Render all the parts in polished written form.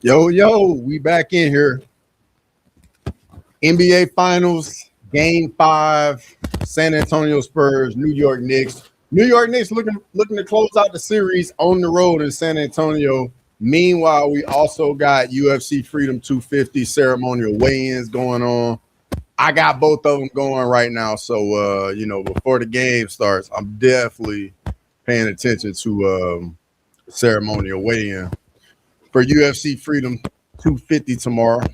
Yo, we back in here. NBA Finals, Game 5, San Antonio Spurs, New York Knicks. New York Knicks looking to close out the series on the road in San Antonio. Meanwhile, we also got UFC Freedom 250 ceremonial weigh-ins going on. I got both of them going right now. So, before the game starts, I'm definitely paying attention to ceremonial weigh-in for UFC Freedom 250 tomorrow.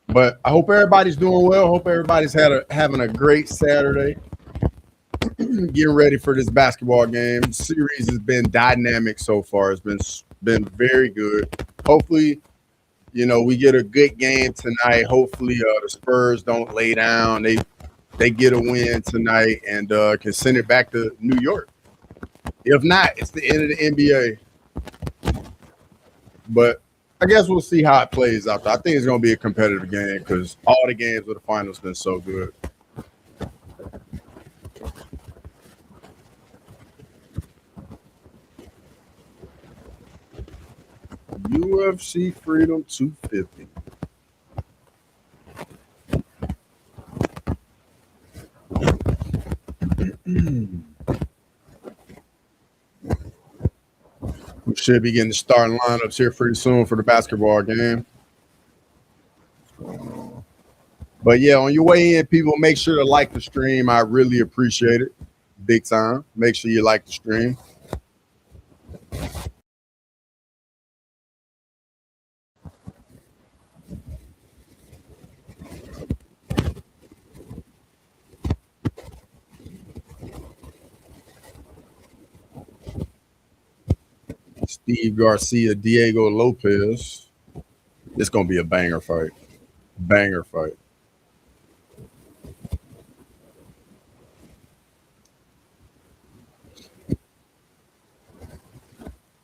But I hope everybody's doing well. Hope everybody's having a great Saturday. Getting ready for this basketball game. The series has been dynamic so far. It's been very good. Hopefully, we get a good game tonight. Hopefully, the Spurs don't lay down. They get a win tonight and can send it back to New York. If not, it's the end of the NBA. But I guess we'll see how it plays out. I think it's going to be a competitive game because all the games of the finals been so good. UFC Freedom 250. We should be getting the starting lineups here pretty soon for the basketball game. But yeah, on your way in, people, make sure to like the stream. I really appreciate it. Big time. Make sure you like the stream. Steve Garcia, Diego Lopez. It's going to be a banger fight. Banger fight.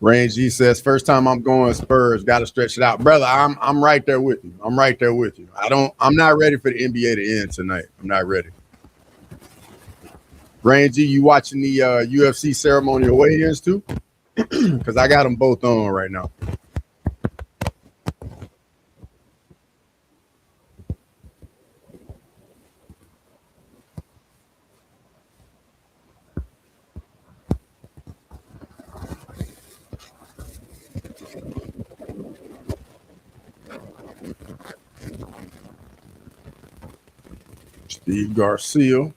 Range G says, first time I'm going Spurs, got to stretch it out. Brother, I'm right there with you. I'm right there with you. I'm not ready for the NBA to end tonight. I'm not ready. Range G, you watching the UFC ceremonial weigh-ins too? Because I got them both on right now. Steve Garcia. All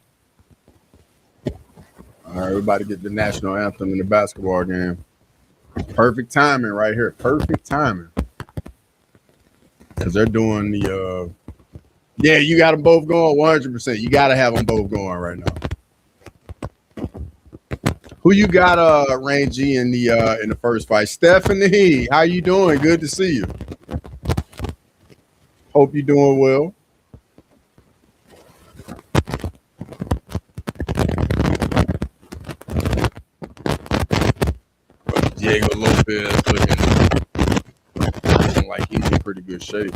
right, everybody get the national anthem in the basketball game. Perfect timing right here. Perfect timing. Because they're doing the yeah, you got them both going 100%. You got to have them both going right now. Who you got, Rangy, in the first fight? Stephanie, how you doing? Good to see you. Hope you're doing well. Diego Lopez looking like he's in pretty good shape.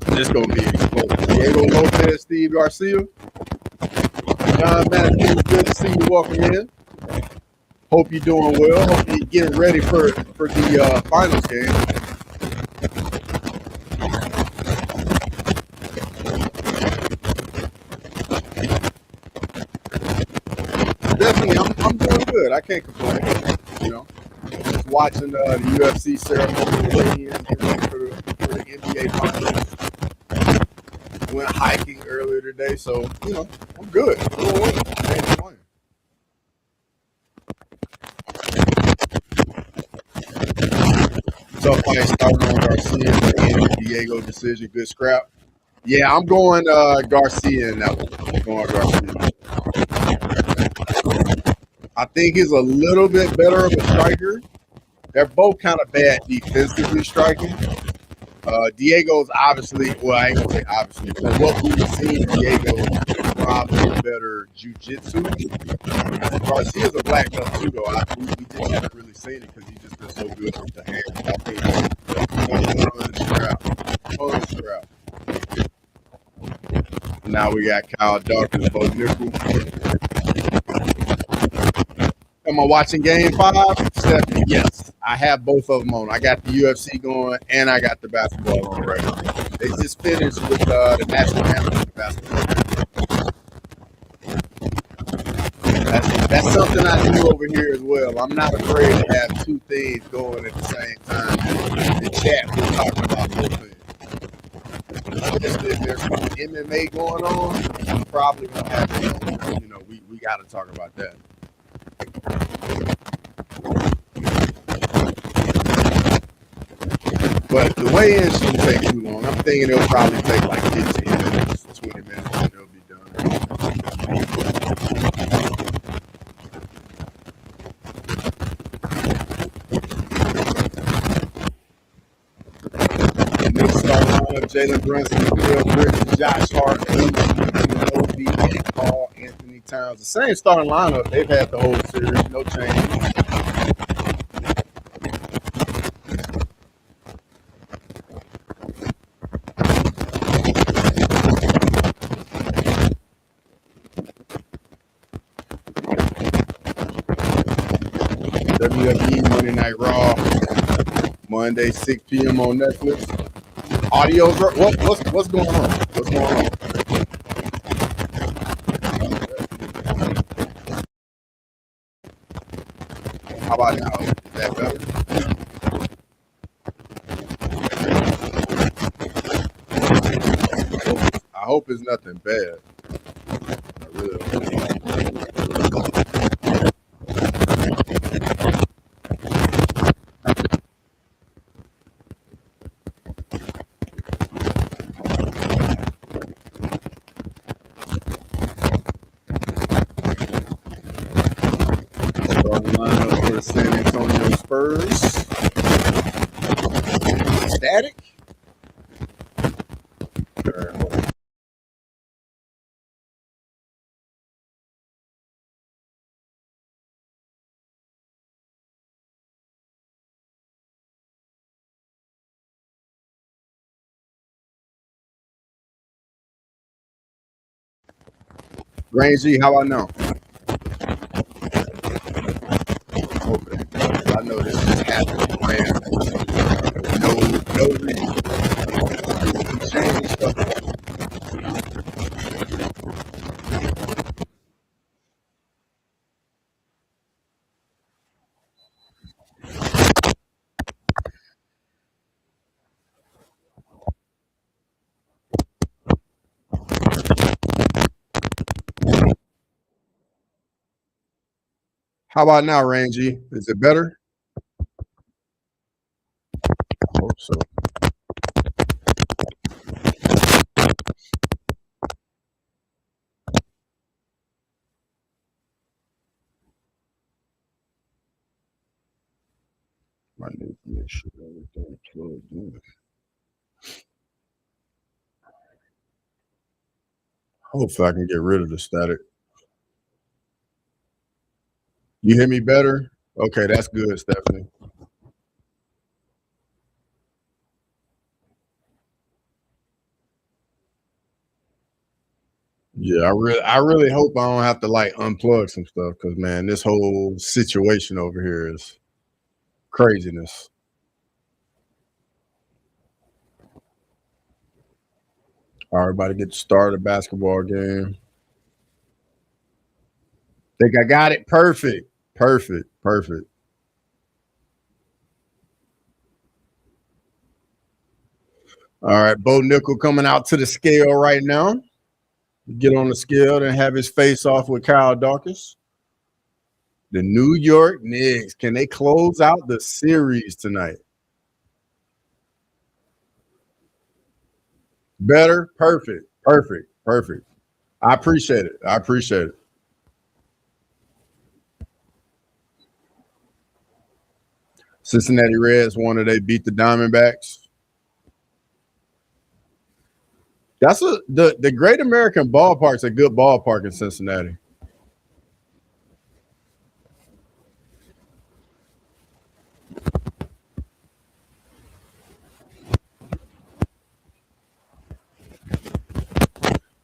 This gonna be explosive. Diego Lopez, Steve Garcia. John Matthews, good to see you. Welcome in. Hope you're doing well. Hope you're getting ready for the finals game. Definitely, I'm doing good. I can't complain. Just watching the UFC ceremony for the NBA finals. Went hiking earlier today, so I'm good. Tough fight starting on Garcia and Diego decision. Good scrap. Yeah, I'm going Garcia in that one. I'm going Garcia. I think he's a little bit better of a striker. They're both kind of bad defensively striking. Diego's obviously, well, I ain't gonna say obviously, but what we've seen, Diego is probably better jiu-jitsu. Garcia's a black belt too, though. We just haven't really seen it because he's just been so good with the hands. I think scrap. Now we got Kyle Dawkins, Bo Nickel. Am I watching Game 5? Stephanie, yes. I have both of them on. I got the UFC going and I got the basketball on right now. They just finished with the national anthem basketball. That's something I do over here as well. I'm not afraid to have two things going at the same time. The chat was talking about both things. If there's some MMA going on, I'm probably gonna have to, we got to talk about that. But the weigh-in shouldn't take too long. I'm thinking it'll probably take like 15 minutes, 20 minutes, and it'll be done. Knicks starting lineup: Jalen Brunson, Bill Bridges, Josh Hart, Obi, and Paul Anthony Towns. The same starting lineup they've had the whole series, no change. WWE Monday Night Raw, Monday 6 p.m. on Netflix. Audio's what's going on? What's going on? How about now? Is that better? I hope it's nothing bad. I really don't. Lineup for the San Antonio Spurs. Static. Rangy, how I know? Okay. I know this just happened, man. No reason. Change stuff. How about now, Rangy? Is it better? I hope so. I need to make sure everything's plugged in. Hopefully I can get rid of the static. You hear me better? Okay, that's good, Stephanie. Yeah, I really hope I don't have to like unplug some stuff because man, this whole situation over here is craziness. All right, everybody get to start a basketball game. Think I got it? Perfect. Perfect. Perfect. All right, Bo Nickel coming out to the scale right now. Get on the scale and have his face off with Kyle Dawkins. The New York Knicks, can they close out the series tonight? Better? Perfect. Perfect. Perfect. I appreciate it. I appreciate it. Cincinnati Reds won today, beat the Diamondbacks. That's the Great American Ballpark's a good ballpark in Cincinnati.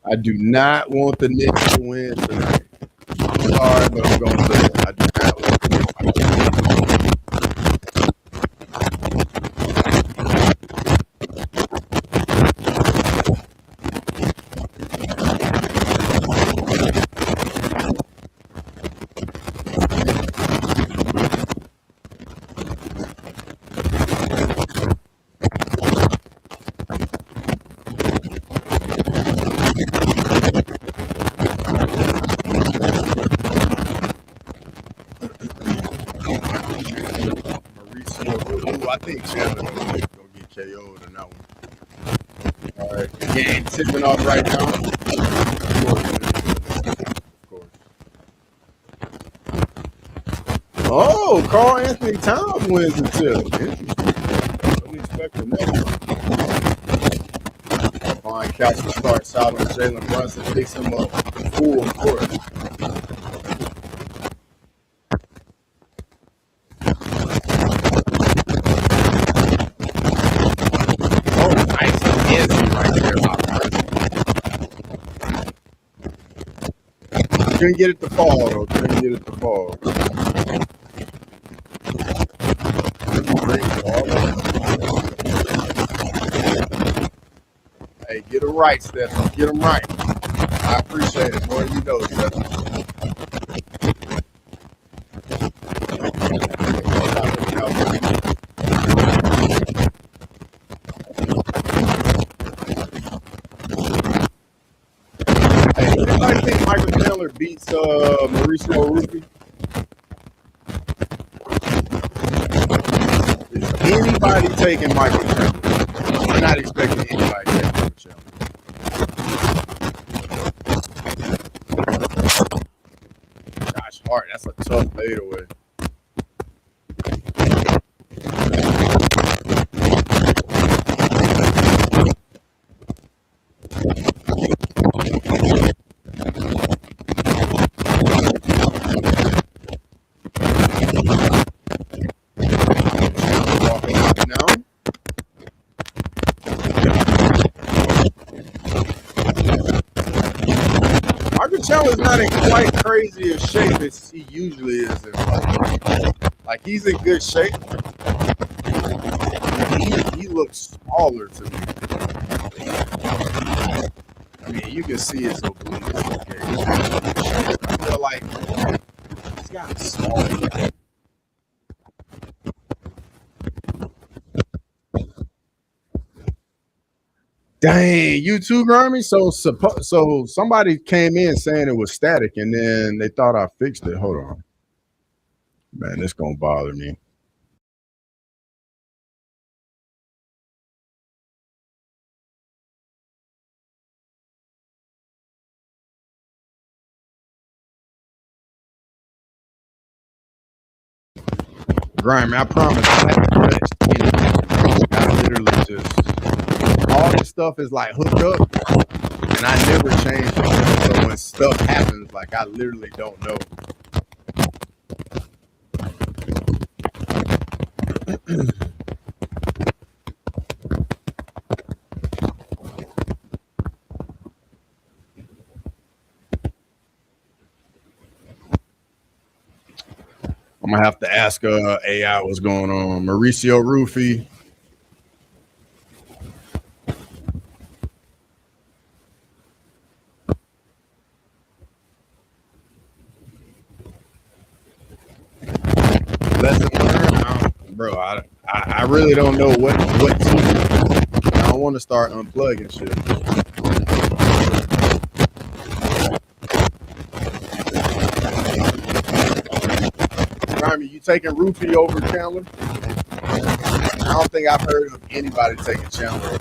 I do not want the Knicks to win tonight. I'm sorry, but I'm going to say it. I do not want think Chandler gonna get KO'd in that one. All right, the game tipping off right now. Of course. Oh, Carl Anthony Towns wins the tip. Wasn't expecting that. Fine catch to start out on Jalen Brunson, picks him up full court. Oh, nice easy right there by Brunson. Couldn't get it to fall though. Couldn't get it to fall. Hey, get them right, Steph. Get them right. I appreciate it more than you know, Steph. Hey, anybody think Michael Chandler beats Mauricio Rufy? Is anybody taking Michael Chandler? I'm not expecting anybody to take Michael Chandler. Gosh, Hart, that's a tough fadeaway. Chandler's not in quite crazy a shape as he usually is. Like he's in good shape. He looks smaller to me. I mean, you can see it's obliques. Okay. I feel like he's got smaller. Dang, you too, Grammy? So somebody came in saying it was static, and then they thought I fixed it. Hold on. Man, this gonna bother me. Grimy, I promise I haven't touched anything. I literally just all this stuff is like hooked up, and I never change it. So when stuff happens, like I literally don't know. I'm gonna have to ask AI what's going on. Mauricio Rufy. Lesson learned, bro. I really don't know what to do. I don't want to start unplugging shit. Grimy, you taking Rufy over Chandler? I don't think I've heard of anybody taking Chandler.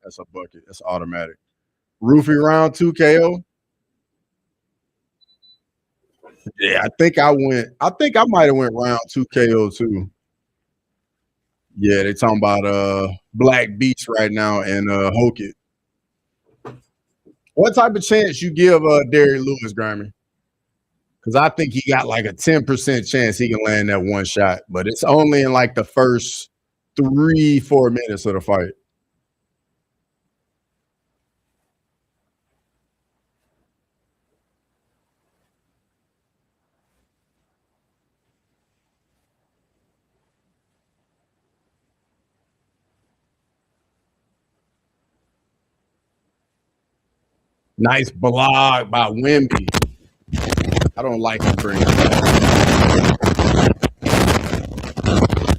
That's a bucket. That's automatic. Rufy round 2 KO. Yeah, I think I might have went round 2 KO too. Yeah, they talking about Black Beats right now and Hokit. What type of chance you give Derrick Lewis, Grimy? Because I think he got like a 10% chance he can land that one shot, but it's only in like the first 3-4 minutes of the fight. Nice block by Wemby. I don't like him bringing that.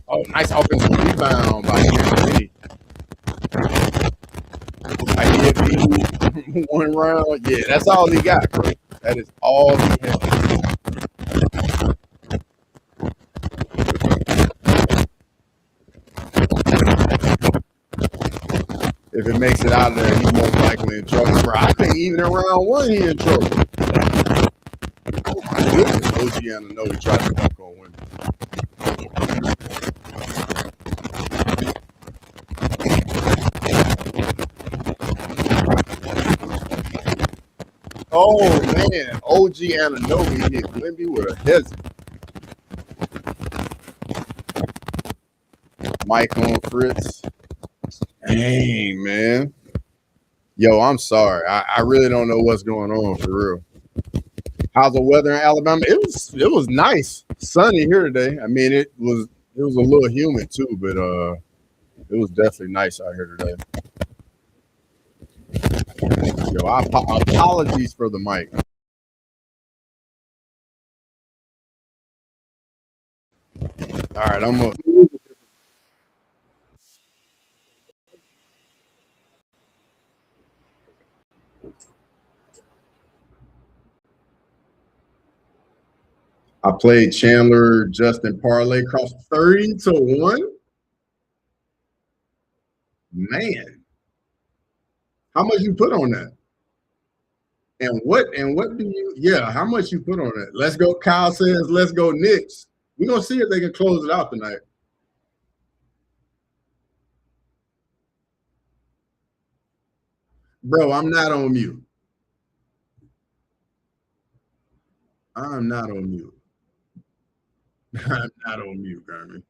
Oh, nice offensive rebound by Wemby. I get one round. Yeah, that's all he got, bro. That is all he has. If it makes it out of there, he's most likely in trouble, bro. I think even in round one, he in trouble. Oh my goodness, OG Anunoby tried to dunk on Wemby. Oh man, OG Anunoby hit Wemby with a hesitant. Mike on Fritz. Dang, man. Yo, I'm sorry. I really don't know what's going on for real. How's the weather in Alabama? It was nice, sunny here today. I mean, it was a little humid too, but it was definitely nice out here today. Yo, apologies for the mic. All right, I'm gonna. I played Chandler Justin Parlay cross 30-1. Man, how much you put on that? And what do you? Yeah, how much you put on that? Let's go. Kyle says, "Let's go Knicks." We're gonna see if they can close it out tonight. Bro, I'm not on mute. I'm not on mute. I'm not on mute, Garmin.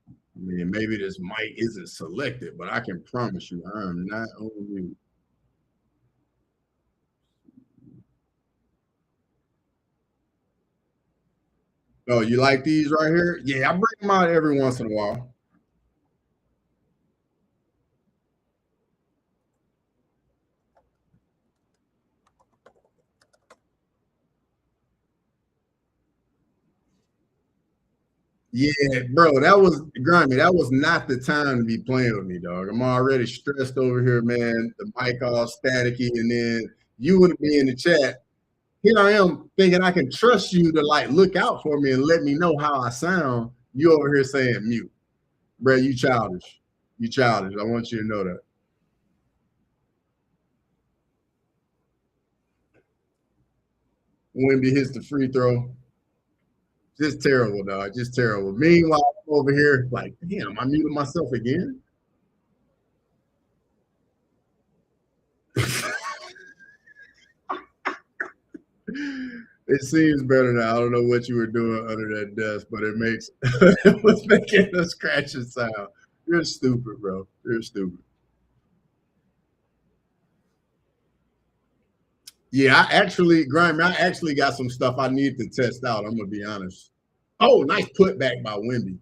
I mean, maybe this mic isn't selected, but I can promise you I'm not on mute. Oh, you like these right here? Yeah, I bring them out every once in a while. Yeah, bro, that was Grimy. That was not the time to be playing with me, dog. I'm already stressed over here, man. The mic all staticky, and then you wouldn't be in the chat. Here I am thinking I can trust you to like look out for me and let me know how I sound. You over here saying mute, bro. You childish. You childish. I want you to know that. Wemby hits the free throw. Just terrible, dog. Just terrible. Meanwhile, I'm over here, like, damn, I muted myself again. It seems better now. I don't know what you were doing under that desk, but it makes it was making a scratching sound. You're stupid, bro. You're stupid. Yeah, Grimy, I actually got some stuff I need to test out. I'm gonna be honest. Oh, nice putback by Wemby.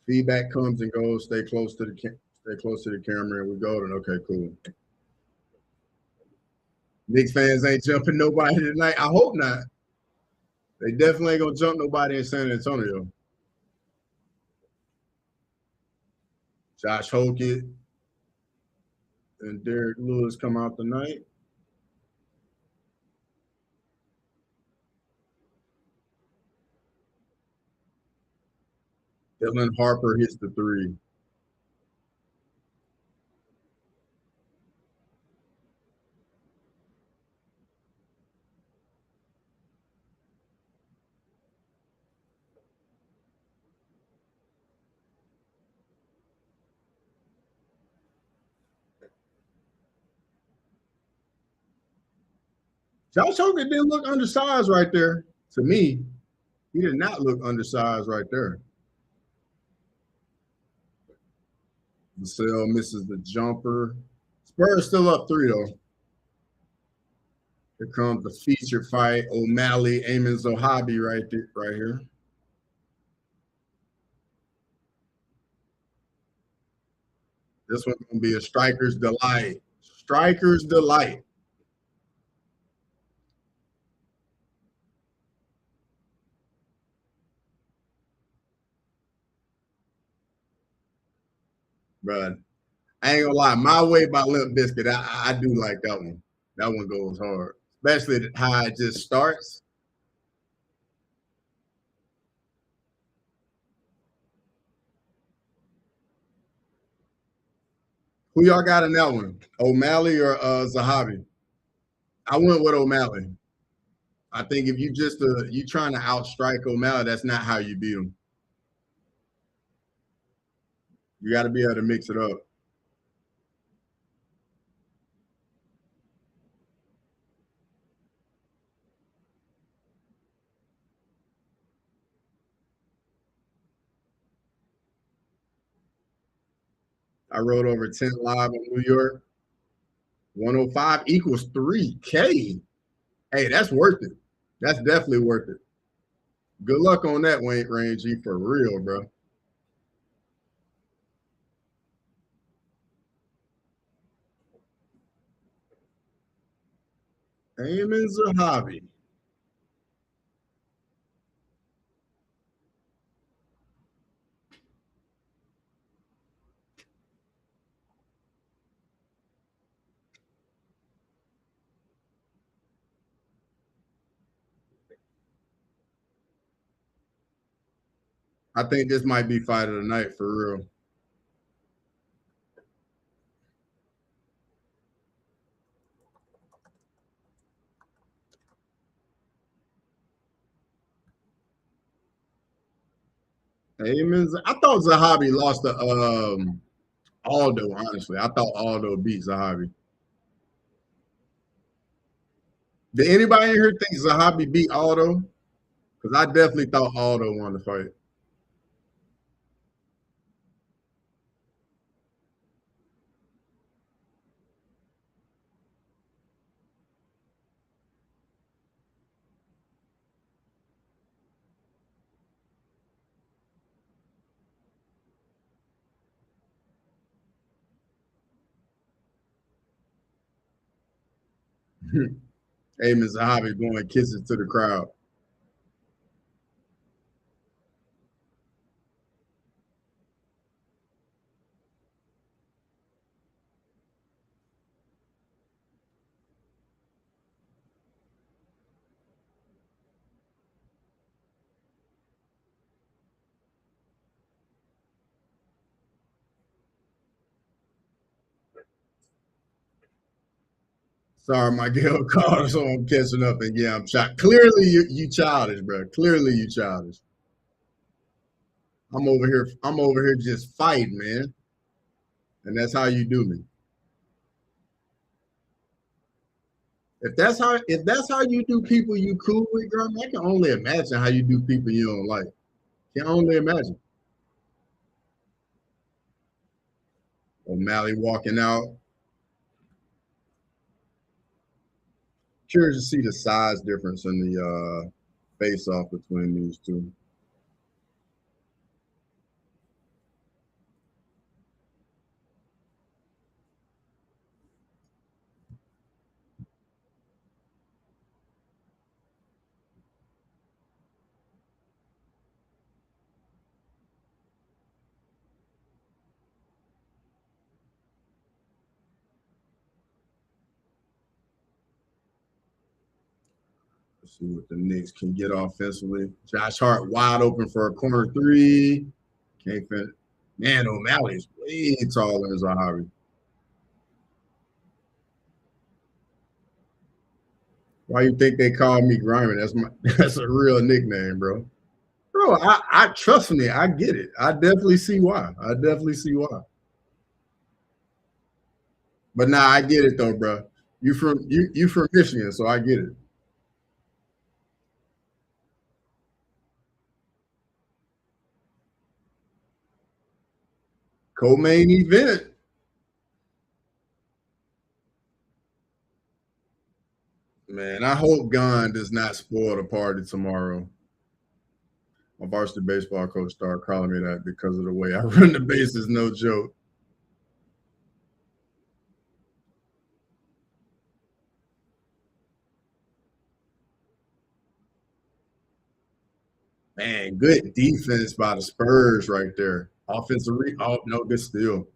Feedback comes and goes. Stay close to the camera, and we golden. Okay, cool. Knicks fans ain't jumping nobody tonight. I hope not. They definitely ain't gonna jump nobody in San Antonio. Josh Hokett and Derek Lewis come out tonight. Dylan Harper hits the three. Josh Hokett didn't look undersized right there. To me, he did not look undersized right there. Vassell misses the jumper. Spurs still up 3 though. Here comes the feature fight. O'Malley, Eamon Zohabi right here. This one's gonna be a striker's delight. Striker's delight. Bruh. I ain't gonna lie. My Way by Limp Bizkit, I do like that one. That one goes hard. Especially how it just starts. Who y'all got in that one? O'Malley or Zahavi? I went with O'Malley. I think if you just you trying to outstrike O'Malley, that's not how you beat him. You got to be able to mix it up. I rode over 10 live in New York. 105 equals 3K. Hey, that's worth it. That's definitely worth it. Good luck on that, Wayne Rangy, for real, bro. Aiming Zahavi. I think this might be fight of the night for real. Aiming. I thought Zahavi lost to Aldo, honestly. I thought Aldo beat Zahavi. Did anybody in here think Zahavi beat Aldo? Because I definitely thought Aldo won the fight. Aiming Zahavi blowing kisses to the crowd. Sorry, my girl called, so I'm catching up, and yeah, I'm shocked. Clearly, you childish, bro. Clearly, you childish. I'm over here. I'm over here just fighting, man, and that's how you do me. If that's how you do people you cool with, girl, I can only imagine how you do people you don't like. Can only imagine. O'Malley walking out. Curious to see the size difference in the face off between these two. Let's see what the Knicks can get offensively. Josh Hart wide open for a corner three. Can't fit. Man, O'Malley's way taller than Zahavi. Why you think they call me Grimer? That's a real nickname, bro. Bro, I trust me, I get it. I definitely see why. I definitely see why. But nah, I get it though, bro. You from Michigan, so I get it. Co-main event. Man, I hope Gon does not spoil the party tomorrow. My varsity baseball coach started calling me that because of the way I run the bases. No joke. Man, good defense by the Spurs right there. Offensive oh no, good steal.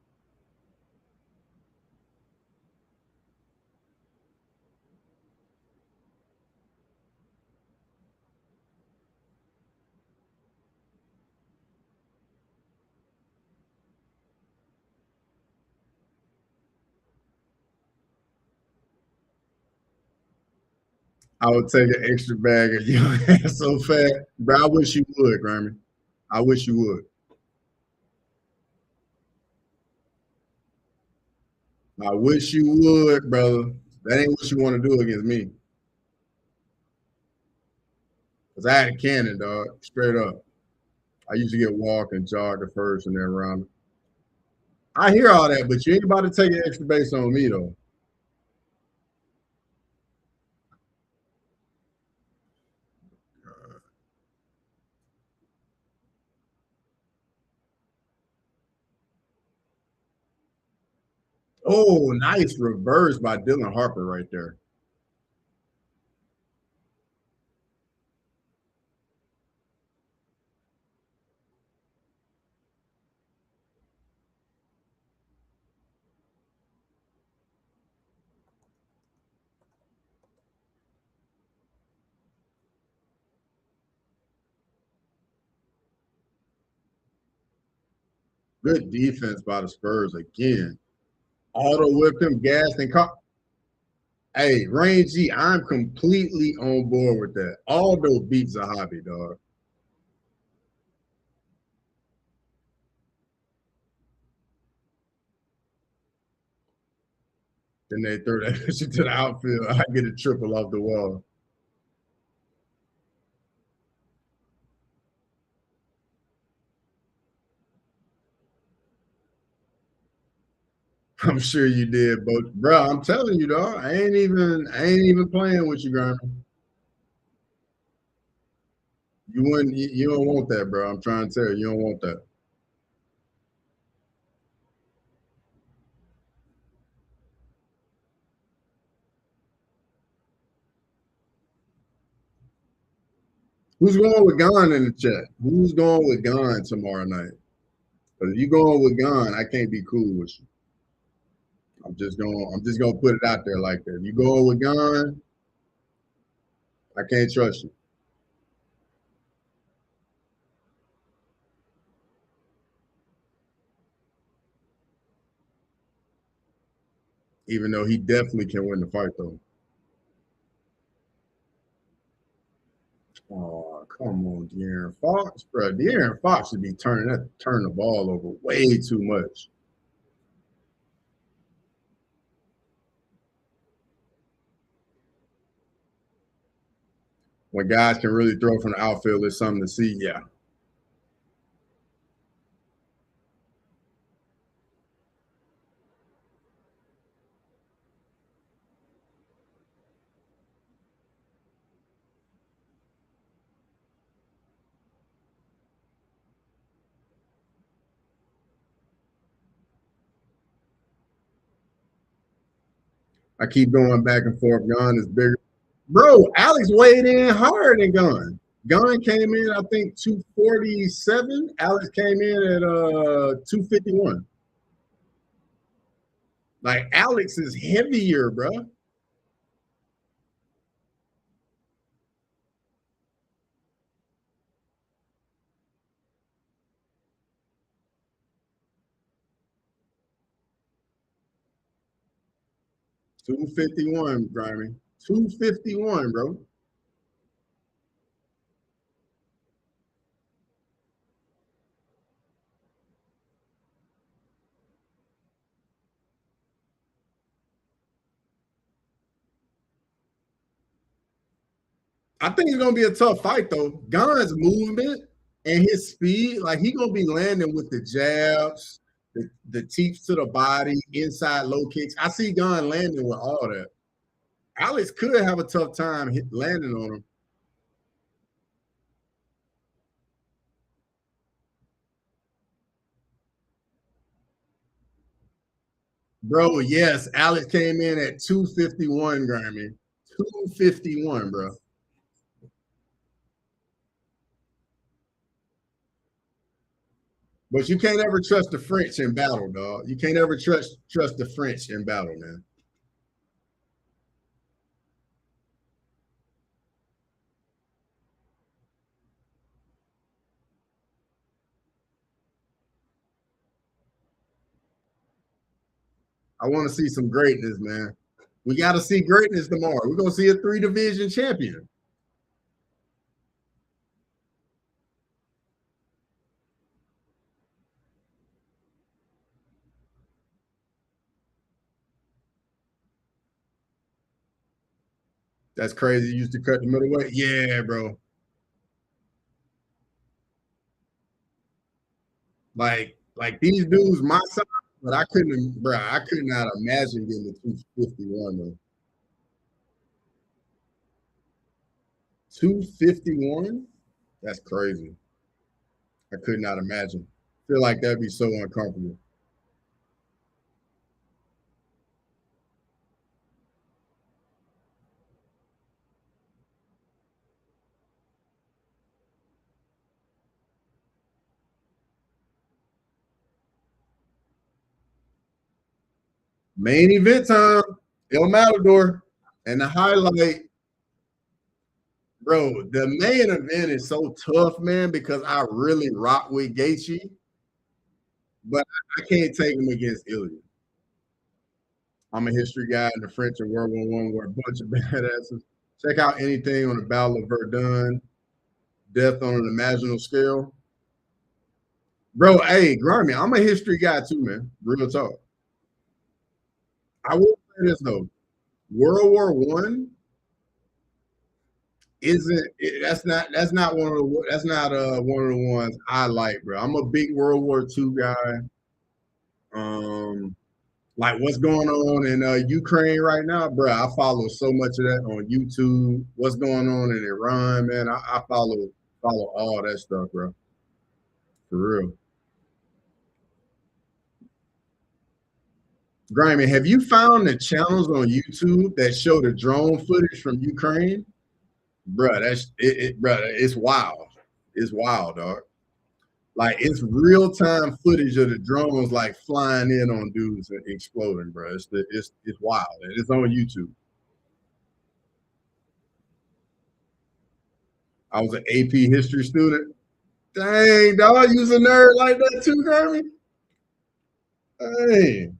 I would take an extra bag of you so fat. Bro, I wish you would, Grammy. I wish you would. I wish you would, brother. That ain't what you want to do against me. Because I had a cannon, dog. Straight up. I used to get walk and jog the first and then run. I hear all that, but you ain't about to take an extra base on me, though. Oh, nice reverse by Dylan Harper right there. Good defense by the Spurs again. Auto whipped him, gassed and caught. Hey, Rain G, I'm completely on board with that. Aldo beats a hobby, dog. Then they throw that shit to the outfield. I get a triple off the wall. I'm sure you did, but bro, I'm telling you, dog. I ain't even playing with you, Grammy. You wouldn't. You don't want that, bro. I'm trying to tell you, you don't want that. Who's going with Gon in the chat? Who's going with Gon tomorrow night? Because if you going with Gon, I can't be cool with you. I'm just gonna put it out there like that. If you going with Gon, I can't trust you. Even though he definitely can win the fight though. Oh, come on, De'Aaron Fox, bro. De'Aaron Fox should be turning the ball over way too much. When guys can really throw from the outfield, it's something to see. Yeah. I keep going back and forth. Gun is bigger. Bro, Alex weighed in hard than Gun. Gun came in, I think, 247. Alex came in at 251. Like Alex is heavier, bro. 251, Grimy. 251, bro. I think it's gonna be a tough fight though. Gun's movement and his speed, like he gonna be landing with the jabs, the teeps to the body, inside low kicks. I see Gunn landing with all that. Alex could have a tough time landing on him. Bro, yes, Alex came in at 251, Grammy. 251, bro. But you can't ever trust the French in battle, dog. You can't ever trust the French in battle, man. I want to see some greatness, man. We got to see greatness tomorrow. We're gonna see a 3 division champion. That's crazy. You used to cut the middleweight. Yeah, bro. Like these dudes my size, but I couldn't, bro. I could not imagine getting to 251 though. 251? That's crazy. I could not imagine. Feel like that'd be so uncomfortable. Main event time, El Matador, and the highlight, bro. The main event is so tough, man, because I really rock with Gaethje, but I can't take him against Ilya. I'm a history guy, and the French in World War I were a bunch of badasses. Check out anything on the Battle of Verdun, death on an imaginal scale. Bro, hey, Grimy, I'm a history guy too, man. Real talk. I will say this though. World War I isn't that's not one of the ones I like, bro. I'm a big World War II guy. Um like what's going on in Ukraine right now, bro. I follow so much of that on YouTube. What's going on in Iran, man. I follow all that stuff, bro. For real. Grimy, have you found the channels on YouTube that show the drone footage from Ukraine? Bro, bro, it's wild. It's wild, dog. Like it's real time footage of the drones like flying in on dudes and exploding, bro. It's wild. And it's on YouTube. I was an AP history student. Dang, dog, you was a nerd like that too, Grammy? Dang.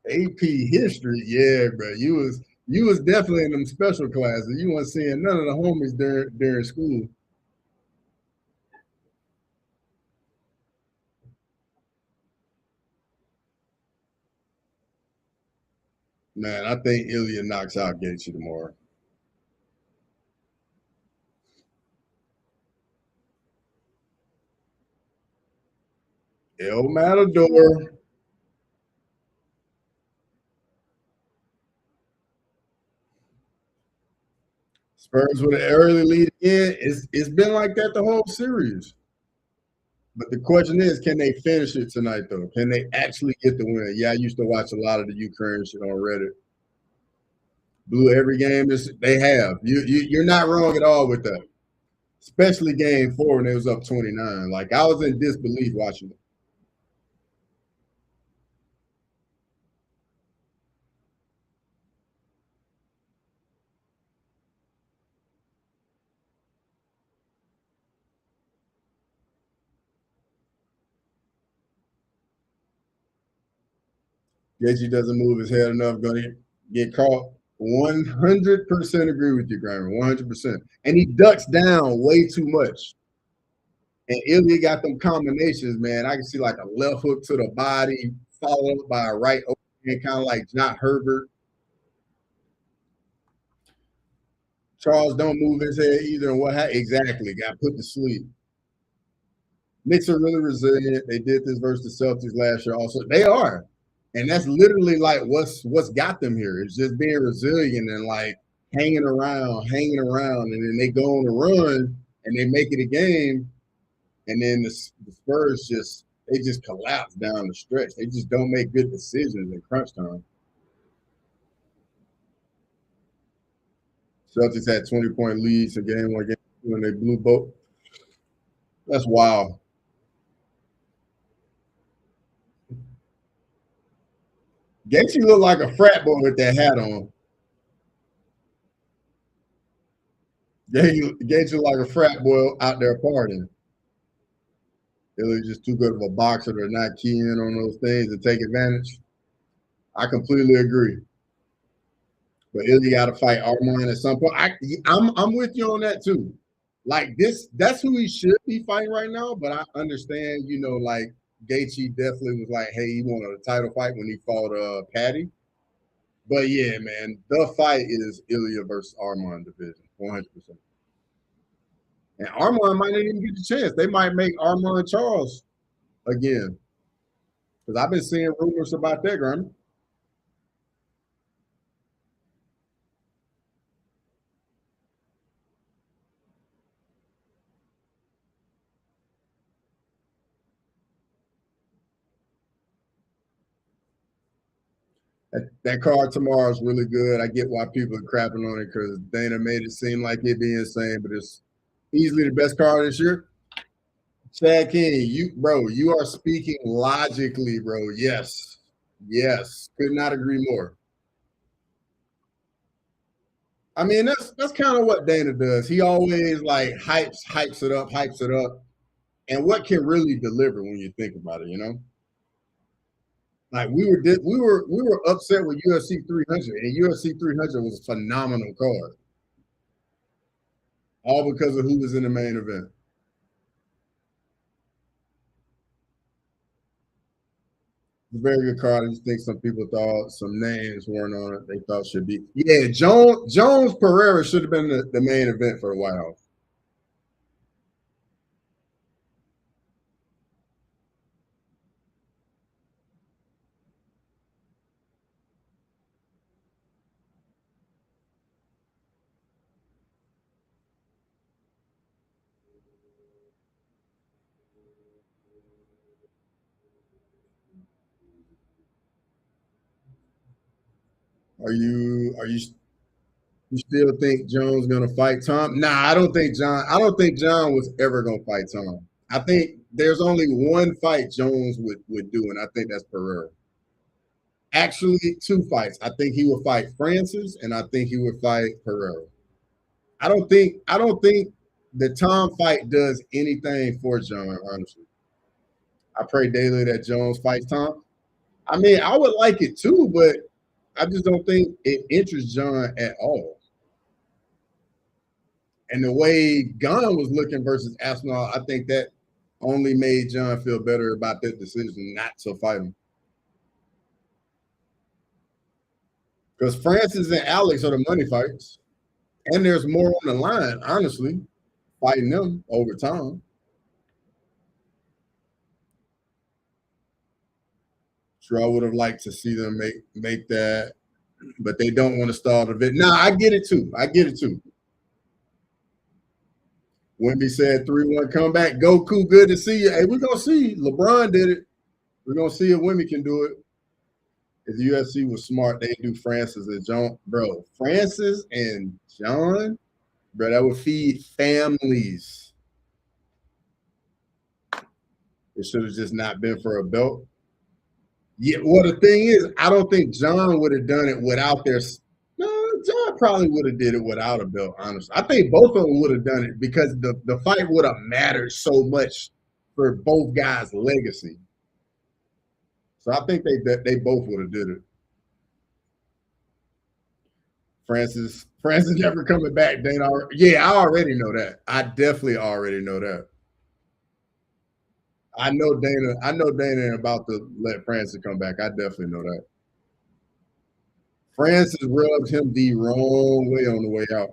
AP history, yeah, bro. You was definitely in them special classes. You weren't seeing none of the homies during school. Man, I think Ilya knocks out Gaethje tomorrow. El Matador. Spurs with an early lead again. It's been like that the whole series. But the question is, can they finish it tonight though? Can they actually get the win? Yeah, I used to watch a lot of the Ukraine shit on Reddit. Blew every game they have. You're not wrong at all with that. Especially game 4 when it was up 29. Like I was in disbelief watching it. Gaethje doesn't move his head enough, gonna get caught. 100% agree with you, Grammar. 100%. And he ducks down way too much. And Ilya got them combinations, man. I can see like a left hook to the body, followed by a right overhand, kind of like not Herbert. Charles don't move his head either. And exactly got put to sleep. Knicks are really resilient. They did this versus the Celtics last year. Also, they are, and that's literally like what's got them here. It's just being resilient and like hanging around, and then they go on a run and they make it a game, and then the Spurs just collapse down the stretch. They just don't make good decisions in crunch time. Celtics had 20-point leads in game 1, game 2, and they blew both. That's wild. Gaethje look like a frat boy with that hat on. Gaethje look like a frat boy out there partying. Illy's just too good of a boxer to not key in on those things and take advantage. I completely agree. But Illy got to fight Arman at some point. I'm with you on that too. Like this, that's who he should be fighting right now. But I understand, like Gaethje definitely was like, hey, he wanted a title fight when he fought Patty. But yeah, man, the fight is Ilya versus Arman division, 100%. And Arman might not even get the chance. They might make Arman Charles again. Because I've been seeing rumors about that, Grammy. That card tomorrow is really good. I get why people are crapping on it because Dana made it seem like it'd be insane, but it's easily the best card this year. Chad King, you are speaking logically, bro. Yes. Yes. Could not agree more. I mean, that's kind of what Dana does. He always like hypes it up, hypes it up. And what can really deliver when you think about it, Like we were upset with UFC 300, and UFC 300 was a phenomenal card, all because of who was in the main event. It's a very good card. I just think some people thought some names weren't on it. They thought should be. Yeah, Jones Pereira should have been the main event for the White House. Are you still think Jones gonna fight Tom? Nah, I don't think John. I don't think John was ever gonna fight Tom. I think there's only one fight Jones would do, and I think that's Pereira. Actually, two fights. I think he would fight Francis, and I think he would fight Pereira. I don't think the Tom fight does anything for John, honestly. I pray daily that Jones fights Tom. I mean, I would like it too, but I just don't think it interests John at all. And the way Gunn was looking versus Aspinall, I think that only made John feel better about that decision not to fight him. Because Francis and Alex are the money fights. And there's more on the line, honestly, fighting them over time. Sure, I would have liked to see them make that, but they don't want to start a bit. Nah, I get it too. I get it too. Wemby said 3-1 comeback. Goku, good to see you. Hey, we're gonna see. LeBron did it. We're gonna see if Wemby can do it. If the UFC was smart, they'd do Francis and John. Bro, Francis and John, bro, that would feed families. It should have just not been for a belt. Yeah, well, the thing is, I don't think John would have done it without their. No, John probably would have did it without a belt. Honestly, I think both of them would have done it because the fight would have mattered so much for both guys' legacy. So I think they both would have did it. Francis never coming back. Dana, yeah, I already know that. I definitely already know that. I know Dana. I know Dana ain't about to let Francis come back. I definitely know that. Francis rubbed him the wrong way on the way out.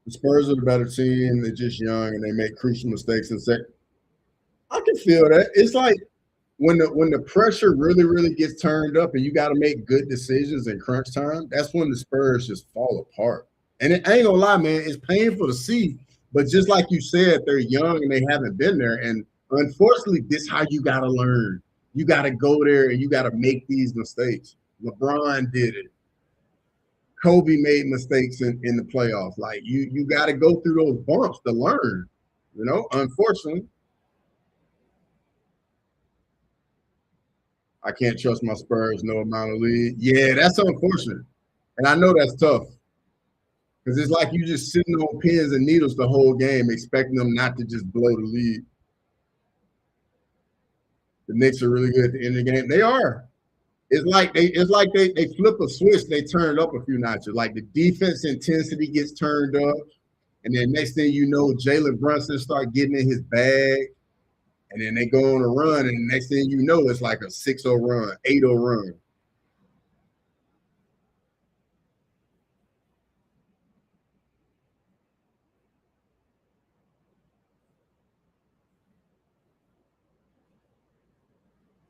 The Spurs are the better team. They're just young and they make crucial mistakes in second. I can feel that. It's like when the pressure really, really gets turned up and you got to make good decisions in crunch time, that's when the Spurs just fall apart. And it ain't gonna lie, man, it's painful to see. But just like you said, they're young and they haven't been there. And unfortunately, this is how you gotta learn. You gotta go there and you gotta make these mistakes. LeBron did it. Kobe made mistakes in the playoffs. Like you gotta go through those bumps to learn. Unfortunately. I can't trust my Spurs no amount of lead. Yeah, that's unfortunate. And I know that's tough. Because it's like you just sitting on pins and needles the whole game, expecting them not to just blow the lead. The Knicks are really good at the end of the game. They are. It's like they flip a switch, they turn it up a few notches. Like the defense intensity gets turned up, and then next thing you know, Jalen Brunson start getting in his bag, and then they go on a run, and next thing you know, it's like a 6-0 run, 8-0 run.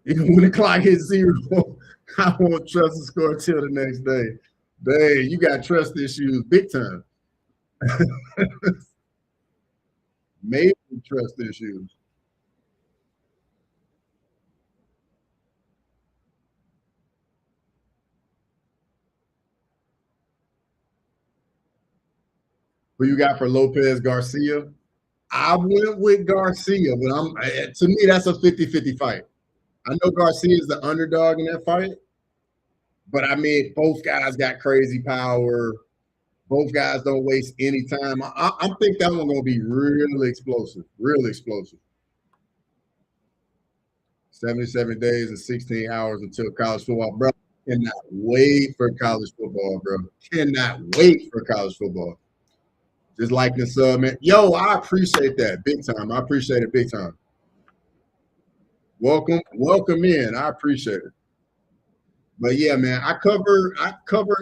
Even when the clock hits 0, I won't trust the score till the next day. Dang, you got trust issues big time. Maybe trust issues. Who you got for Lopez Garcia? I went with Garcia, but to me, that's a 50-50 fight. I know Garcia is the underdog in that fight, but I mean, both guys got crazy power. Both guys don't waste any time. I think that one's gonna be really explosive, really explosive. 77 days and 16 hours until college football, bro. Cannot wait for college football, bro. Cannot wait for college football. Just like the sub, man. Yo, I appreciate that big time. I appreciate it big time. Welcome in. I appreciate it. But yeah, man, I cover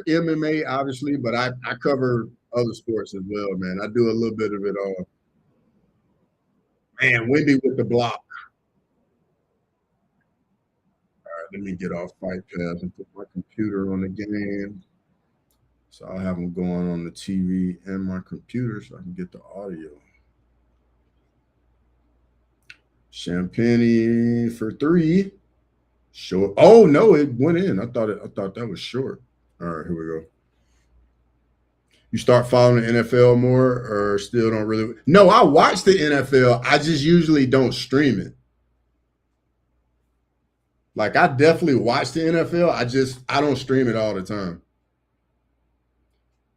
MMA obviously, but I cover other sports as well, man. I do a little bit of it all. Man, Wendy with the block. All right, let me get off Fight Pass and put my computer on the game. So I'll have them going on the TV and my computer so I can get the audio. Champagne for 3. Short. Oh no, it went in. I thought that was short. All right, here we go. You start following the NFL more, or still don't really? No, I watch the NFL. I just usually don't stream it. Like I definitely watch the NFL. I don't stream it all the time.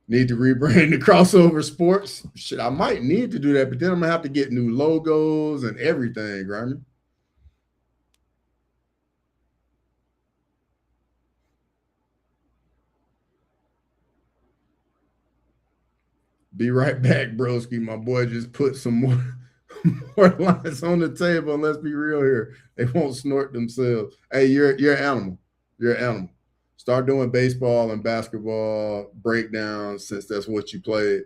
Need to rebrand the crossover sports. Shit, I might need to do that, but then I'm gonna have to get new logos and everything, right? Be right back, broski. My boy just put some more, more lines on the table. And let's be real here. They won't snort themselves. Hey, you're an animal. You're an animal. Start doing baseball and basketball breakdowns since that's what you played.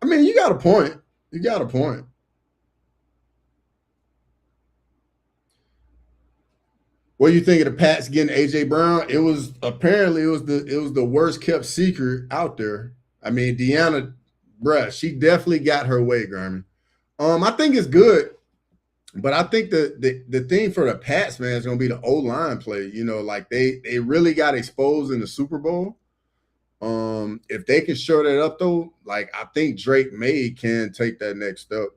I mean, you got a point. You got a point. What do you think of the Pats getting AJ Brown? It was apparently it was the worst kept secret out there. I mean, Deanna, bruh, she definitely got her way, Grammy. I think it's good, but I think the thing for the Pats, man, is gonna be the O line play. You know, like they really got exposed in the Super Bowl. If they can show that up though, like I think Drake May can take that next step.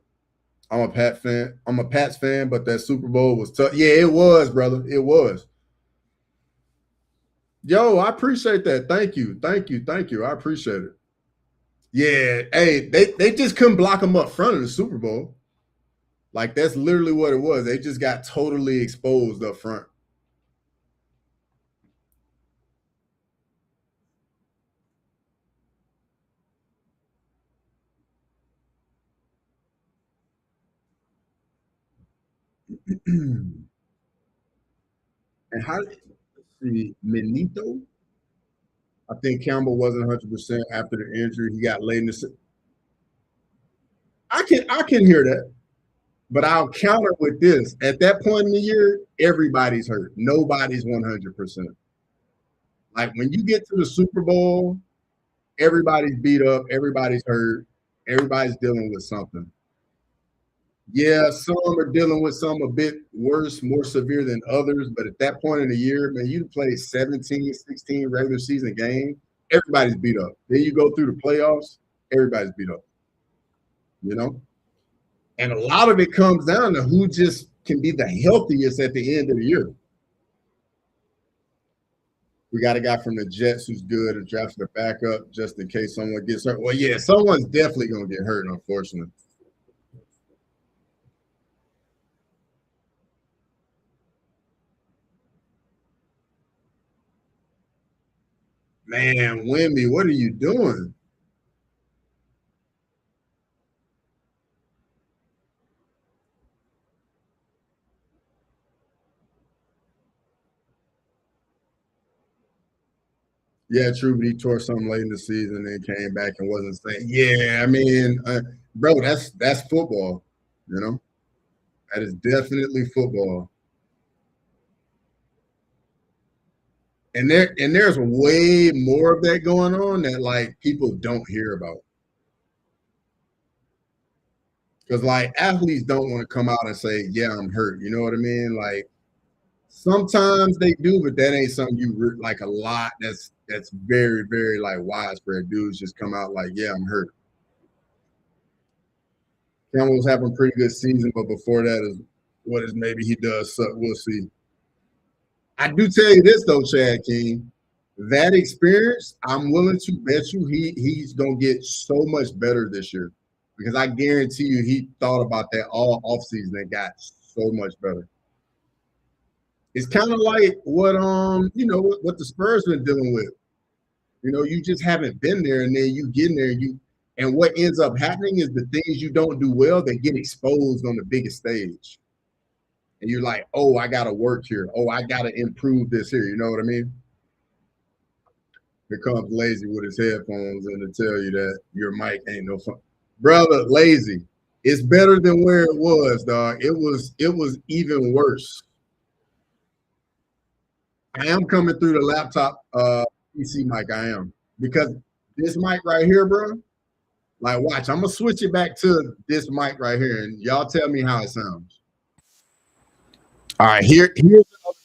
I'm a Pat fan. I'm a Pats fan, but that Super Bowl was tough. Yeah, it was, brother. It was. Yo, I appreciate that. Thank you. Thank you. Thank you. I appreciate it. Yeah. Hey, they just couldn't block them up front in the Super Bowl. Like that's literally what it was. They just got totally exposed up front. And how let's see Minito? I think Campbell wasn't 100% after the injury. He got late in the. I can hear that. But I'll counter with this. At that point in the year, everybody's hurt. Nobody's 100%. Like when you get to the Super Bowl, everybody's beat up, everybody's hurt, everybody's dealing with something. Yeah, some are dealing with some a bit worse, more severe than others. But at that point in the year, man, you play 17, 16 regular season games, everybody's beat up. Then you go through the playoffs, everybody's beat up, you know? And a lot of it comes down to who just can be the healthiest at the end of the year. We got a guy from the Jets who's good and drafted a backup just in case someone gets hurt. Well, yeah, someone's definitely going to get hurt, unfortunately. Man, Wimby, what are you doing? Yeah, true, but he tore something late in the season and came back and wasn't saying, yeah, I mean, bro, that's football, you know? That is definitely football. And there's way more of that going on that like people don't hear about. Because like athletes don't want to come out and say, yeah, I'm hurt. You know what I mean? Like sometimes they do, but that ain't something you like a lot. That's very, very like widespread. Dudes just come out like, yeah, I'm hurt. Campbell's having a pretty good season, but before that is what is maybe he does suck. We'll see. I do tell you this though, Chad King. That experience, I'm willing to bet you he's gonna get so much better this year. Because I guarantee you he thought about that all offseason and got so much better. It's kind of like what what the Spurs been dealing with. You know, you just haven't been there, and then you get in there, and what ends up happening is the things you don't do well, they get exposed on the biggest stage. And you're like, oh, I gotta work here. Oh, I gotta improve this here. You know what I mean? Here comes Lazy with his headphones and to tell you that your mic ain't no fun. Brother, Lazy, it's better than where it was, dog. It was even worse. I am coming through the laptop PC mic. I am because this mic right here, bro. Like, watch. I'm gonna switch it back to this mic right here, and y'all tell me how it sounds. All right, here's the other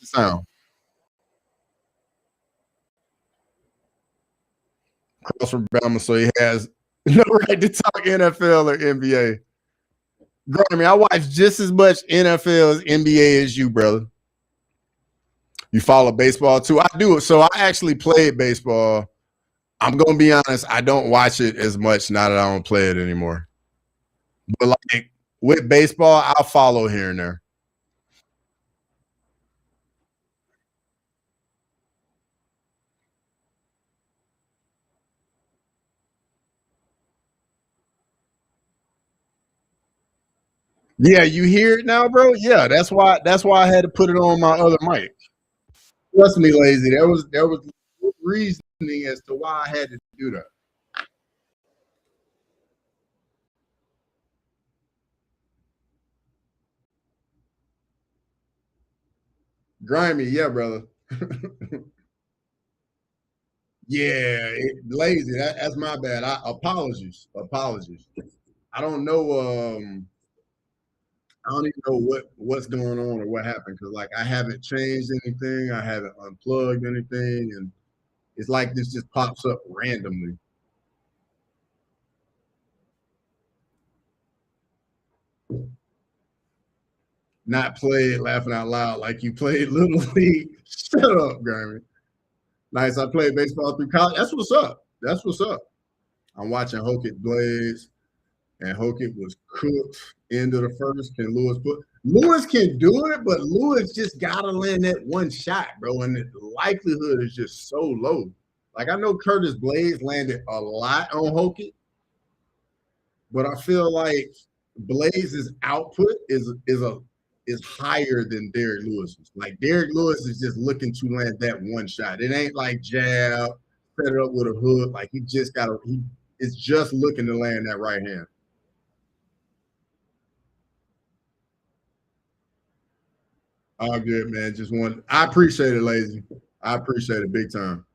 sound. Cross from Bama, so he has no right to talk NFL or NBA. Grammy, I watch just as much NFL as NBA as you, brother. You follow baseball too? I do. So I actually played baseball. I'm gonna be honest, I don't watch it as much now that I don't play it anymore. But like with baseball, I'll follow here and there. Yeah, you hear it now, bro? Yeah, that's why I had to put it on my other mic. Trust me, Lazy. There was reasoning as to why I had to do that. Grimy, yeah, brother. Yeah, Lazy. That's my bad. Apologies. Apologies. I don't know. I don't even know what's going on or what happened because like I haven't changed anything. I haven't unplugged anything, and it's like this just pops up randomly. Not played, laughing out loud like you played Little League. Shut up, Grammy. Nice. I played baseball through college. That's what's up. That's what's up. I'm watching Hokett Blaze, and Hokett was cooked into the first. Can Lewis put? Lewis can do it, but Lewis just gotta land that one shot, bro. And the likelihood is just so low. Like I know Curtis Blaze landed a lot on Hokett, but I feel like Blaze's output is higher than Derek Lewis's. Like Derek Lewis is just looking to land that one shot. It ain't like jab, set it up with a hook. Like he just got to. He is just looking to land that right hand. All good, man. Just one. I appreciate it, Lazy. I appreciate it big time.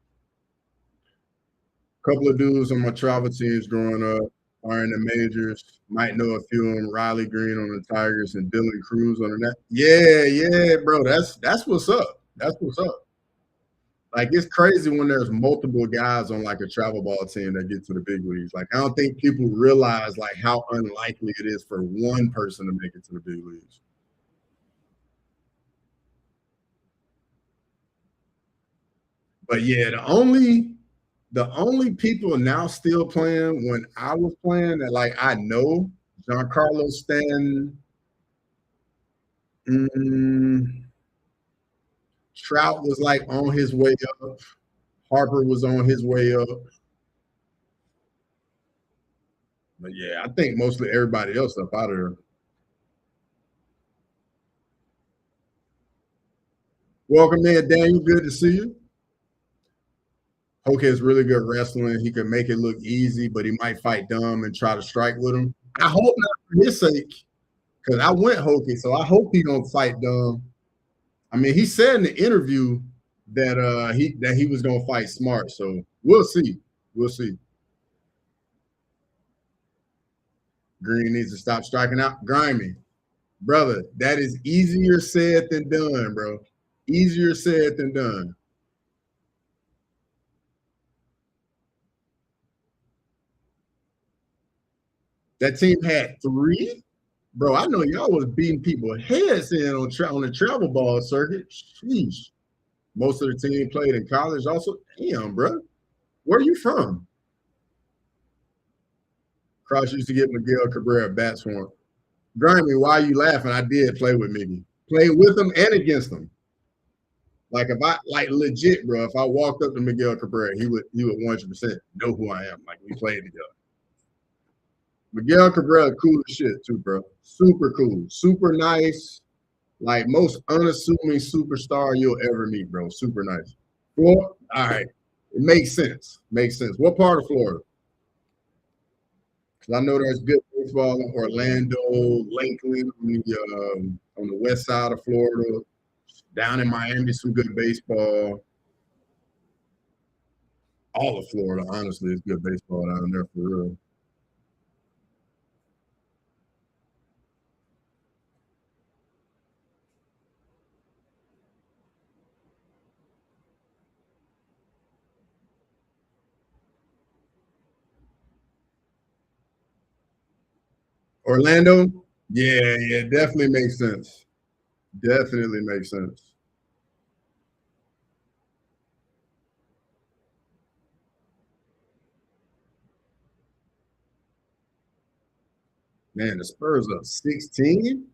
A couple of dudes on my travel teams growing up are in the majors. Might know a few of them. Riley Green on the Tigers and Dylan Cruz on the net. Yeah, yeah, bro. That's what's up. That's what's up. Like it's crazy when there's multiple guys on like a travel ball team that get to the big leagues. Like I don't think people realize like how unlikely it is for one person to make it to the big leagues. But yeah, the only people now still playing when I was playing that like I know Giancarlo Stanton, mm, Trout was like on his way up. Harper was on his way up. But yeah, I think mostly everybody else up out of there. Welcome in, Daniel. Good to see you. Hoke is really good wrestling. He can make it look easy, but he might fight dumb and try to strike with him. I hope not for his sake, because I went Hokie, so I hope he don't fight dumb. I mean, he said in the interview that he was gonna fight smart. So we'll see. We'll see. Green needs to stop striking out. Grimy, brother, that is easier said than done, bro. Easier said than done. That team had three. Bro, I know y'all was beating people heads in on the travel ball circuit. Sheesh. Most of the team played in college also. Damn, bro. Where are you from? Cross used to get Miguel Cabrera bats for him. Grimy, why are you laughing? I did play with Miggy. Play with him and against him. Like if I like legit, bro, if I walked up to Miguel Cabrera, he would 100% know who I am. Like we played together. Miguel Cabrera, cool as shit too, bro. Super cool, super nice. Like most unassuming superstar you'll ever meet, bro. Super nice. Well, all right. It makes sense. Makes sense. What part of Florida? Because I know there's good baseball in Orlando, Lakeland on the west side of Florida. Down in Miami, some good baseball. All of Florida, honestly, is good baseball down there for real. Orlando, yeah, yeah, definitely makes sense. Definitely makes sense. Man, the Spurs up 16.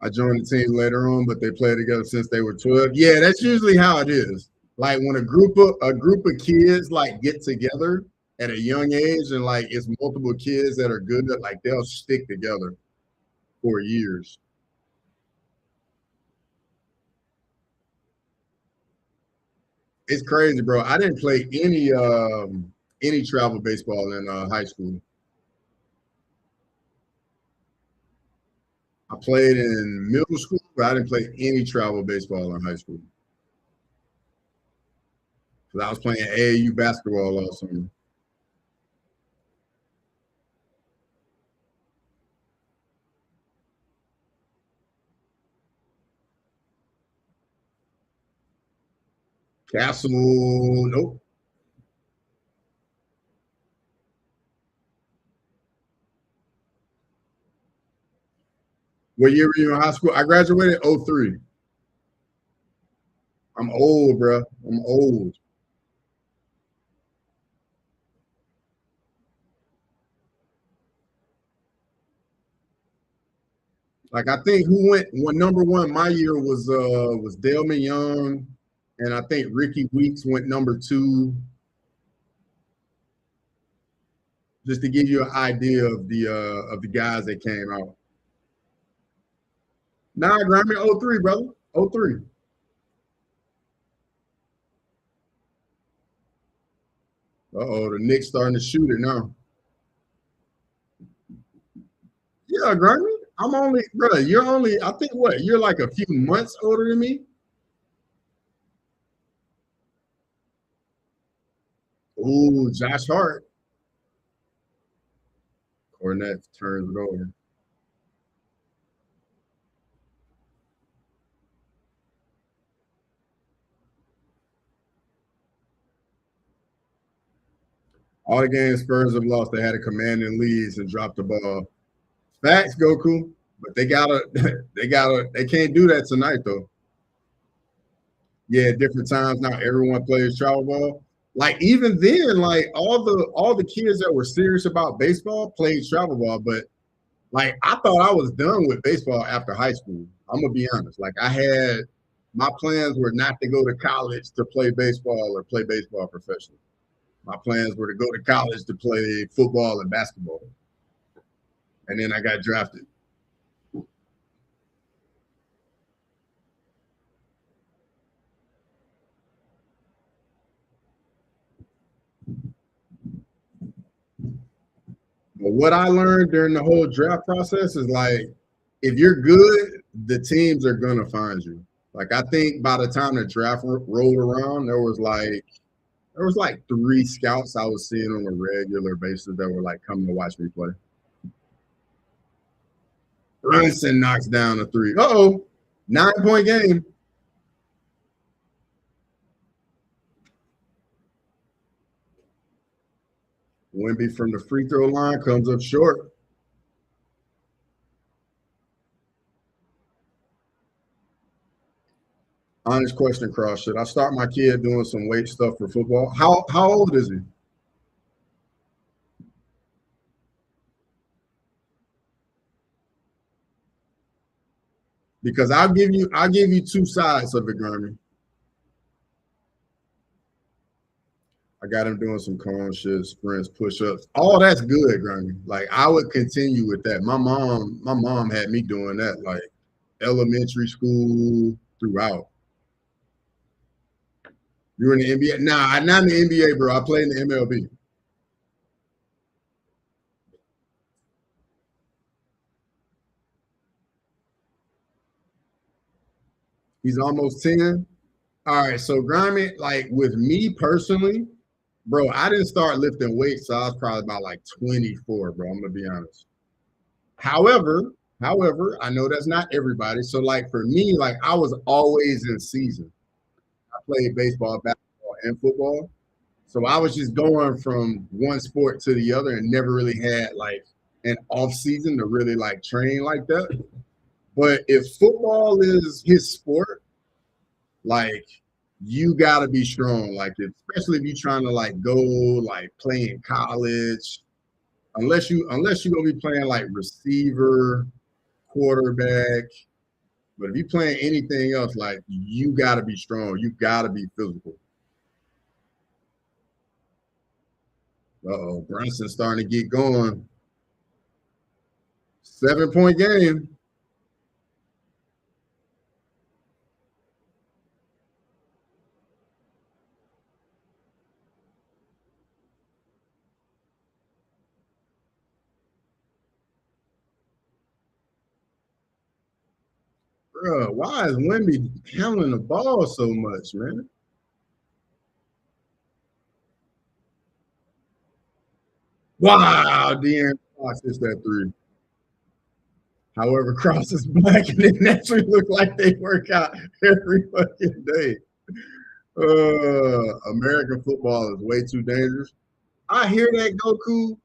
I joined the team later on, but they played together since they were 12. Yeah, that's usually how it is. Like when a group of kids like get together at a young age and like it's multiple kids that are good, like they'll stick together for years. It's crazy, bro. I didn't play any travel baseball in high school. I played in middle school, but I didn't play any travel baseball in high school because I was playing AAU basketball all summer. Castle, nope. What year were you in high school? I graduated '03. I'm old, bro. I'm old. Like I think who went number one my year was Delman Young, and I think Ricky Weeks went number two. Just to give you an idea of the guys that came out. Nah, Grammy '03, brother. '03. Uh-oh, the Knicks starting to shoot it now. Yeah, Grammy. I'm only, bro. You're only, I think, what? You're like a few months older than me. Ooh, Josh Hart. Cornette turns it over. All the games Spurs have lost, they had a commanding leads and dropped the ball. Facts, Goku, but they can't do that tonight though. Yeah, different times now. Everyone plays travel ball. Like even then, like all the kids that were serious about baseball played travel ball, but like I thought I was done with baseball after high school. I'm gonna be honest. Like I had my plans were not to go to college to play baseball or play baseball professionally. My plans were to go to college to play football and basketball. And then I got drafted. But what I learned during the whole draft process is like, if you're good, the teams are gonna find you. Like I think by the time the draft rolled around, there was like 3 scouts I was seeing on a regular basis that were like coming to watch me play. Brunson knocks down a three. Uh-oh, 9-point game. Wemby from the free throw line comes up short. Honest question, Cross. Should I start my kid doing some weight stuff for football? How old is he? Because I'll give you 2 sides of it, Grammy. I got him doing some cone shit, sprints, push-ups. All that's good, Grammy. Like I would continue with that. My mom had me doing that like elementary school throughout. You were in the NBA? Nah, I'm not in the NBA, bro. I played in the MLB. He's almost 10. All right, so Grimy, like with me personally, bro, I didn't start lifting weights, so I was probably about like 24, bro. I'm gonna be honest. However, I know that's not everybody. So like for me, like I was always in season. I played baseball, basketball, and football. So I was just going from one sport to the other and never really had like an off season to really like train like that. But if football is his sport, like you gotta be strong. Like especially if you're trying to like go like play in college. Unless you're gonna be playing like receiver, quarterback. But if you're playing anything else, like you gotta be strong. You gotta be physical. Uh-oh, Brunson's starting to get going. 7-point game. Bro, why is Wemby handling the ball so much, man? Wow, De'Aaron Fox hits that three. However, Cross is black and it naturally look like they work out every fucking day. American football is way too dangerous. I hear that, Goku,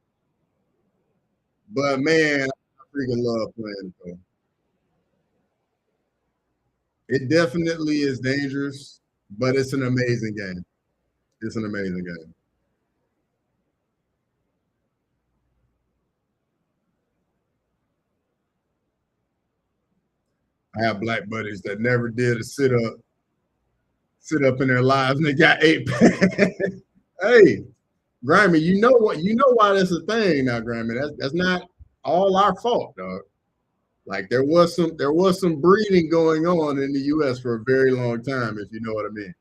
but man, I freaking love playing it though. It definitely is dangerous, but it's an amazing game. It's an amazing game. I have black buddies that never did a sit up in their lives, and they got 8 Hey, Grammy, you know what? You know why that's a thing now, Grammy. That's not all our fault, dog. Like there was some breeding going on in the U.S. for a very long time, if you know what I mean.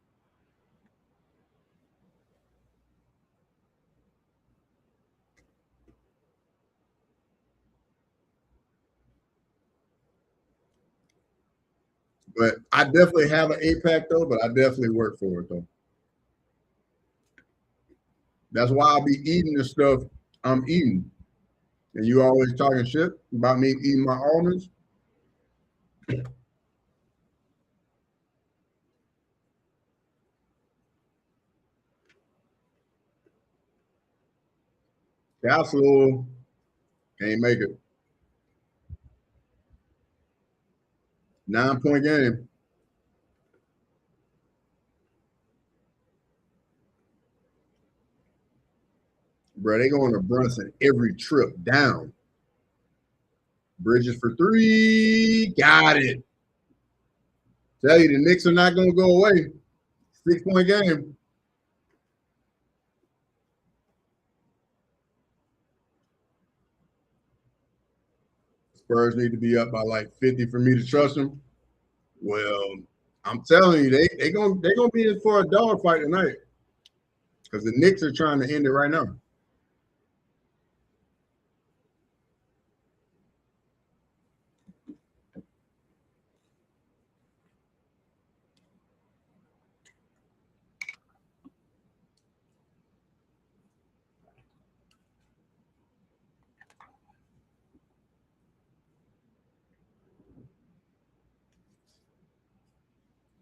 But I definitely have an 8 pack though. But I definitely work for it though. That's why I be eating the stuff I'm eating. And you always talking shit about me eating my almonds. Castle can't make it. 9-point game. Bro, they going to Brunson every trip down. Bridges for 3. Got it. Tell you, the Knicks are not going to go away. 6-point game. Spurs need to be up by like 50 for me to trust them. Well, I'm telling you, they're gonna be in for a dogfight tonight. Because the Knicks are trying to end it right now.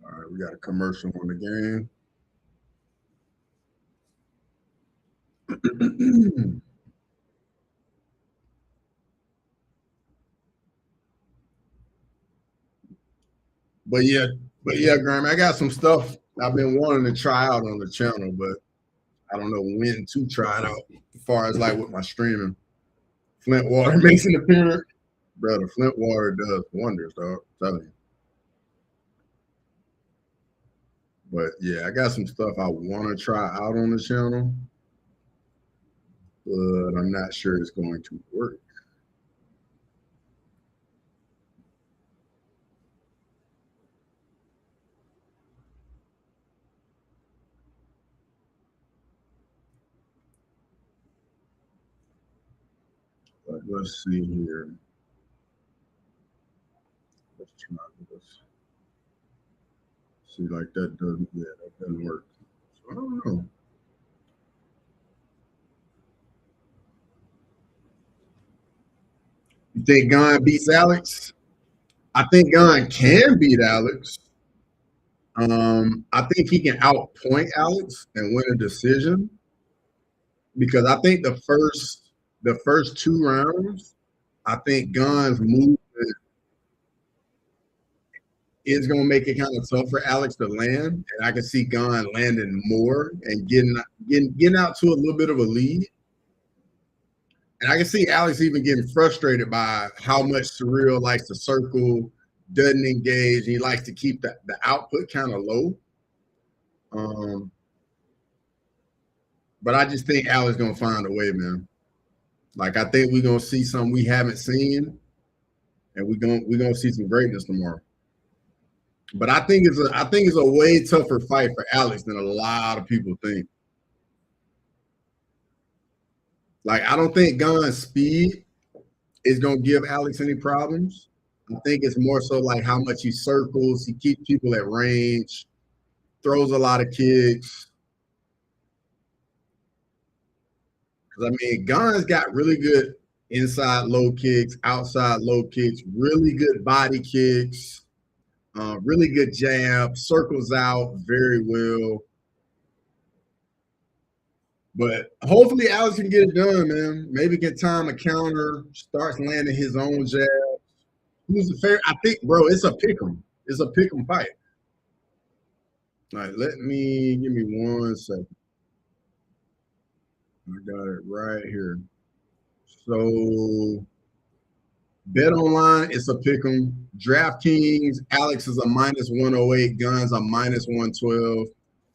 All right, we got a commercial on the game. But yeah, Graham, I got some stuff I've been wanting to try out on the channel, but I don't know when to try it out. As far as like with my streaming, Flint water makes an appearance, bro. The Flint water does wonders, dog. I'm telling you. But yeah, I got some stuff I want to try out on the channel, but I'm not sure it's going to work. But let's see here. Let's try this. See, like that doesn't work. So I don't know. You think Gunn beats Alex? I think Gunn can beat Alex. I think he can outpoint Alex and win a decision because I think the first 2 rounds, I think Gunn's movement is going to make it kind of tough for Alex to land, and I can see Gunn landing more and getting out to a little bit of a lead. And I can see Alex even getting frustrated by how much Surreal likes to circle, doesn't engage. He likes to keep the output kind of low. But I just think Alex going to find a way, man. Like, I think we're going to see something we haven't seen, and we're going to see some greatness tomorrow. But I think it's a way tougher fight for Alex than a lot of people think. Like, I don't think Gunn's speed is going to give Alex any problems. I think it's more so like how much he circles, he keeps people at range, throws a lot of kicks. Because, I mean, Gunn's got really good inside low kicks, outside low kicks, really good body kicks, really good jab, circles out very well. But hopefully Alex can get it done, man. Maybe get time a counter, starts landing his own jab. Who's the fair? I think, bro, it's a pick'em. It's a pick'em fight. All right, give me 1 second. I got it right here. So Bet Online, it's a pick'em. DraftKings, Alex is a -108, Guns are -112,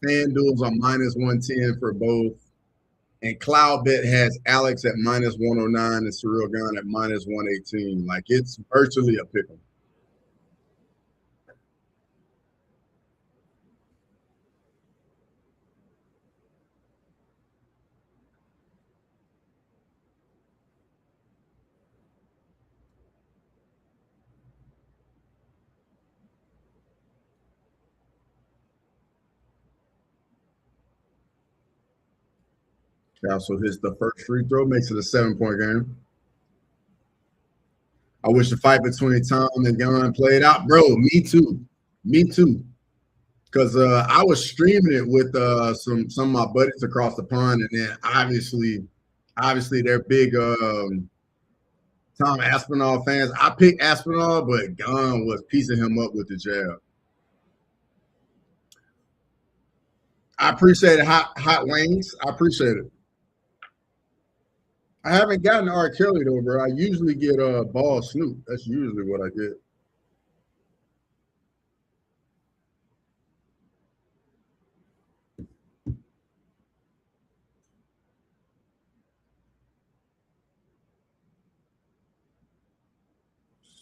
FanDuel's a -110 for both. And CloudBet has Alex at -109 and Surreal Gun at -118. Like, it's virtually a pick'em. Castle hits the first free throw, makes it a 7-point game. I wish the fight between Tom and Gunn played out. Bro, me too. Me too. Because I was streaming it with some of my buddies across the pond, and then obviously Obviously, they're big Tom Aspinall fans. I picked Aspinall, but Gunn was piecing him up with the jab. I appreciate it, hot wings. I appreciate it. I haven't gotten R. Kelly though, bro. I usually get Ball Snoop. That's usually what I get.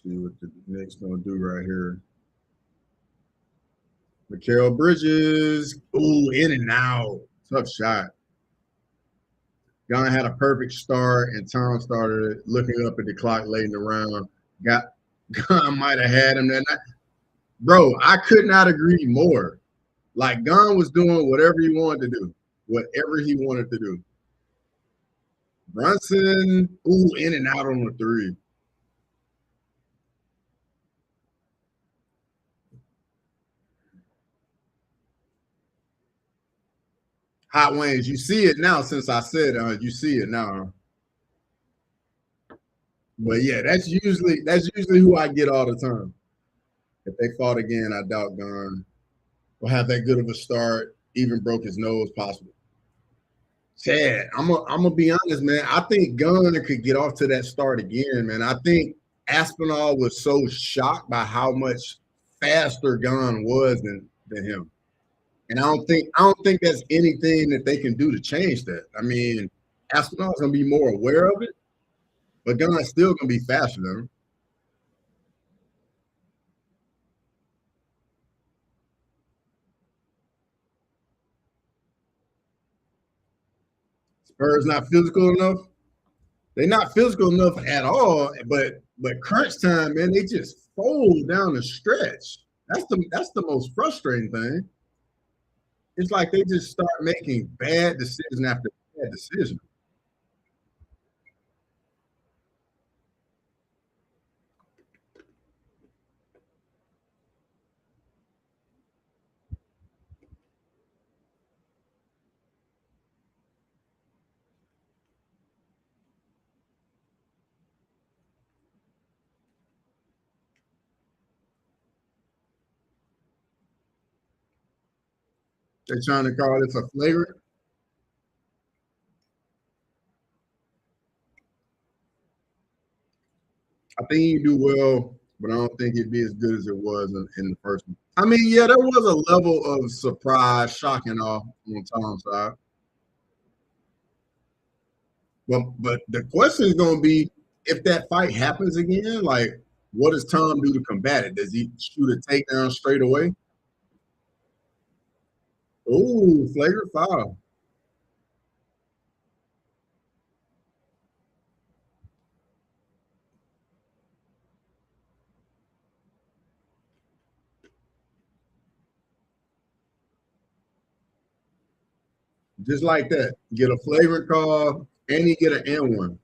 See what the Knicks gonna do right here. Mikal Bridges. Ooh, in and out. Tough shot. Gunn had a perfect start, and Tom started looking up at the clock late in the round. Got Gunn might have had him that night. Bro, I could not agree more. Like Gunn was doing whatever he wanted to do, whatever he wanted to do. Brunson, ooh, in and out on the three. Hot wings, you see it now since I said you see it now. But yeah, that's usually who I get all the time. If they fought again, I doubt Gunn will have that good of a start, even broke his nose possibly. Chad, I'm gonna be honest, man. I think Gunn could get off to that start again, man. I think Aspinall was so shocked by how much faster Gunn was than him. And I don't think that's anything that they can do to change that. I mean, Aspinall's gonna be more aware of it, but Gunn's still gonna be faster than him. Spurs not physical enough. They're not physical enough at all. But crunch time, man, they just fold down the stretch. That's the most frustrating thing. It's like they just start making bad decision after bad decision. They're trying to call this a flagrant. I think you do well, but I don't think it'd be as good as it was in the first one. I mean, yeah, there was a level of surprise, shock and awe on Tom's side. But the question is going to be if that fight happens again, like, what does Tom do to combat it? Does he shoot a takedown straight away? Oh, flagrant foul. Just like that. Get a flagrant call and he get an N1.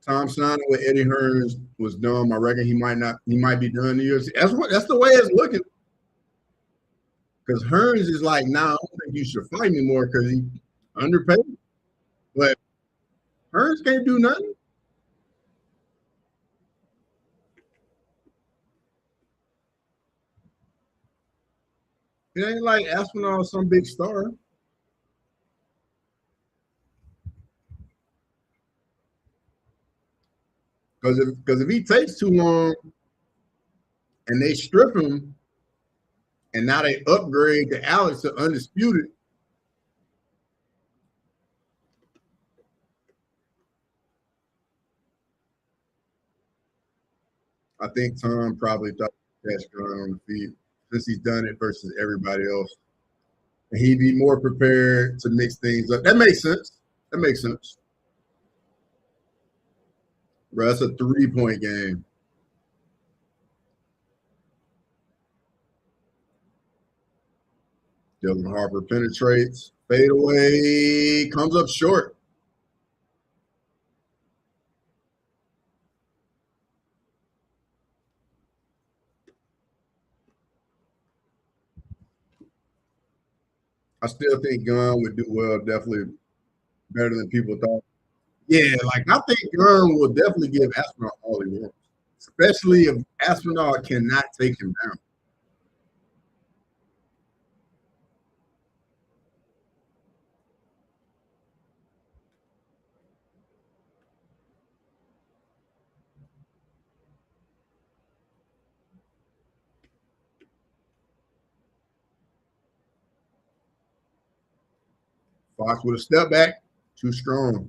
Tom Snyder with Eddie Hearns was dumb. I reckon he might be done in the UFC. That's the way it's looking. Because Hearns is like, nah, I don't think you should fight anymore because he underpaid. But Hearns can't do nothing. It ain't like Aspinall some big star. Because if he takes too long and they strip him, and now they upgrade to Alex to undisputed, I think Tom probably thought that's going on the feet since he's done it versus everybody else. And he'd be more prepared to mix things up. That makes sense. That makes sense. Bro, that's a 3-point game. Dylan Harper penetrates, fade away, comes up short. I still think Gunn would do well, definitely better than people thought. Yeah, like I think Gunn will definitely give Astronaut all he wants, especially if Astronaut cannot take him down. Fox would have stepped back, too strong.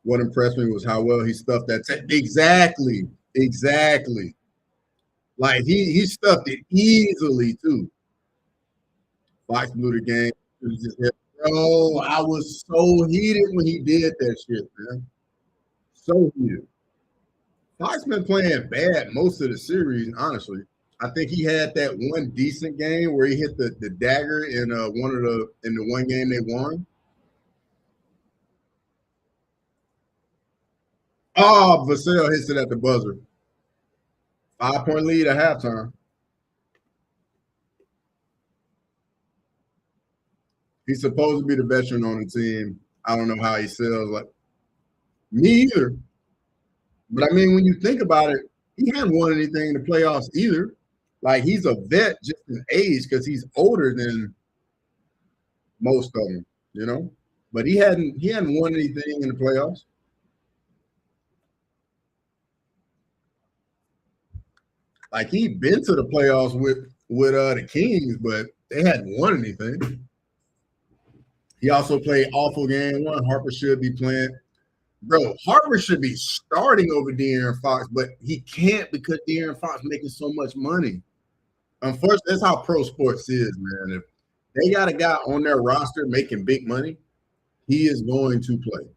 What impressed me was how well he stuffed that. Exactly, exactly. Like he stuffed it easily too. Fox blew the game. It was just, bro, I was so heated when he did that shit, man. So heated. Fox been playing bad most of the series, honestly. I think he had that one decent game where he hit the dagger in the one game they won. Oh, Vassell hits it at the buzzer. 5-point lead at halftime. He's supposed to be the veteran on the team. I don't know how he sells. Like me either. But I mean, when you think about it, he hadn't won anything in the playoffs either. Like he's a vet just in age because he's older than most of them, you know. But he hadn't won anything in the playoffs. Like he'd been to the playoffs with the Kings, but they hadn't won anything. He also played awful game one. Harper should be playing. Bro, Harper should be starting over De'Aaron Fox, but he can't because De'Aaron Fox making so much money. Unfortunately, that's how pro sports is, man. If they got a guy on their roster making big money, he is going to play.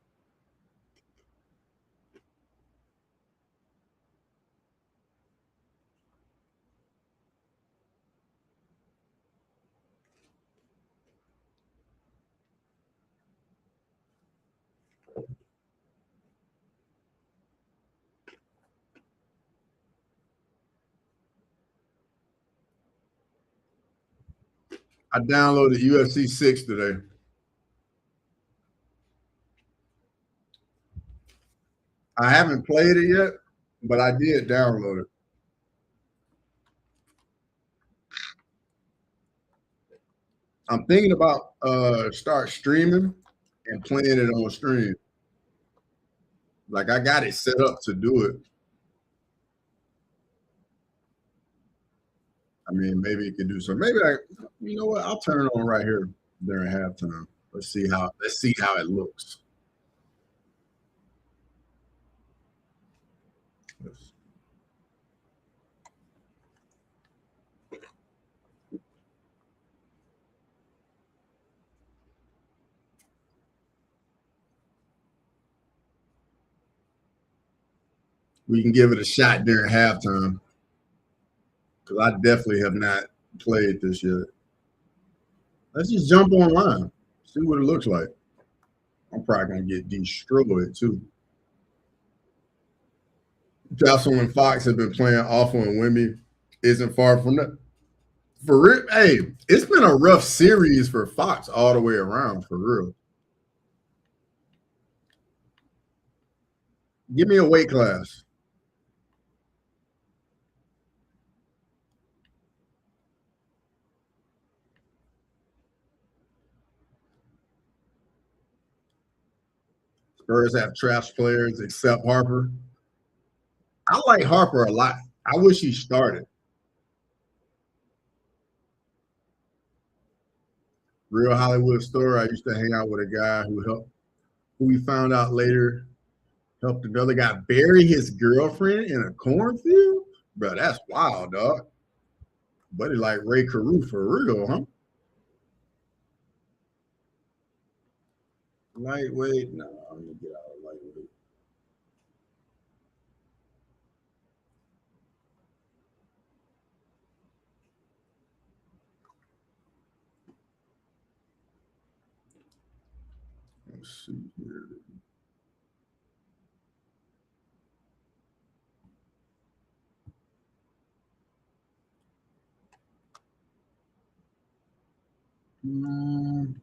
I downloaded UFC 6 today. I haven't played it yet, but I did download it. I'm thinking about start streaming and playing it on stream. Like I got it set up to do it. I mean, maybe it could do so. Maybe you know what? I'll turn it on right here during halftime. Let's see how it looks. We can give it a shot during halftime because I definitely have not played this yet. Let's just jump online, see what it looks like. I'm probably gonna get destroyed too. Jocelyn and Fox have been playing awful, and Wimby isn't far from that. For real, hey, it's been a rough series for Fox all the way around. For real, give me a weight class. Spurs have trash players except Harper. I like Harper a lot. I wish he started. Real Hollywood story. I used to hang out with a guy who we found out later helped another guy bury his girlfriend in a cornfield. Bro, that's wild, dog. Buddy, like Ray Carew for real, huh? Lightweight. No, I'm gonna get out of lightweight. Let's see here. Mm.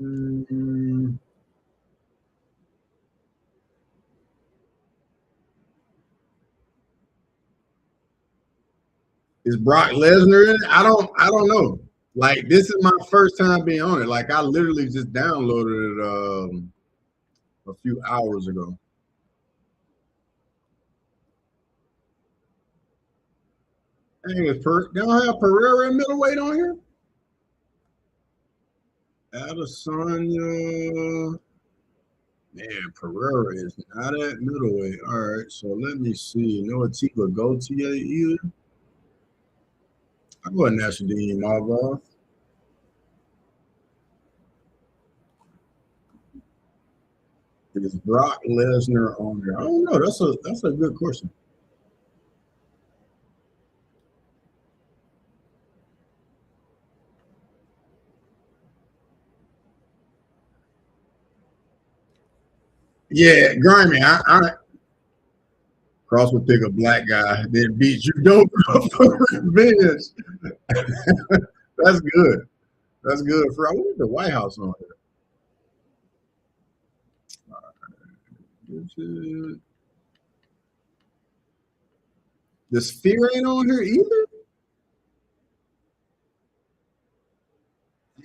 Mm. Is Brock Lesnar in it? I don't know. Like this is my first time being on it. Like I literally just downloaded it a few hours ago. Dang, they don't have Pereira in middleweight on here? Adesanya. Man, Pereira is not at middleweight. All right, so let me see. No Atiba Gautier either. I go ahead and Nasruddin Imavov. Is Brock Lesnar on there? I don't know. That's a good question. Yeah, grimy. I Cross would pick a black guy, then beat you dope for revenge. That's good. That's good. For I wonder if the White House on here. The Sphere ain't on here either.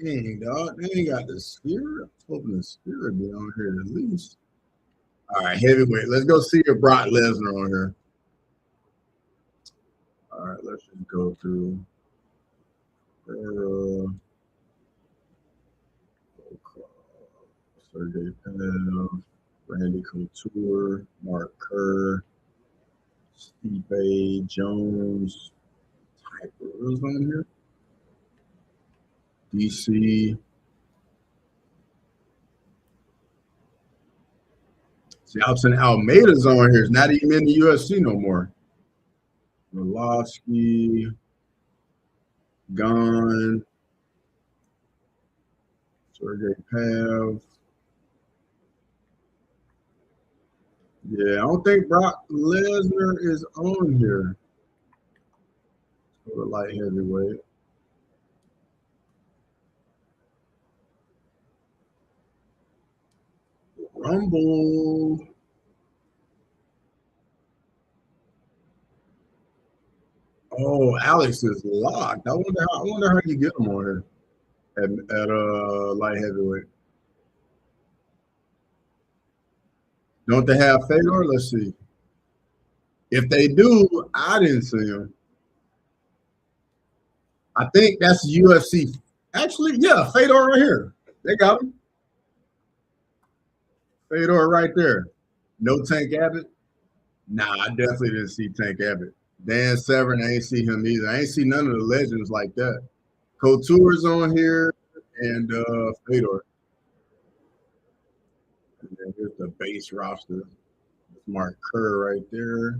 Dang, dog. They ain't got the Sphere. I'm hoping the Sphere would be on here at least. All right, heavyweight. Let's go see if Brock Lesnar on here. All right, let's just go through. Sergey Pav, Randy Couture, Mark Kerr, Stipe Jones, Typer's on here. DC. See, Alton Almeida's on here. It's not even in the UFC no more. Orlovsky, gone. Sergey Pav. Yeah, I don't think Brock Lesnar is on here. For the light heavyweight. Rumble. Oh, Alex is locked. I wonder how you get him on here at light heavyweight. Don't they have Fedor? Let's see. If they do, I didn't see him. I think that's UFC. Actually, yeah, Fedor right here. They got him. Fedor right there. No Tank Abbott. Nah, I definitely didn't see Tank Abbott. Dan Severn, I ain't see him either. I ain't see none of the legends like that. Couture's on here and Fedor. And then here's the base roster. Mark Kerr right there.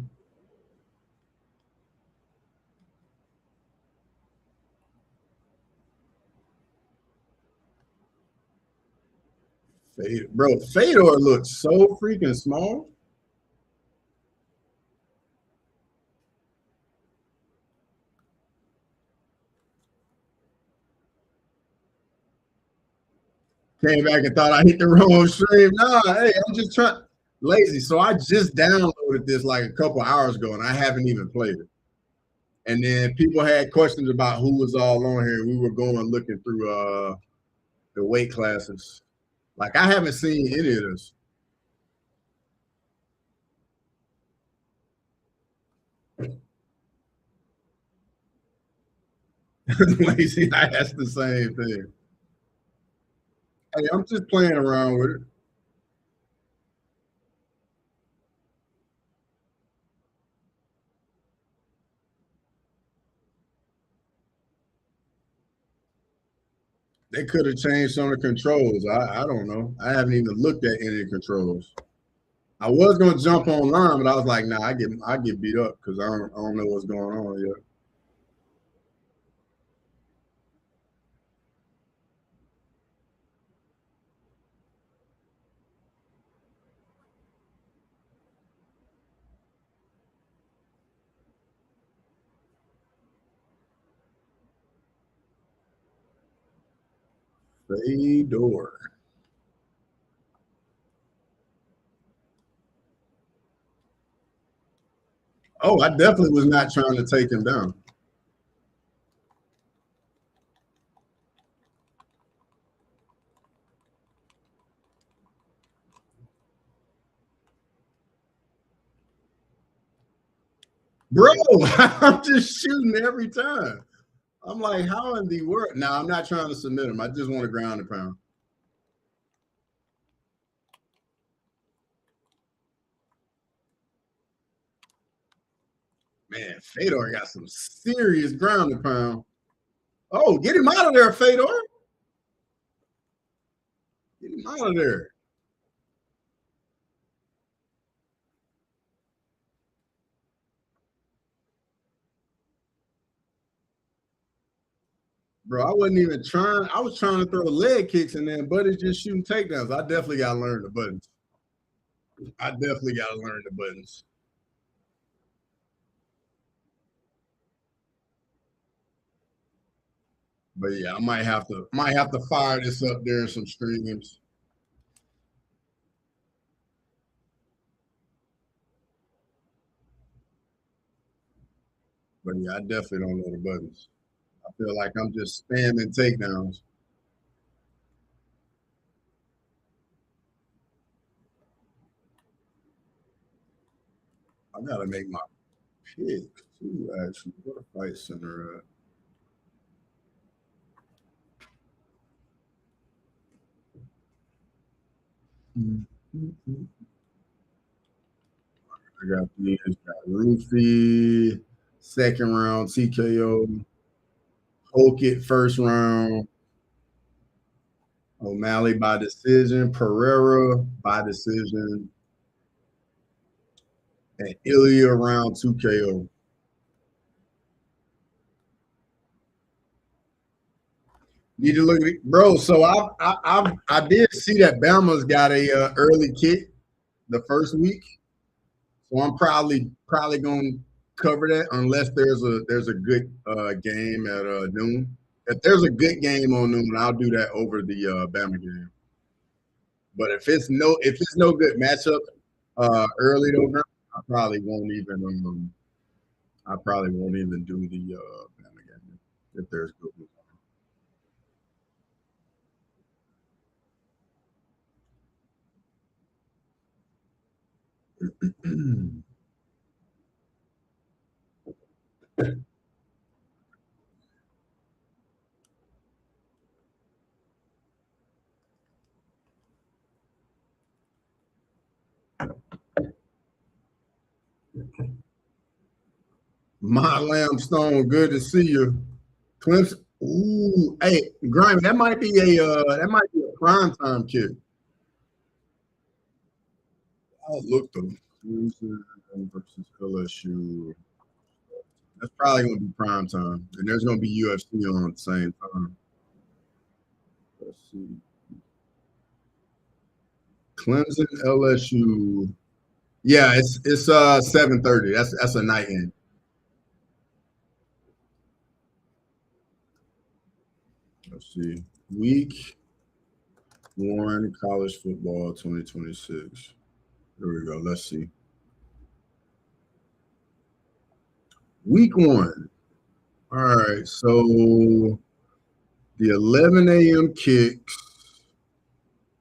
Bro, Fedor looks so freaking small. Came back and thought I hit the wrong stream. Nah, hey, I'm just trying lazy. So I just downloaded this like a couple hours ago and I haven't even played it. And then people had questions about who was all on here. We were going looking through the weight classes. Like I haven't seen any of this. Lazy, I asked the same thing. Hey, I'm just playing around with it. They could have changed some of the controls. I don't know. I haven't even looked at any of the controls. I was gonna jump online, but I was like, nah, I get beat up because I don't know what's going on yet. Fedor. Oh, I definitely was not trying to take him down. Bro, I'm just shooting every time. I'm like, how in the world? Now, I'm not trying to submit him. I just want to ground and pound. Man, Fedor got some serious ground and pound. Oh, get him out of there, Fedor. Get him out of there. Bro, I wasn't even trying. I was trying to throw leg kicks and then Buddy's just shooting takedowns. I definitely got to learn the buttons. I definitely got to learn the buttons. But yeah, I might have to fire this up there in some streams. But yeah, I definitely don't know the buttons. I feel like I'm just spamming takedowns. I gotta make my pick too. Actually, what a fight center at. I got these. Got Roofy, second round TKO. Hokit first round. O'Malley by decision. Pereira by decision. And Ilya round 2 KO. Need to look at it, bro. So I did see that Bama's got a early kick the first week, so I'm probably going to cover that unless there's a good game at noon. If there's a good game on noon, I'll do that over the Bama game. But if it's no good matchup early November, I probably won't even do the Bama game if there's good. My Lambstone, good to see you. Clemson. Ooh, hey, Grimy, that might be a prime time kid. I'll look them. Clemson versus LSU. That's probably gonna be prime time. And there's gonna be UFC on at the same time. Let's see. Clemson, LSU. Yeah, it's 7:30. That's a night game. Let's see. Week 1 college football 2026. Here we go. Let's see. Week 1. All right. So the 11 a.m. kicks.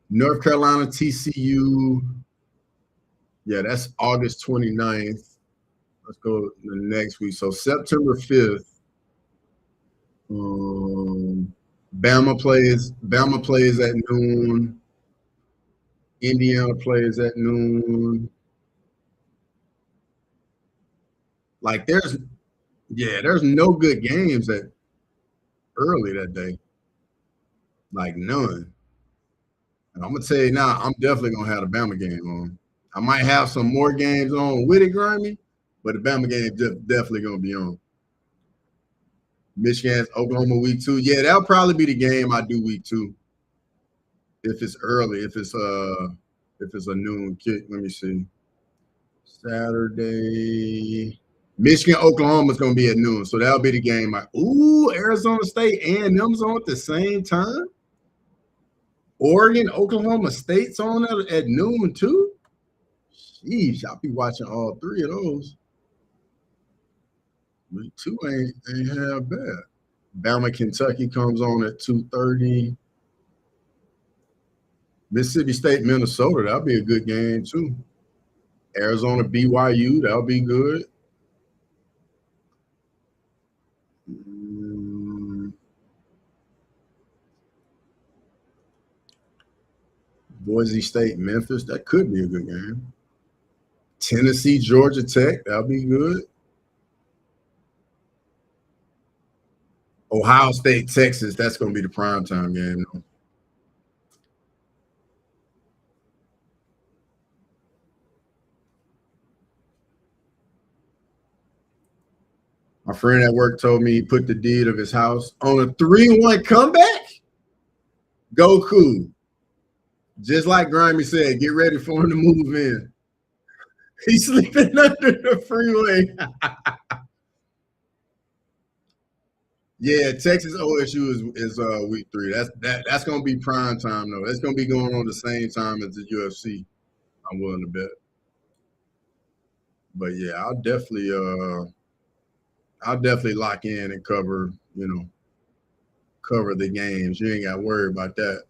North Carolina TCU. Yeah, that's August 29th. Let's go to the next week. So September 5th. Bama plays at noon. Indiana plays at noon. Like there's no good games at early that day. Like none. And I'm gonna tell you now, I'm definitely gonna have the Bama game on. I might have some more games on with it, Grimy, but the Bama game definitely gonna be on. Michigan's Oklahoma week 2. Yeah, that'll probably be the game I do week 2. If it's early, if it's a noon kick. Let me see. Saturday. Michigan, Oklahoma is gonna be at noon. So that'll be the game. Arizona State and them's on at the same time. Oregon, Oklahoma State's on at noon too. Jeez, I'll be watching all three of those. But two ain't half bad. Bama, Kentucky comes on at 2:30. Mississippi State, Minnesota, that'll be a good game too. Arizona, BYU, that'll be good. Boise State, Memphis, that could be a good game. Tennessee, Georgia Tech, that'll be good. Ohio State, Texas, that's going to be the primetime game. My friend at work told me he put the deed of his house on a 3-1 comeback. Go cool. Just like Grimy said, get ready for him to move in. He's sleeping under the freeway. Yeah, Texas OSU is week 3. That's gonna be prime time though. That's gonna be going on the same time as the UFC. I'm willing to bet. But yeah, I'll definitely lock in and cover the games. You ain't got to worry about that.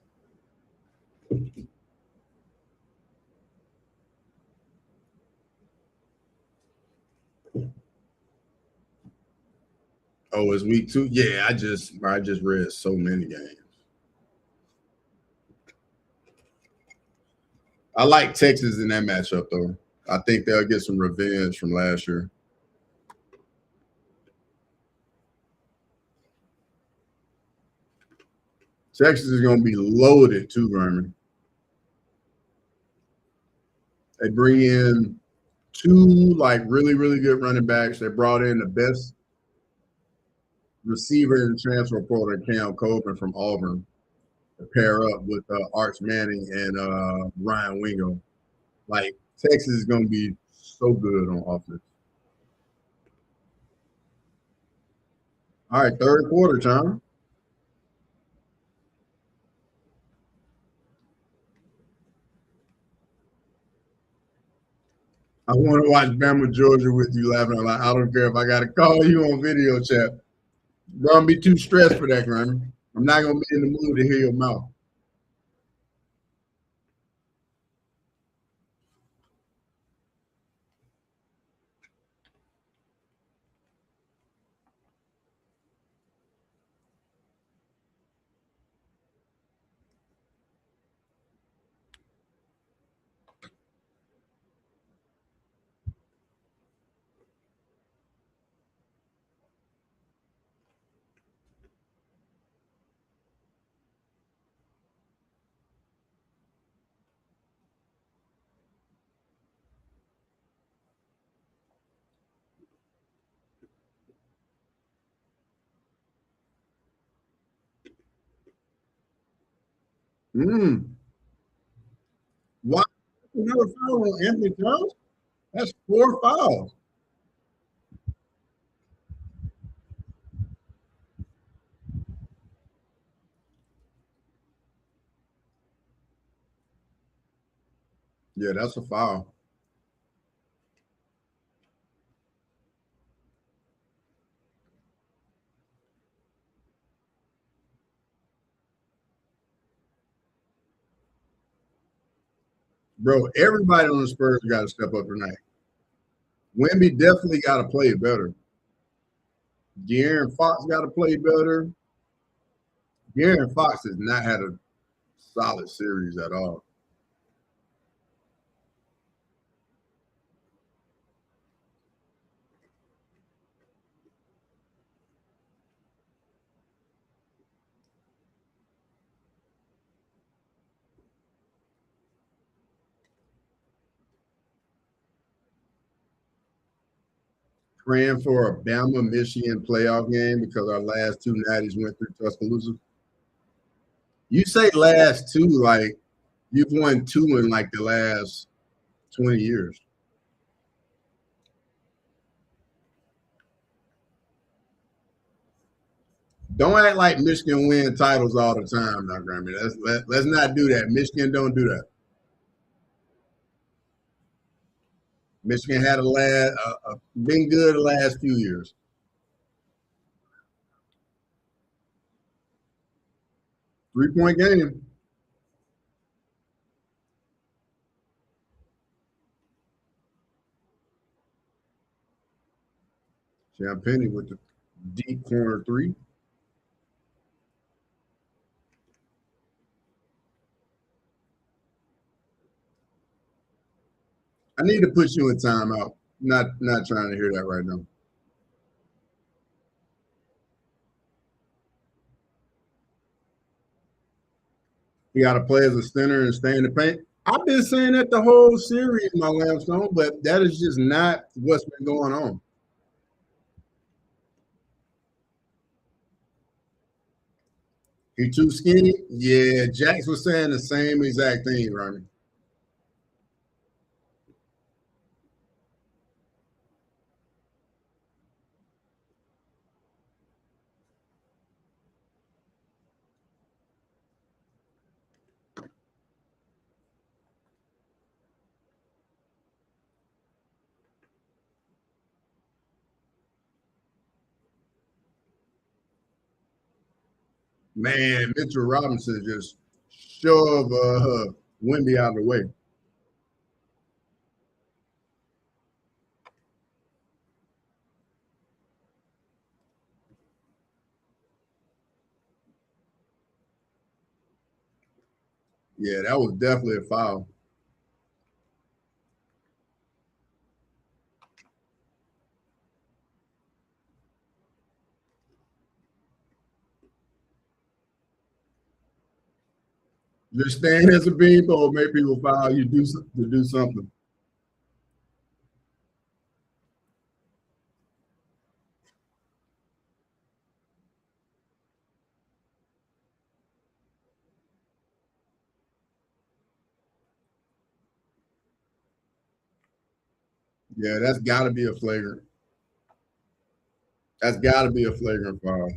Oh, it's week 2? Yeah, I just read so many games. I like Texas in that matchup though. I think they'll get some revenge from last year. Texas is going to be loaded too, Grimy. They bring in 2 really, really good running backs. They brought in the best receiver in the transfer portal, Cam Copeland from Auburn, to pair up with Arch Manning and Ryan Wingo. Like, Texas is going to be so good on offense. All right, third quarter time. I want to watch Bama, Georgia with you laughing. Like, I don't care if I got to call you on video chat. Don't be too stressed for that, Grimy. I'm not going to be in the mood to hear your mouth. Why another foul on Anthony Jones? That's 4 fouls. Yeah, that's a foul. Bro, everybody on the Spurs got to step up tonight. Wemby definitely got to play better. De'Aaron Fox got to play better. De'Aaron Fox has not had a solid series at all. Praying for a Bama Michigan playoff game because our last 2 natties went through Tuscaloosa. You say last 2 like you've won 2 in like the last 20 years. Don't act like Michigan win titles all the time, now, Grammy. Let's not do that. Michigan don't do that. Michigan had been good the last few years. Three-point game. Champagne with the deep corner three. I need to put you in timeout. Not trying to hear that right now. You got to play as a center and stay in the paint. I've been saying that the whole series, my Lamstone, but that is just not what's been going on. He too skinny? Yeah, Jax was saying the same exact thing, Ronnie. Man, Mitchell Robinson just shoved Wimby out of the way. Yeah, that was definitely a foul. Just stand as a beanpole, make people foul you to do something. Yeah, that's got to be a flagrant. That's got to be a flagrant foul.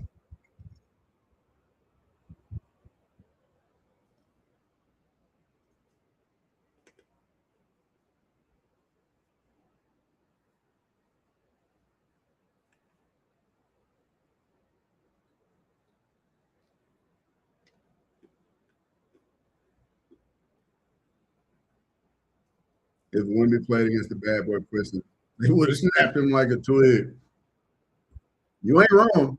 If Wimby played against the bad boy Pistons, they would have snapped him like a twig. You ain't wrong.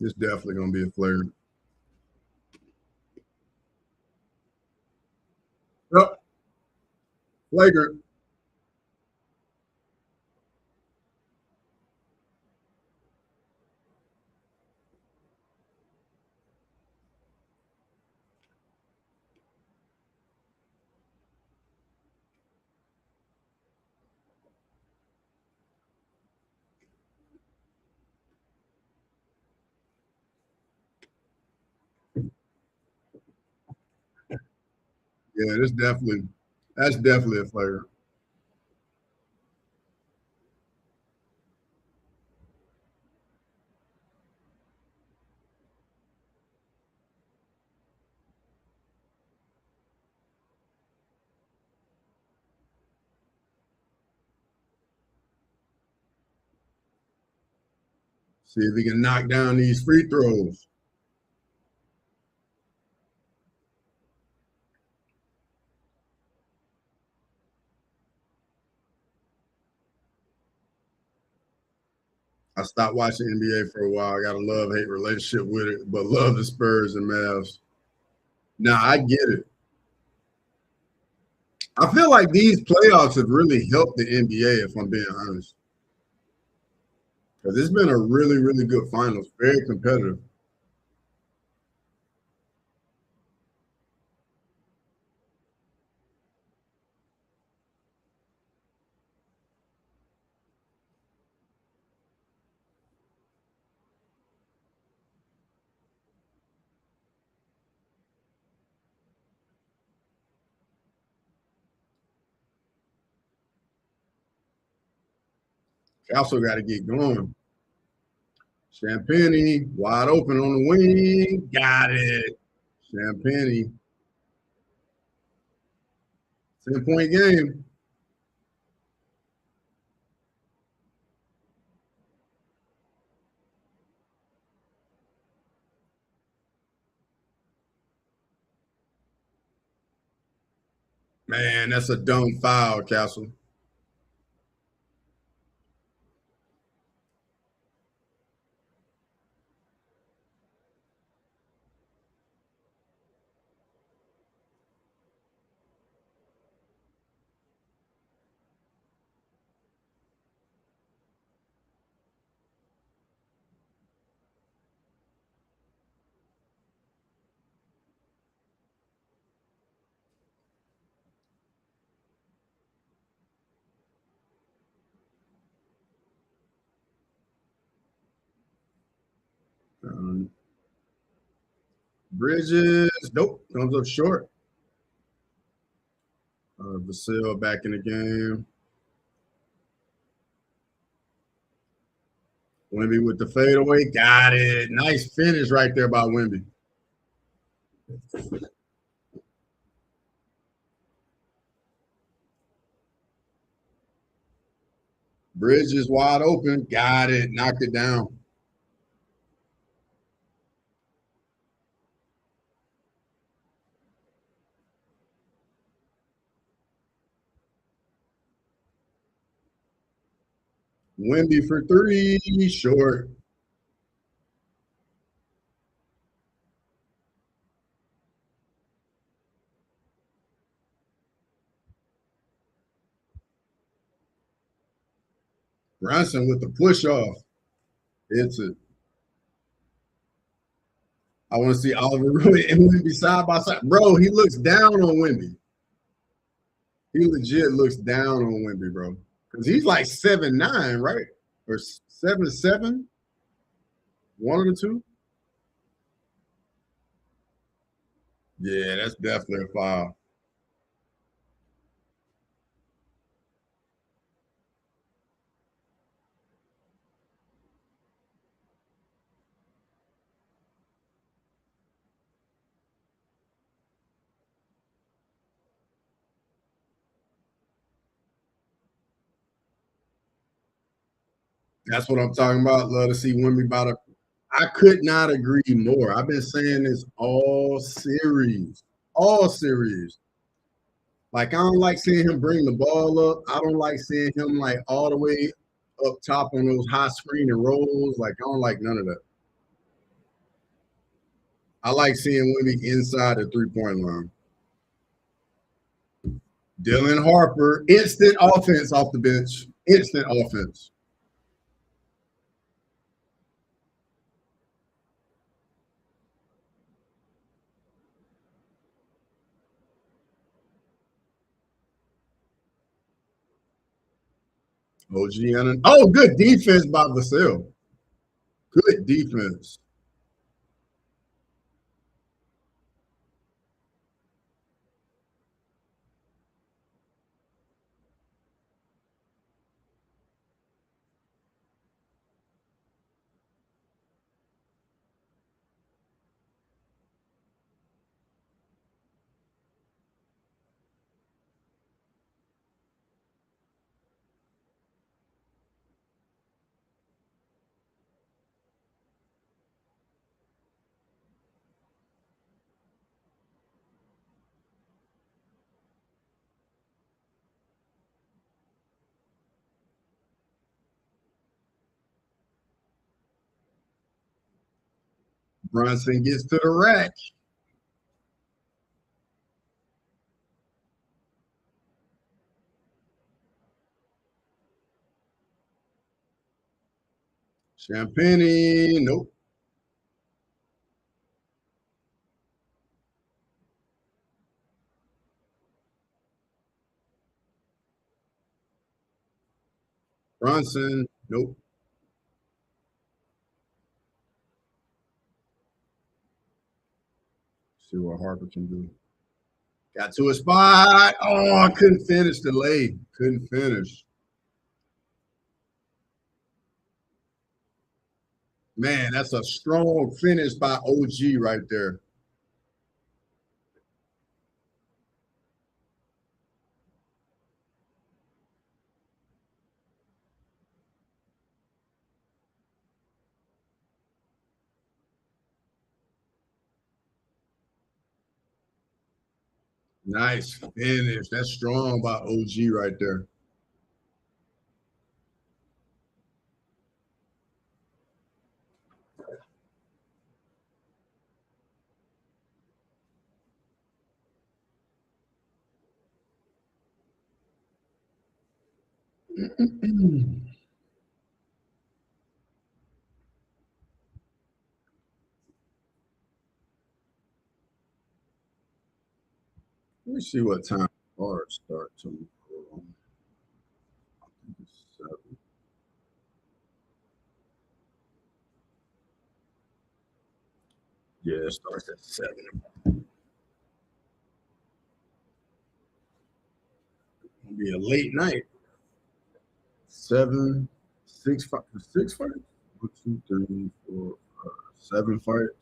It's definitely gonna be a flagrant. Oh, flagrant. Yeah, that's definitely a flagrant. See if he can knock down these free throws. I stopped watching NBA for a while. I got a love-hate relationship with it, but love the Spurs and Mavs. Now I get it. I feel like these playoffs have really helped the NBA, if I'm being honest. Because it's been a really, really good finals, very competitive. Also got to get going. Champagne, wide open on the wing. Got it. Champagne. 10-point game. Man, that's a dumb foul, Castle. Bridges, nope, comes up short. Vasil back in the game. Wemby with the fadeaway, got it. Nice finish right there by Wemby. Bridges wide open, got it, knocked it down. Wemby for three, short. Brunson with the push off. It's it. I want to see Oliver and Wemby side by side. Bro, he looks down on Wemby. He legit looks down on Wemby, bro. Because he's like 7'9", right? Or 7'7"? One of the two? Yeah, that's definitely a foul. That's what I'm talking about. Love to see Wemby about it. I could not agree more. I've been saying this all series. All series. Like, I don't like seeing him bring the ball up. I don't like seeing him like all the way up top on those high screen and rolls. Like, I don't like none of that. I like seeing Wemby inside the 3-point line. Dylan Harper, instant offense off the bench. Instant offense. OG and oh, good defense by Vasil. Good defense. Brunson gets to the rack. Champagne, nope. Brunson, nope. See what Harper can do. Got to a spot. Oh, I couldn't finish the lay. Couldn't finish. Man, that's a strong finish by OG right there. Nice finish. That's strong by OG right there. Let me see what time ours start tomorrow. I think it's 7. Yeah, it starts at 7. It'll be a late night. 7, 6 fights. 1, 2, 3, 4, 5, 7 fights.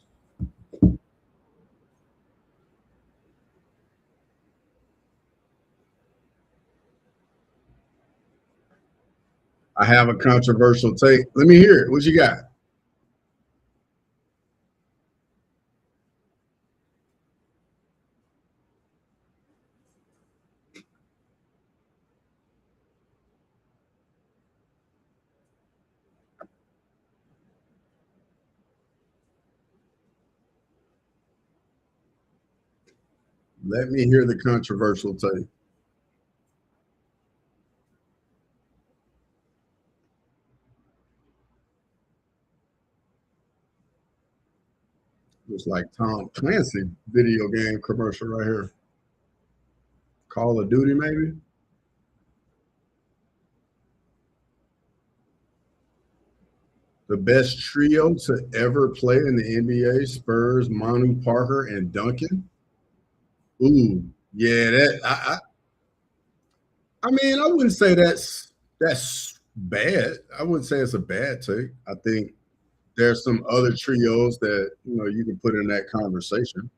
I have a controversial take. Let me hear it. What you got? Let me hear the controversial take. Looks like Tom Clancy video game commercial right here. Call of Duty, maybe? The best trio to ever play in the NBA: Spurs, Manu Parker, and Duncan. Ooh, yeah, I mean, I wouldn't say that's bad. I wouldn't say it's a bad take. I think there's some other trios that you can put in that conversation.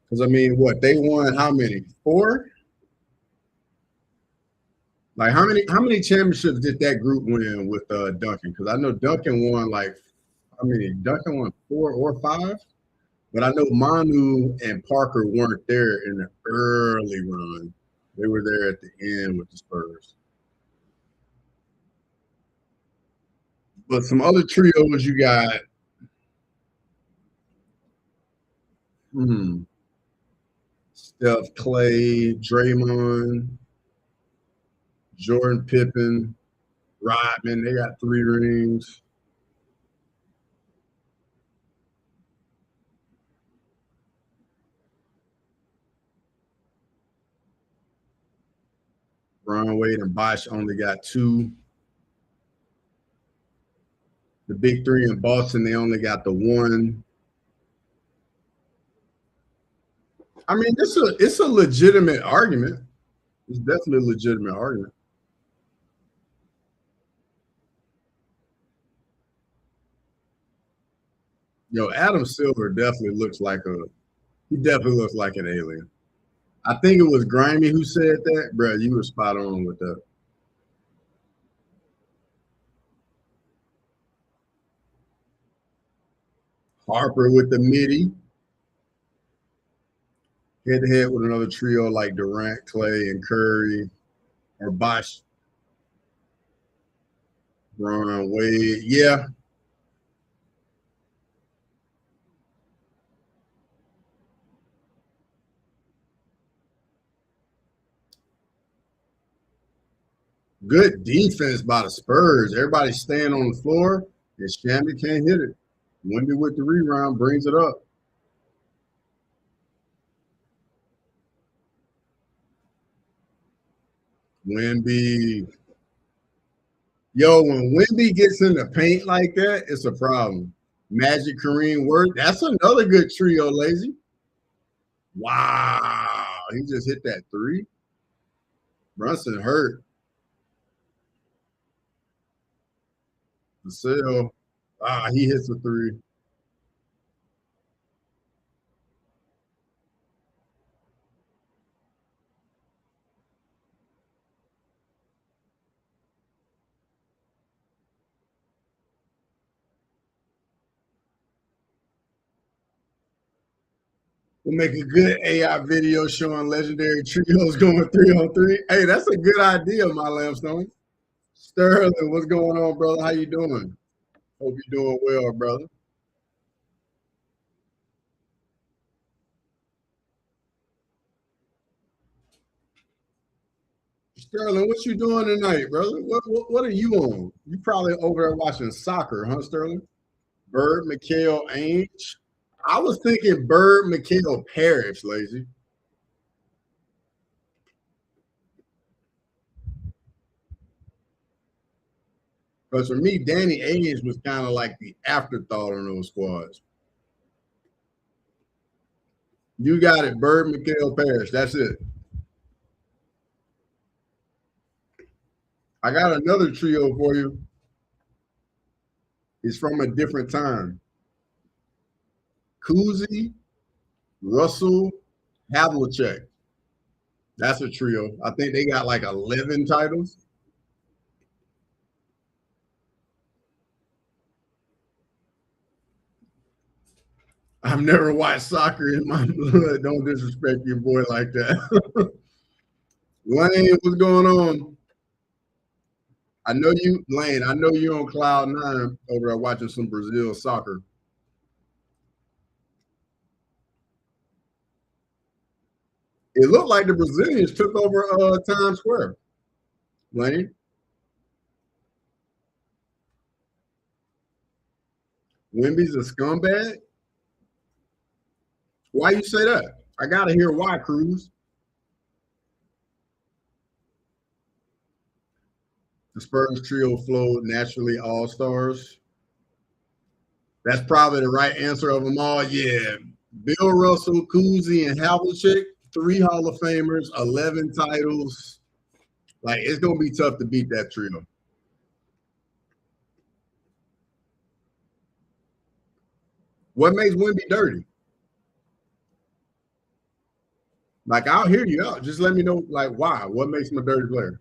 Because I mean, what they won? How many? 4? Like how many championships did that group win with Duncan? Because I know Duncan won like how many? Duncan won 4 or 5, but I know Manu and Parker weren't there in the early run. They were there at the end with the Spurs. But some other trios you got. Hmm, Steph, Clay, Draymond, Jordan, Pippen, Rodman. They got 3 rings. Ron Wade and Bosh only got 2. The big 3 in Boston, they only got the 1. I mean, it's a legitimate argument. It's definitely a legitimate argument. Yo, Adam Silver definitely looks like an alien. I think it was Grimy who said that, bro. You were spot on with that. Harper with the midi, head to head with another trio like Durant, Clay, and Curry, or Bosh, Ron Wade. Yeah, good defense by the Spurs. Everybody staying on the floor, and Shammy can't hit it. Wemby with the rebound brings it up. Wemby, yo, when Wemby gets in the paint like that, it's a problem. Magic, Kareem, Word. That's another good trio, Lazy. Wow, he just hit that 3. Brunson hurt. Vassell. He hits a three. We'll make a good AI video showing legendary trios going 3-on-3. Hey, that's a good idea, my Lambstone. Sterling, what's going on, brother? How you doing? Hope you're doing well, brother. Sterling, what you doing tonight, brother? What are you on? You probably over there watching soccer, huh, Sterling? Bird, Mikhail, Ainge. I was thinking Bird, Mikhail, Parrish, lazy. Because for me, Danny Ainge was kind of like the afterthought on those squads. You got it, Bird, Mikhail, Parrish. That's it. I got another trio for you. It's from a different time. Kuzi, Russell, Havlicek. That's a trio. I think they got like 11 titles. I've never watched soccer in my blood. Don't disrespect your boy like that. Lane, what's going on? I know you, Lane. I know you're on cloud nine over there watching some Brazil soccer. It looked like the Brazilians took over Times Square. Lane, Wimby's a scumbag. Why you say that? I gotta hear why, Cruz. The Spurs trio flowed naturally all stars. That's probably the right answer of them all. Yeah. Bill Russell, Kuzi, and Havlicek, 3 Hall of Famers, 11 titles. Like, it's going to be tough to beat that trio. What makes Wemby dirty? Like, I'll hear you out. Just let me know, like, why? What makes him a dirty player?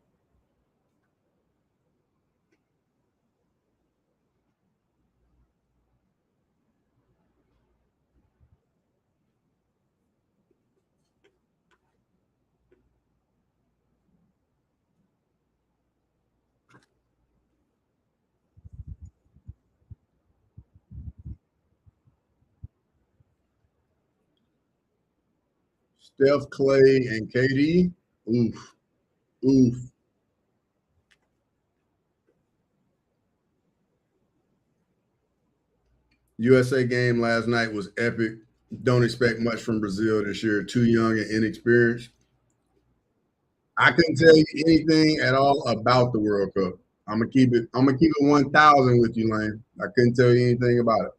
Steph, Clay, and KD. Oof. Oof. USA game last night was epic. Don't expect much from Brazil this year. Too young and inexperienced. I couldn't tell you anything at all about the World Cup. I'm gonna keep it. I'm gonna keep it 1,000 with you, Lane. I couldn't tell you anything about it.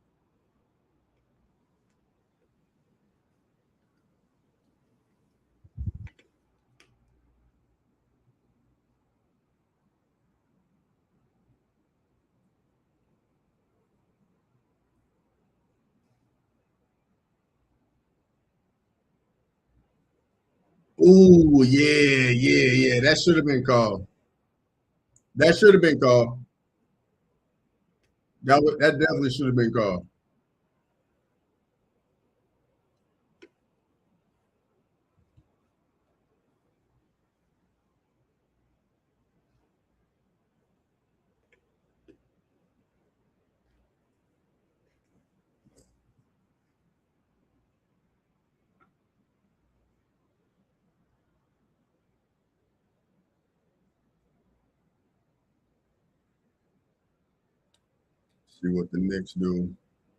Ooh, yeah. That should have been called. That should have been called. That definitely should have been called. See what the Knicks do.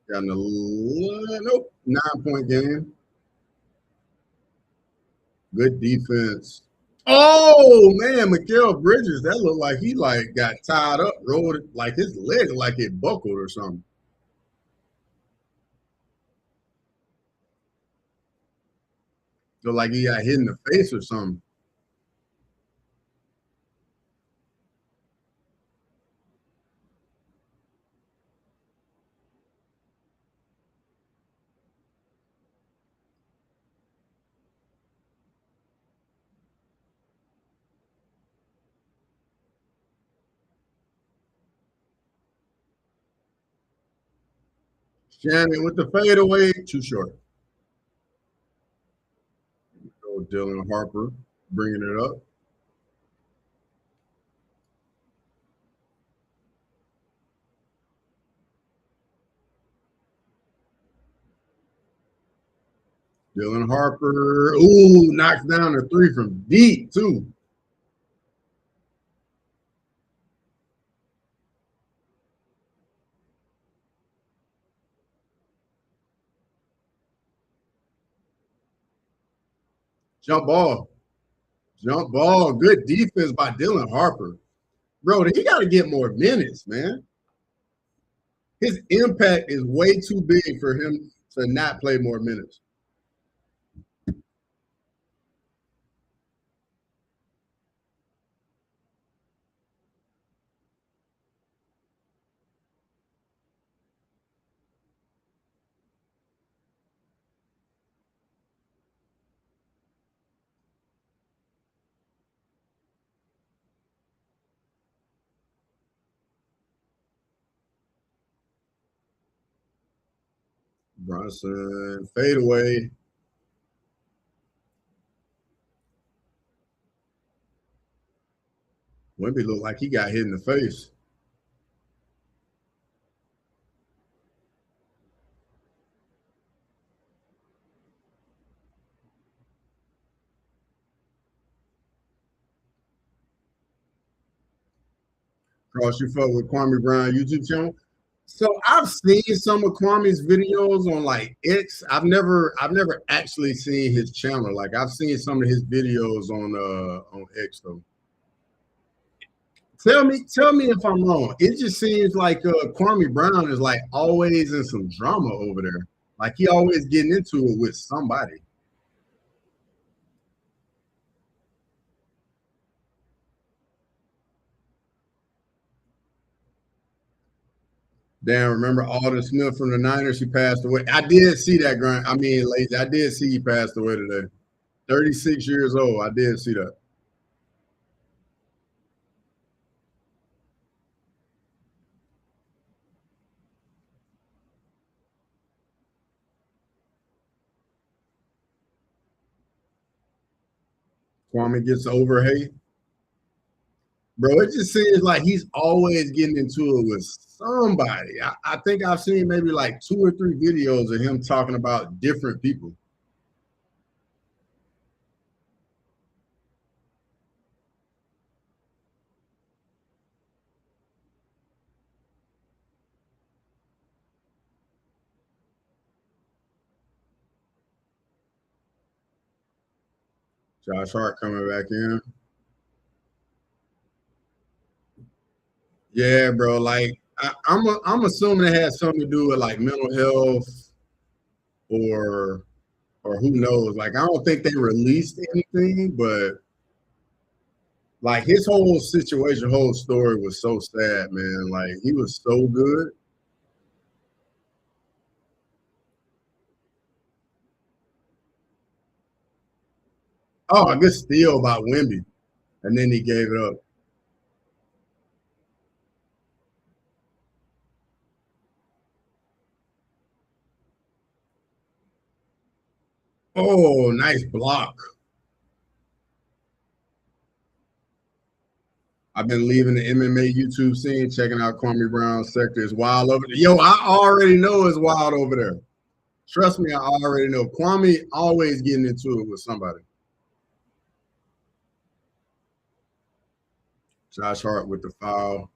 Got a nope 9-point game. Good defense. Oh man, Mikael Bridges. That looked like he like got tied up, rolled it, like his leg like it buckled or something. Looked like he got hit in the face or something. Shannon with the fadeaway, too short. So Dylan Harper bringing it up. Dylan Harper, ooh, knocks down a three from deep too. Jump ball. Jump ball. Good defense by Dylan Harper. Bro, he got to get more minutes, man. His impact is way too big for him to not play more minutes. Bronson, fade away. Wemby looked like he got hit in the face. Cross you fuck with Kwame Brown YouTube channel. So I've seen some of Kwame's videos on like X. I've never actually seen his channel. Like I've seen some of his videos on X though. Tell me if I'm wrong. It just seems like Kwame Brown is like always in some drama over there. Like he always getting into it with somebody. Damn, remember Alden Smith from the Niners? He passed away. I did see that, Grant. I mean, lazy. I did see he passed away today. 36 years old. I did see that. Kwame gets over hate. Bro, it just seems like he's always getting into it with somebody. I think I've seen maybe like 2 or 3 videos of him talking about different people. Josh Hart coming back in. Yeah, bro. Like I'm assuming it has something to do with like mental health or who knows. Like I don't think they released anything, but like his whole situation, whole story was so sad, man. Like he was so good. Oh, a good steal by Wimby, and then he gave it up. Oh, nice block. I've been leaving the MMA YouTube scene, checking out Kwame Brown's sector. It's wild over there. Yo, I already know it's wild over there. Trust me, I already know. Kwame always getting into it with somebody. Josh Hart with the foul.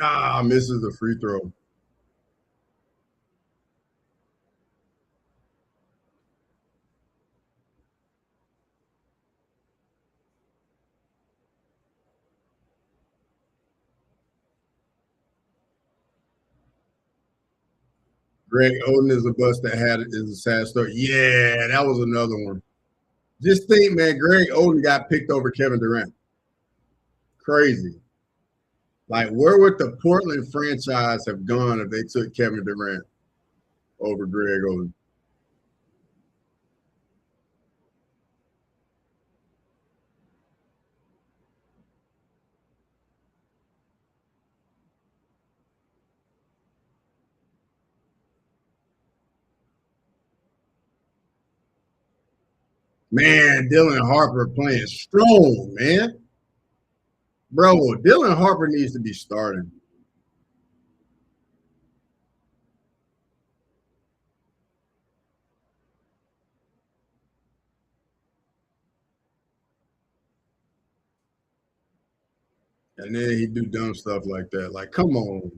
Ah, misses the free throw. Greg Oden is a bust that is a sad story. Yeah, that was another one. Just think, man, Greg Oden got picked over Kevin Durant. Crazy. Like, where would the Portland franchise have gone if they took Kevin Durant over Greg Oden? Man, Dylan Harper playing strong, man. Bro, Dylan Harper needs to be starting. And then he do dumb stuff like that. Like, come on.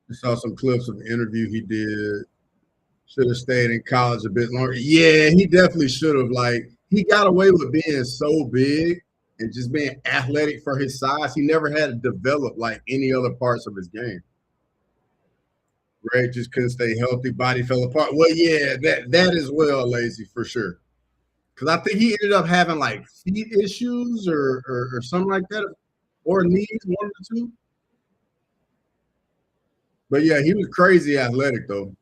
I saw some clips of an interview he did. Should have stayed in college a bit longer. Yeah, he definitely should have. Like, he got away with being so big and just being athletic for his size. He never had to develop like any other parts of his game. Greg just couldn't stay healthy. Body fell apart. Well, yeah, that is well lazy for sure. Because I think he ended up having like feet issues or something like that, or knees, one of the two. But yeah, he was crazy athletic though.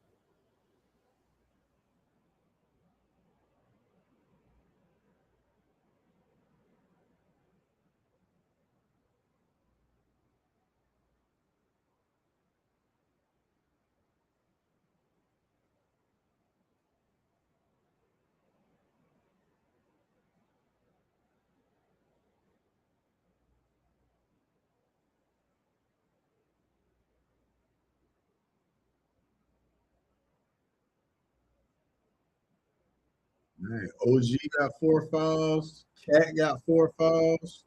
Man, OG got 4 fouls. Cat got 4 fouls.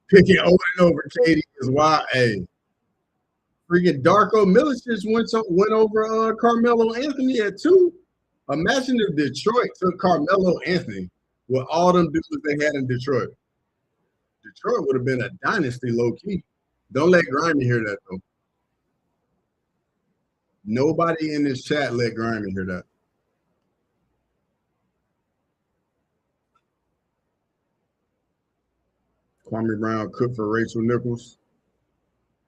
Picking Owen over Katie is wild. Hey, freaking Darko Milicic went over Carmelo Anthony at 2. Imagine if Detroit took Carmelo Anthony with all them dudes they had in Detroit. Detroit would have been a dynasty low key. Don't let Grimy hear that though. Nobody in this chat let Grimy hear that. Kwame Brown cooked for Rachel Nichols.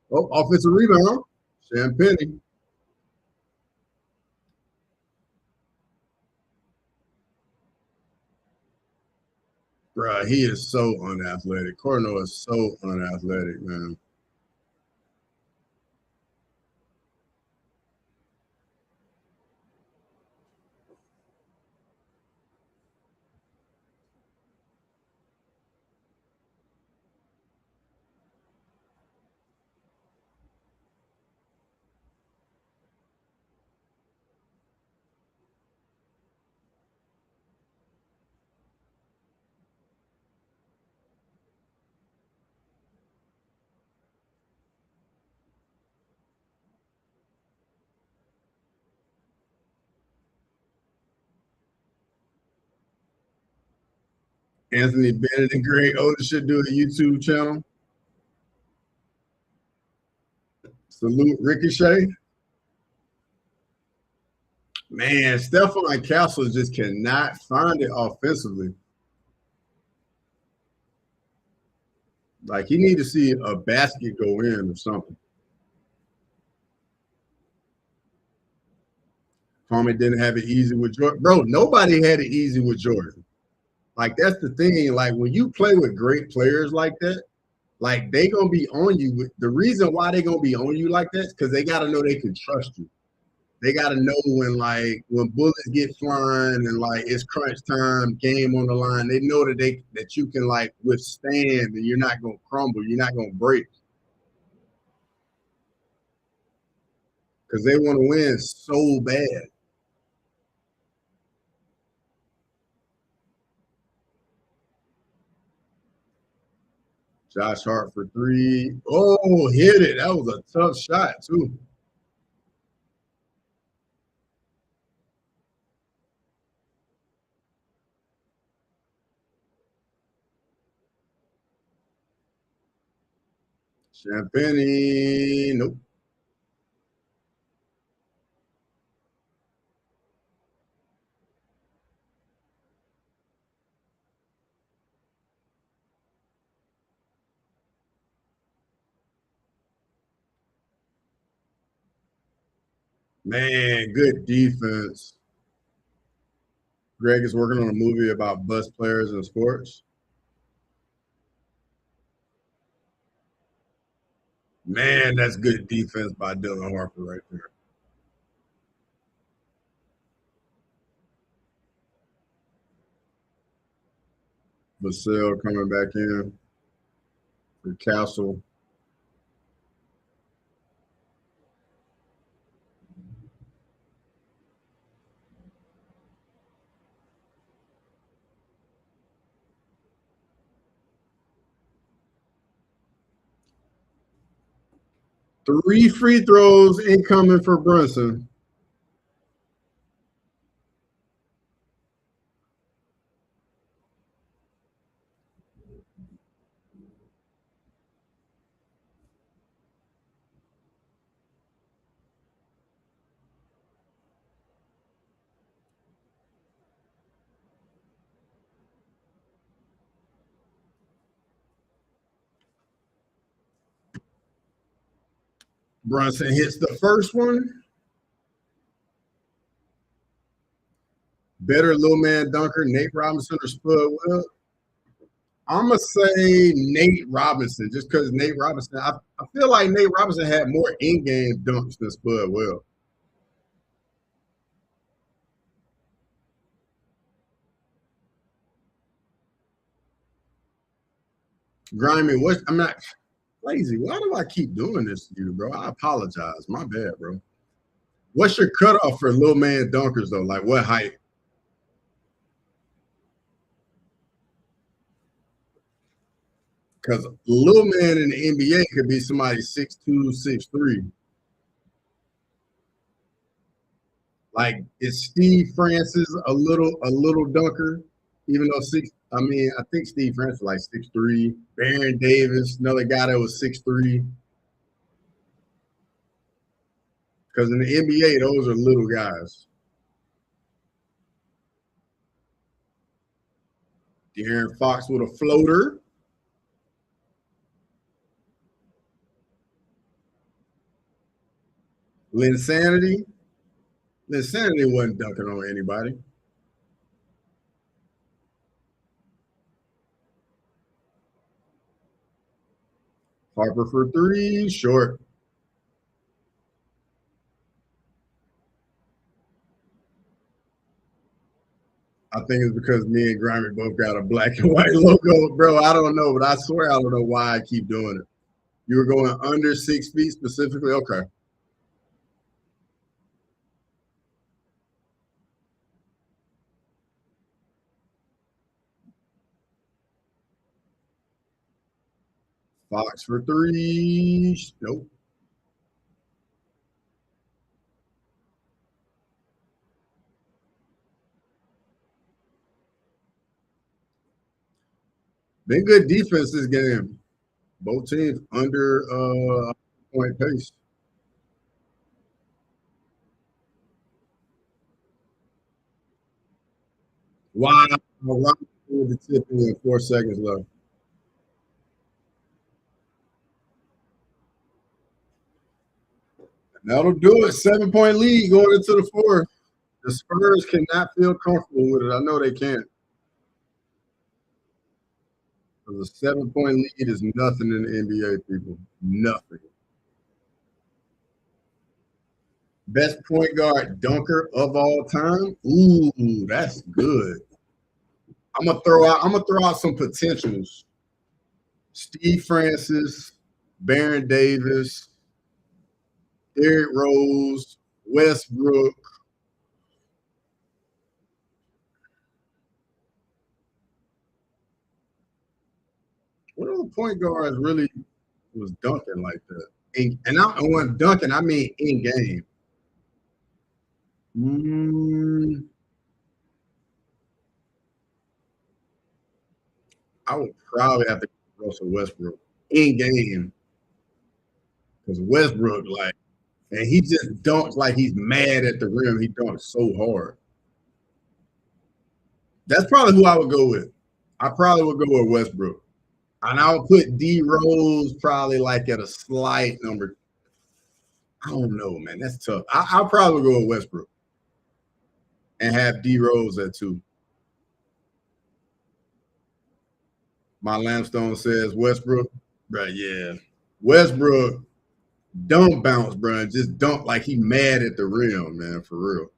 Oh, offensive rebound. Sam Penny. Bruh, he is so unathletic. Corno is so unathletic, man. Anthony Bennett and Greg Oden should do a YouTube channel. Salute Ricochet. Man, Stephon Castle just cannot find it offensively. Like he need to see a basket go in or something. Kwame didn't have it easy with Jordan. Bro, nobody had it easy with Jordan. Like that's the thing. Like when you play with great players like that, like they gonna be on you. The reason why they gonna be on you like that is because they gotta know they can trust you. They gotta know when bullets get flying and like it's crunch time, game on the line. They know that you can like withstand and you're not gonna crumble, you're not gonna break because they want to win so bad. Josh Hart for 3. Oh, hit it. That was a tough shot, too. Champagne. Nope. Man, good defense. Greg is working on a movie about bus players in sports. Man, that's good defense by Dylan Harper right there. Vassell coming back in for Castle. Three free throws incoming for Brunson. Brunson hits the first one. Better little man dunker, Nate Robinson or Spud Webb? I'm going to say Nate Robinson, just because Nate Robinson, I feel like Nate Robinson had more in-game dunks than Spud Webb. Grimy, I'm not lazy. Why do I keep doing this to you, bro? I apologize. My bad, bro. What's your cutoff for little man dunkers, though? Like what height? Because little man in the NBA could be somebody 6'2", 6'3". Like is Steve Francis a little dunker? Even though I think Steve Francis was like 6'3". Baron Davis, another guy that was 6'3". Because in the NBA, those are little guys. De'Aaron Fox with a floater. Linsanity. Linsanity wasn't dunking on anybody. Harper for 3, short. I think it's because me and Grimy both got a black and white logo, bro. I don't know, but I swear I don't know why I keep doing it. You were going under 6 feet specifically? Okay. Fox for 3. Nope. Been good defense this game. Both teams under point pace. Wow. Wow. With the tip in 4 seconds left. That'll do it. 7-point lead going into the fourth. The Spurs cannot feel comfortable with it. I know they can't. Because a 7-point lead is nothing in the NBA, people. Nothing. Best point guard dunker of all time. Ooh, that's good. I'm gonna throw out some potentials. Steve Francis, Baron Davis, Derrick Rose, Westbrook. One of the point guards really was dunking like that. And I when dunking, I mean in game. Mm, I would probably have to go Russell Westbrook in game because Westbrook, like, and he just dunks like he's mad at the rim. He dunks so hard. That's probably who I would go with. I probably would go with Westbrook. And I would put D Rose probably like at a slight number. I don't know, man. That's tough. I'll probably go with Westbrook and have D Rose at 2. My Lamstone says Westbrook. Right, yeah. Westbrook don't bounce, bro. Just dunk like he mad at the rim, man, for real.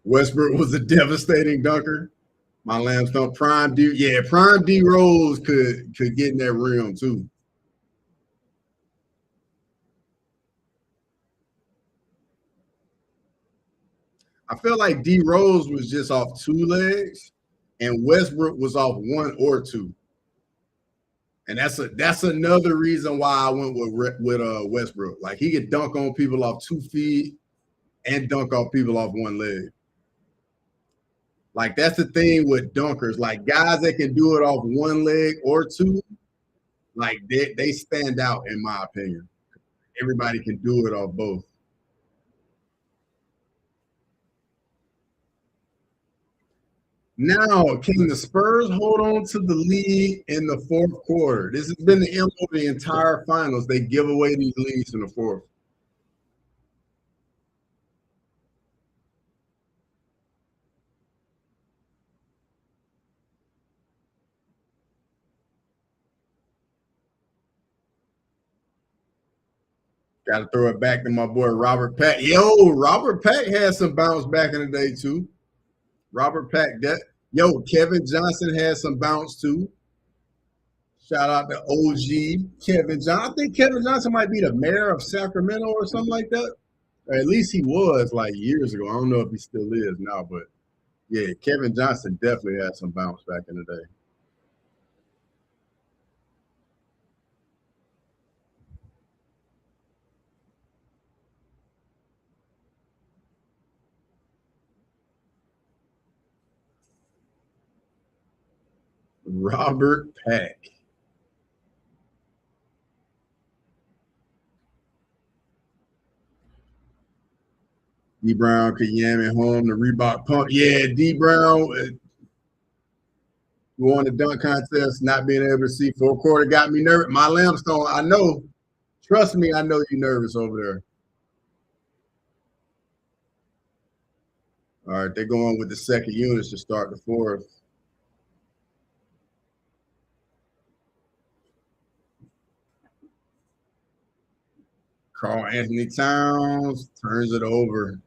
Westbrook was a devastating dunker. My Lamstone prime D, yeah, prime D Rose could get in that rim too. I feel like D Rose was just off 2 legs, and Westbrook was off 1 or 2. And that's another reason why I went with Westbrook. Like he could dunk on people off 2 feet and dunk off people off 1 leg. Like that's the thing with dunkers. Like guys that can do it off 1 leg or 2, like they stand out in my opinion. Everybody can do it off both. Now, can the Spurs hold on to the lead in the 4th quarter? This has been the MO of the entire finals. They give away these leads in the 4th. Got to throw it back to my boy Robert Pack. Yo, Robert Pack had some bounce back in the day too. Robert Pack, Kevin Johnson had some bounce too. Shout out to OG Kevin Johnson. I think Kevin Johnson might be the mayor of Sacramento or something like that. Or at least he was like years ago. I don't know if he still is now, but yeah, Kevin Johnson definitely had some bounce back in the day. Robert Pack. D Brown could yam it home. The Reebok pump. Yeah, D Brown won the dunk contest, not being able to see 4th quarter got me nervous. My Lamstone, I know. Trust me, I know you're nervous over there. All right, they're going with the second units to start the 4th. Carl Anthony Towns turns it over.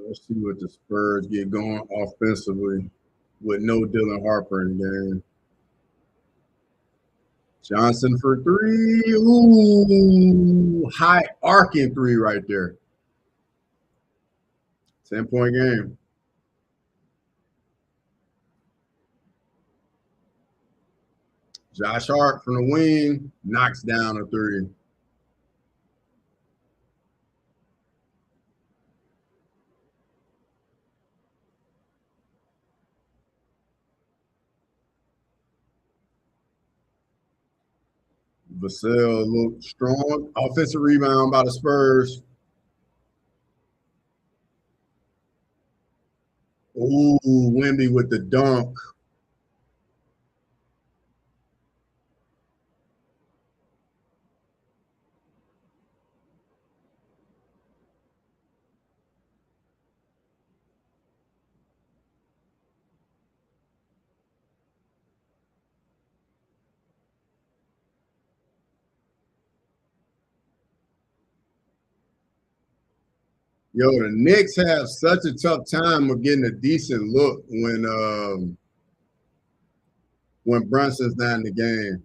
Let's see what the Spurs get going offensively with no Dylan Harper in the game. Johnson for 3. Ooh, high arcing 3 right there. 10-point game. Josh Hart from the wing knocks down a 3. Vassell looked strong. Offensive rebound by the Spurs. Ooh, Wemby with the dunk. Yo, the Knicks have such a tough time of getting a decent look when Brunson's not in the game.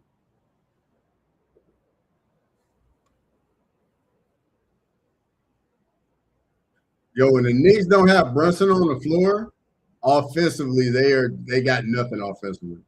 Yo, when the Knicks don't have Brunson on the floor, offensively, they got nothing offensively.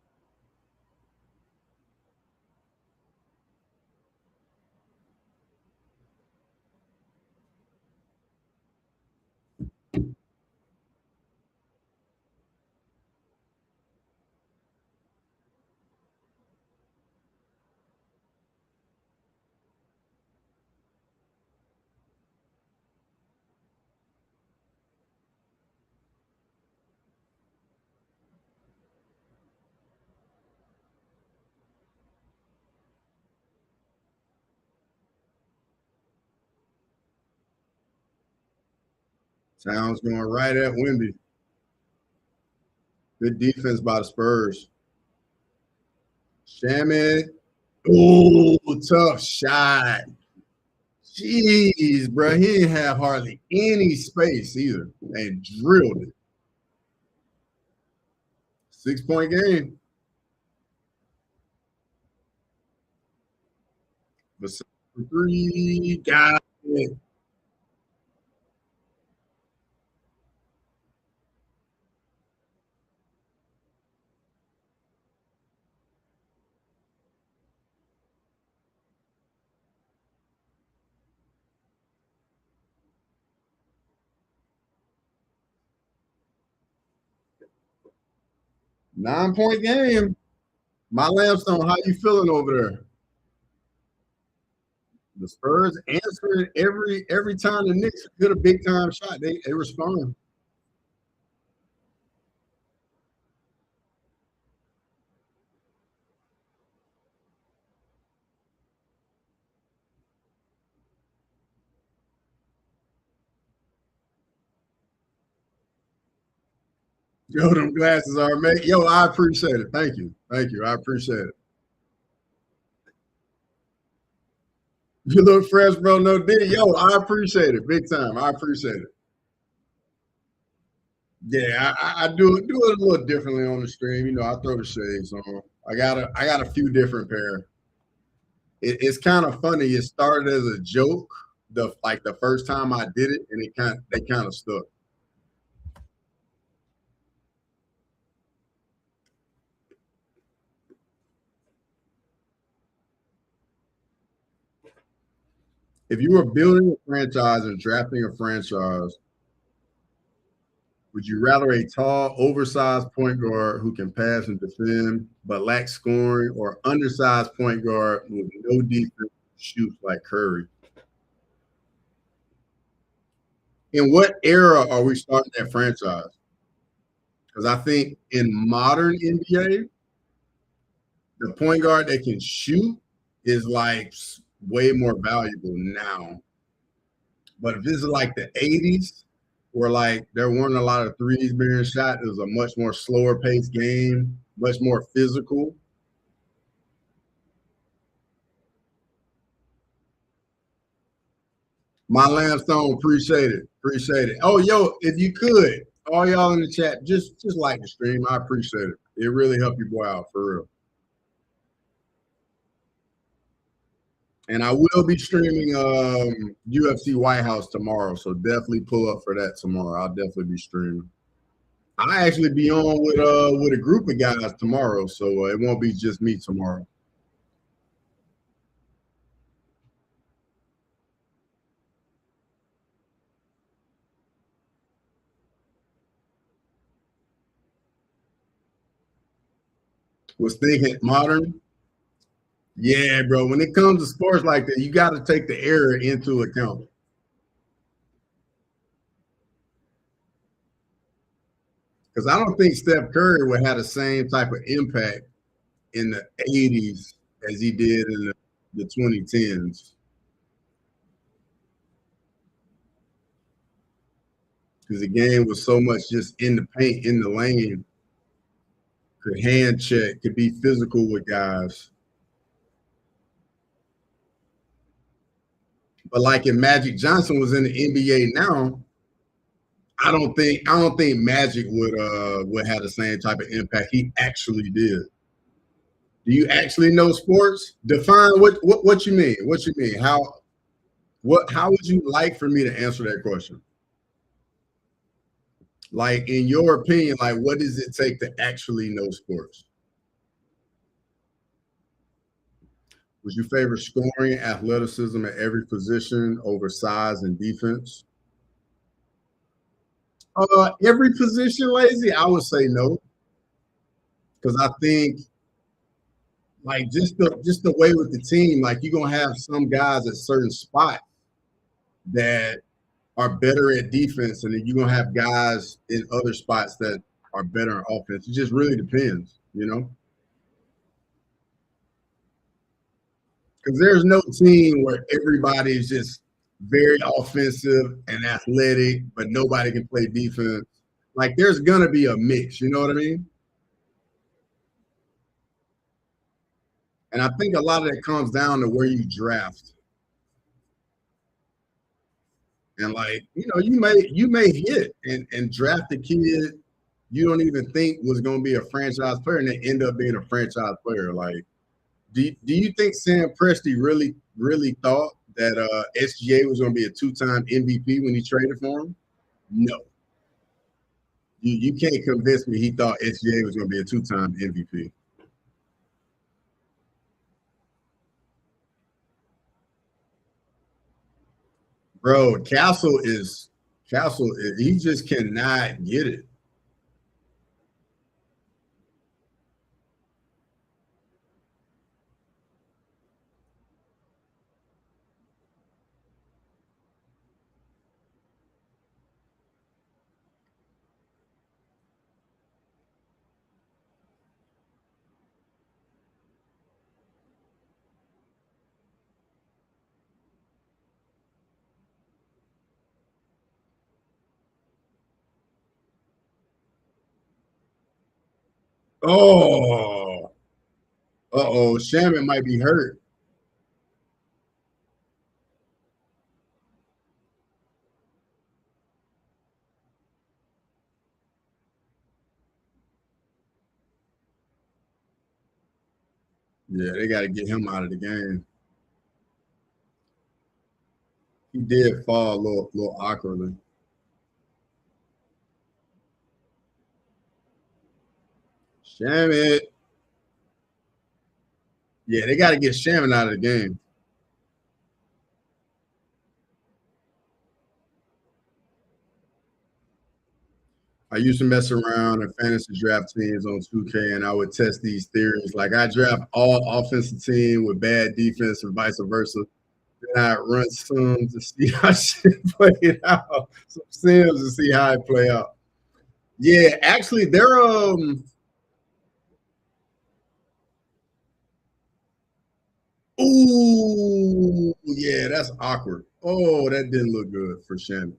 Sounds going right at Wemby. Good defense by the Spurs. Shaman. Oh, tough shot. Jeez, bro. He didn't have hardly any space either and drilled it. 6-point game. But 3, got it. Nine-point game. My Lamstone, how you feeling over there? The Spurs answered every time the Knicks hit a big time shot. They respond. Yo, them glasses are made. Yo, I appreciate it. Thank you. Thank you. I appreciate it. You look fresh, bro. No diddy. Yo, I appreciate it. Big time. I appreciate it. Yeah, I do it a little differently on the stream. You know, I throw the shades on. I got a few different pair. It's kind of funny. It started as a joke, the first time I did it, and they kind of stuck. If you were building a franchise and drafting a franchise, would you rather a tall, oversized point guard who can pass and defend but lacks scoring, or undersized point guard with no defense shoots like Curry? In what era are we starting that franchise? Because I think in modern NBA, the point guard that can shoot is like way more valuable now. But if this is like the 80s, where like there weren't a lot of threes being shot, it was a much more slower paced game, much more physical. My Lamstone, appreciate it. Appreciate it. Oh, yo, if you could, all y'all in the chat, just like the stream. I appreciate it. It really helped you boy out for real. And I will be streaming UFC White House tomorrow, so definitely pull up for that tomorrow. I'll definitely be streaming. I actually be on with a group of guys tomorrow, so it won't be just me tomorrow. Was thinking modern. Yeah, bro. When it comes to sports like that, you got to take the error into account. Because I don't think Steph Curry would have the same type of impact in the 80s as he did in the 2010s. Because the game was so much just in the paint, in the lane, could hand check, could be physical with guys. But like if Magic Johnson was in the NBA now, I don't think Magic would have the same type of impact he actually did. Do you actually know sports? Define what you mean. What you mean? How would you like for me to answer that question? Like in your opinion, like what does it take to actually know sports? Would you favor scoring, athleticism at every position over size and defense? Every position, lazy. I would say no, because I think like just the way with the team, like you're gonna have some guys at certain spots that are better at defense, and then you're gonna have guys in other spots that are better in offense. It just really depends, you know, because there's no team where everybody is just very offensive and athletic, but nobody can play defense. Like there's gonna be a mix, you know what I mean? And I think a lot of that comes down to where you draft. And like, you may hit and draft a kid you don't even think was gonna be a franchise player and they end up being a franchise player. Like, do you think Sam Presti really thought that SGA was gonna be a two-time MVP when he traded for him? No. You can't convince me he thought SGA was gonna be a two-time MVP. Bro, Castle, he just cannot get it. Oh, uh-oh, Shaman might be hurt. Yeah, they got to get him out of the game. He did fall a little awkwardly. Shaman, yeah, they got to get Shaman out of the game. I used to mess around in fantasy draft teams on 2K, and I would test these theories. Like I draft all offensive team with bad defense, and vice versa. Then I run some to see how shit played out, some sims to see how it play out. Yeah, actually, they're ooh, yeah, that's awkward. Oh, that didn't look good for Shannon.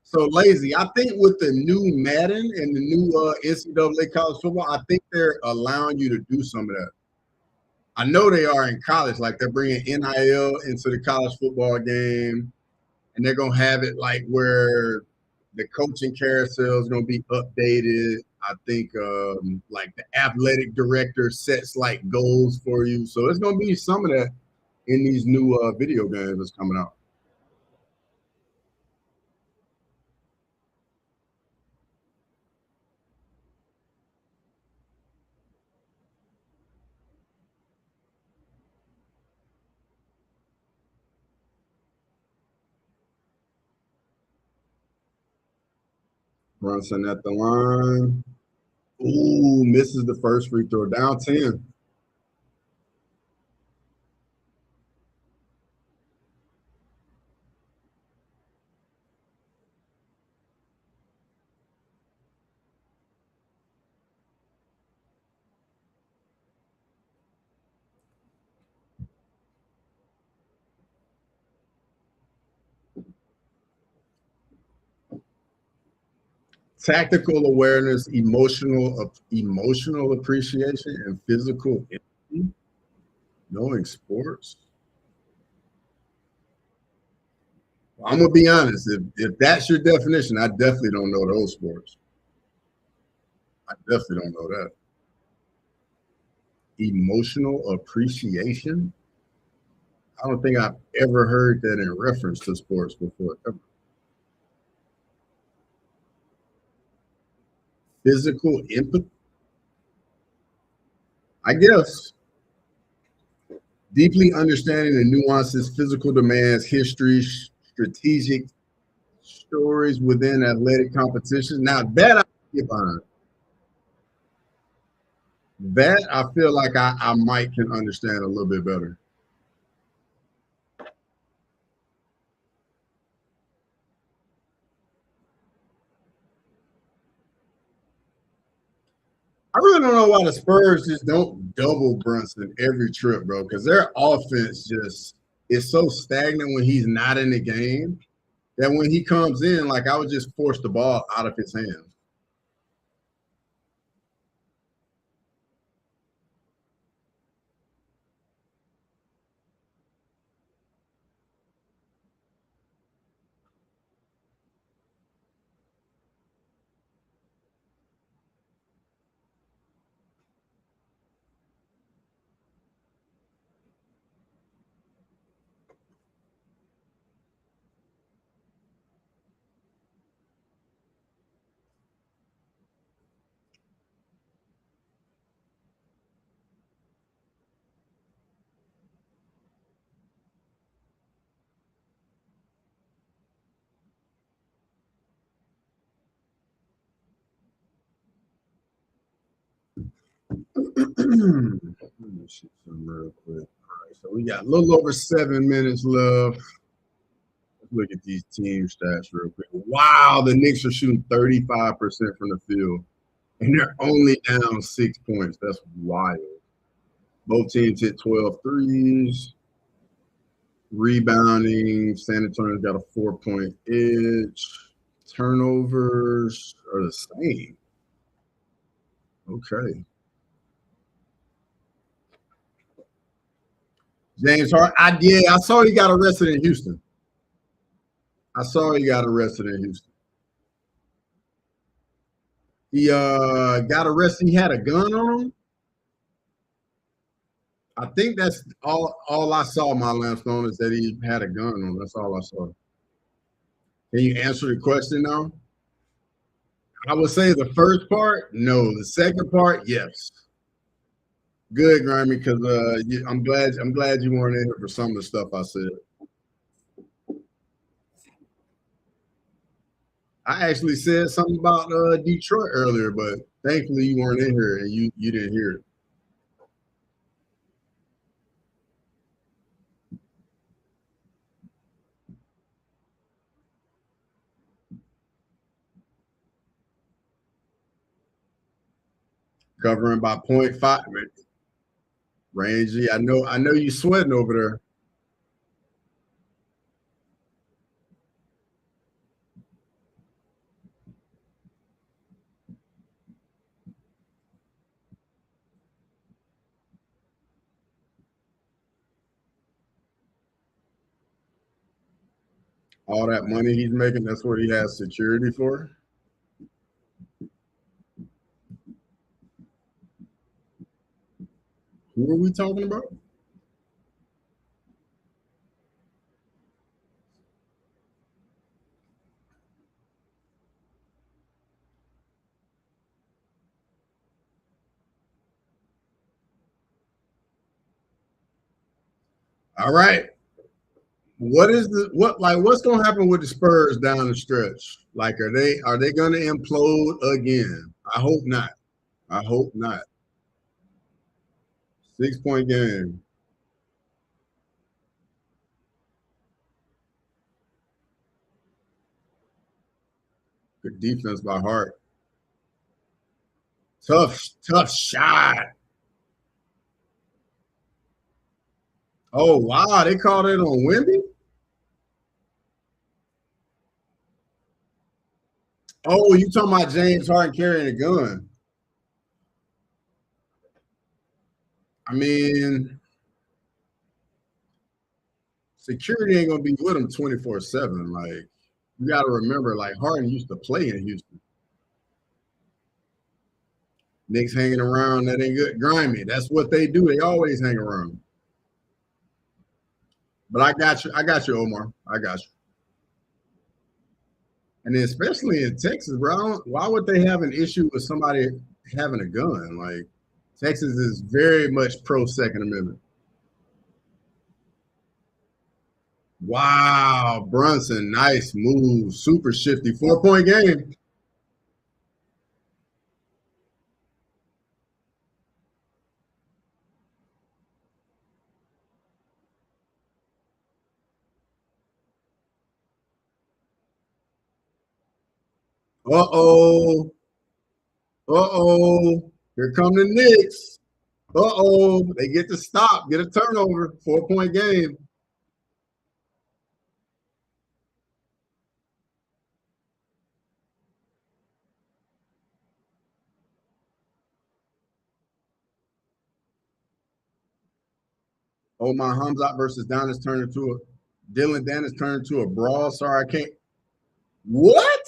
So lazy. I think with the new Madden and the new NCAA college football, I think they're allowing you to do some of that. I know they are in college, like they're bringing NIL into the college football game, and they're gonna have it like where the coaching carousel is gonna be updated. I think like the athletic director sets like goals for you, so it's gonna be some of that in these new video games that's coming out. Brunson at the line. Ooh, misses the first free throw. Down 10. Tactical awareness, emotional appreciation, and physical empathy. Knowing sports. I'm gonna be honest. If that's your definition, I definitely don't know those sports. I definitely don't know that. Emotional appreciation. I don't think I've ever heard that in reference to sports before. Ever. Physical empathy. I guess deeply understanding the nuances, physical demands, history, strategic stories within athletic competitions. Now that I get behind. That I feel like I might can understand a little bit better. I really don't know why the Spurs just don't double Brunson every trip, bro, because their offense just is so stagnant when he's not in the game that when he comes in, like I would just force the ball out of his hands. Let me see some real quick. All right, so we got a little over 7 minutes left. Let's look at these team stats real quick. Wow, the Knicks are shooting 35% from the field, and they're only down 6 points. That's wild. Both teams hit 12 threes. Rebounding, San Antonio's got a 4-point edge. Turnovers are the same. Okay. James Harden. I saw he got arrested in Houston. I saw he got arrested in Houston. He got arrested. He had a gun on him. I think that's all I saw. My last on is that he had a gun on him. That's all I saw. Can you answer the question now? I would say the first part, no. The second part, yes. Good, Grammy, because I'm glad you weren't in here for some of the stuff I said. I actually said something about Detroit earlier, but thankfully you weren't in here and you didn't hear it. Covering by 0.5 Rangy. I know you sweating over there. All that money he's making, that's what he has security for. Who are we talking about? All right. What's gonna happen with the Spurs down the stretch? Like are they gonna implode again? I hope not. I hope not. 6 point game. Good defense by Hart. Tough shot. Oh wow, they called it on Wemby. Oh, you talking about James Harden carrying a gun? I mean, security ain't gonna be with him 24/7. Like you got to remember, like Harden used to play in Houston. Knicks hanging around, that ain't good. Grimy, that's what they do. They always hang around. But I got you. I got you, Omar. I got you. And then especially in Texas, bro, why would they have an issue with somebody having a gun? Like Texas is very much pro Second Amendment. Wow, Brunson, nice move, super shifty, 4-point game. Uh-oh. Uh-oh. Here come the Knicks. Uh-oh. They get to stop, get a turnover, 4-point game. Omar Hamzat versus Donis turned into a Dylan Dennis turned into a brawl. Sorry, I can't. What?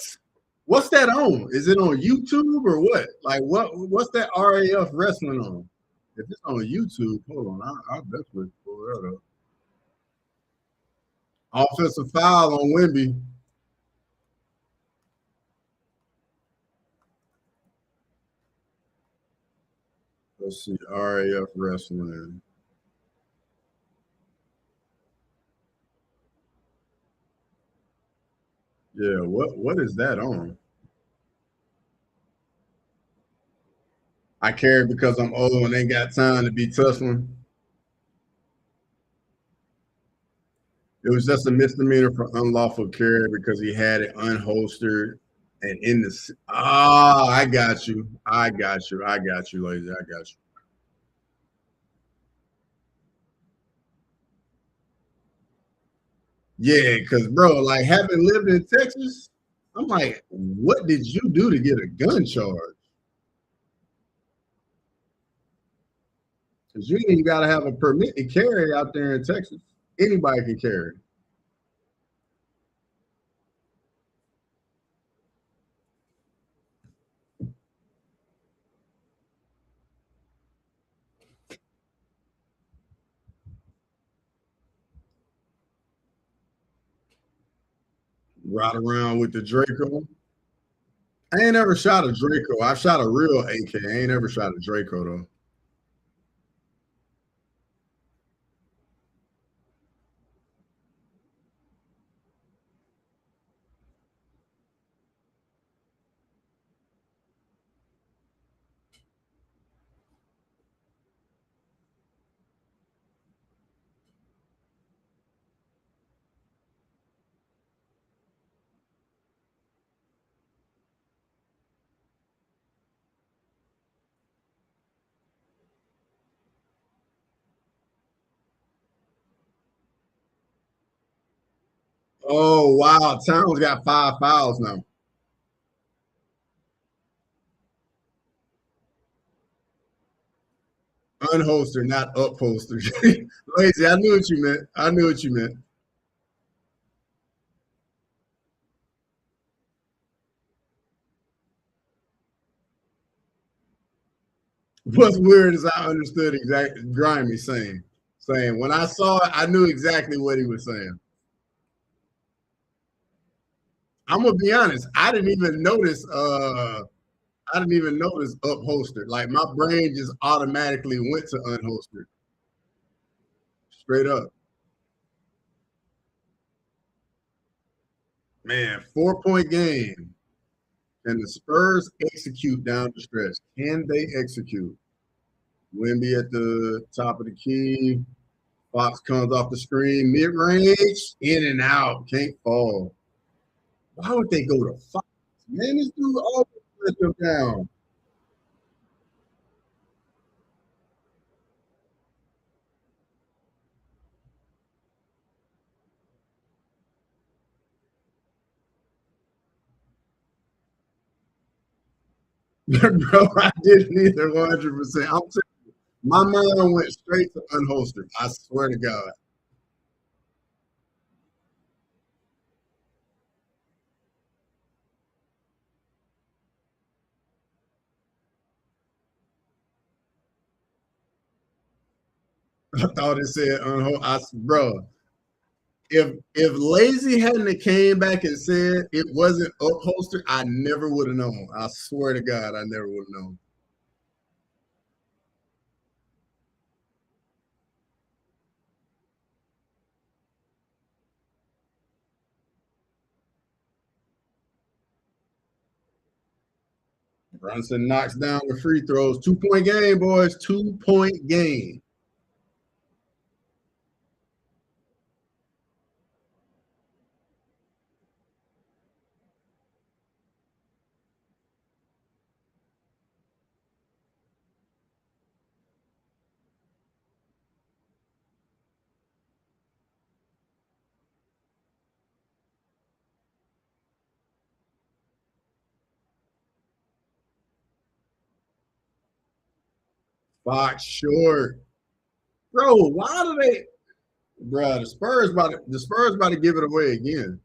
What's that on? Is it on YouTube or what? Like what's that RAF wrestling on? If it's on YouTube, hold on. I'll definitely pull that up. Offensive foul on Wemby. Let's see. RAF wrestling. Yeah, what is that on? I carry because I'm old and ain't got time to be tussling. It was just a misdemeanor for unlawful carry because he had it unholstered and in the. I got you. I got you. I got you, ladies. I got you. Yeah, because bro, like having lived in Texas, I'm like, what did you do to get a gun charge? Because you ain't even got to have a permit to carry out there in Texas. Anybody can carry. Ride around with the Draco. I ain't ever shot a Draco. I shot a real AK. I ain't ever shot a Draco though. Oh wow, Towns got 5 fouls now. Unholster, not upholster. Lazy, I knew what you meant. I knew what you meant. What's weird is I understood exactly Grimy saying when I saw it, I knew exactly what he was saying. I'm gonna be honest, I didn't even notice upholstered. Like my brain just automatically went to unholstered. Straight up. Man, 4-point game. Can the Spurs execute down the stretch? Can they execute? Wimby at the top of the key. Fox comes off the screen, mid range, in and out, can't fall. Why would they go to Fox? Man, this dude always let them down. Bro, I didn't either 100%. My mind went straight to unholstered. I swear to God. I thought it said bro. If Lazy hadn't have came back and said it wasn't upholstered, I never would have known. I swear to God, I never would have known. Brunson knocks down the free throws. 2-point game, boys. 2-point game. Fox short. Bro, why do they bro, the Spurs about to give it away again.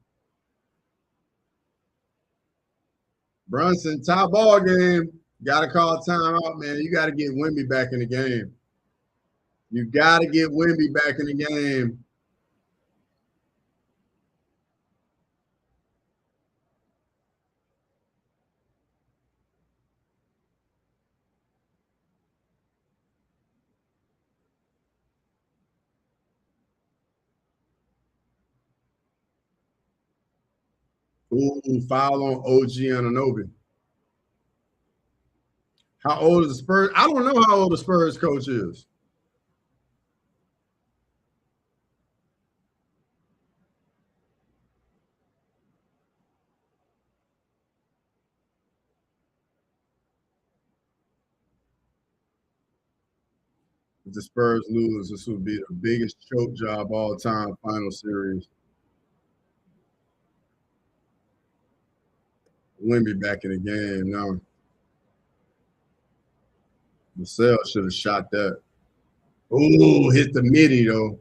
Brunson, tie ball game. Gotta call timeout, man. You gotta get Wemby back in the game. You gotta get Wemby back in the game. Ooh, foul on OG Anunoby. How old is the Spurs? I don't know how old the Spurs coach is. If the Spurs lose, this would be the biggest choke job all time final series. Wemby back in the game now. Vassell should have shot that. Ooh, hit the midi though.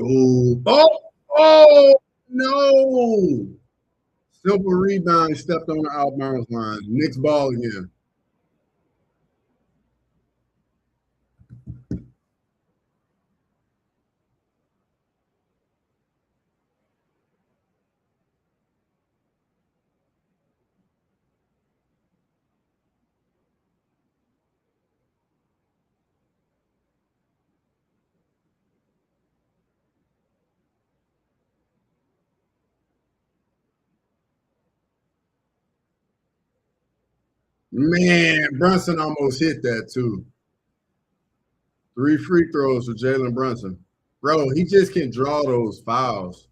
Ooh. Oh, no. Simple rebound. He stepped on the outbounds line. Knicks ball again. Man, Brunson almost hit that too. 3 free throws for Jalen Brunson. Bro, he just can draw those fouls.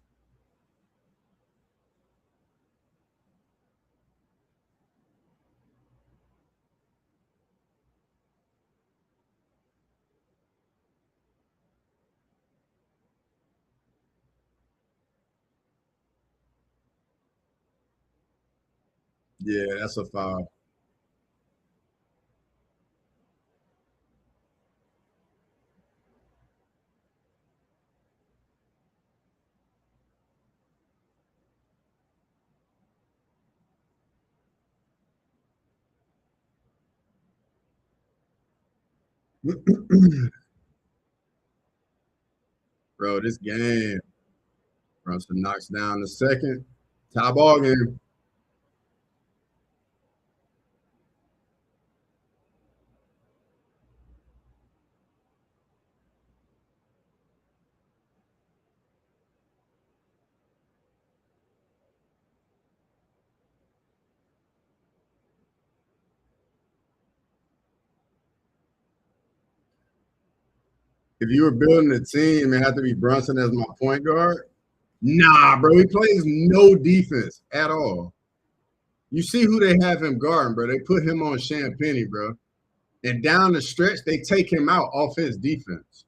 Yeah, that's a foul. Bro, this game. Brunson knocks down the second. Tie ball game. If you were building a team, it had to be Brunson as my point guard. Nah, bro, he plays no defense at all. You see who they have him guarding, bro. They put him on Champagne, bro. And down the stretch, they take him out off his defense.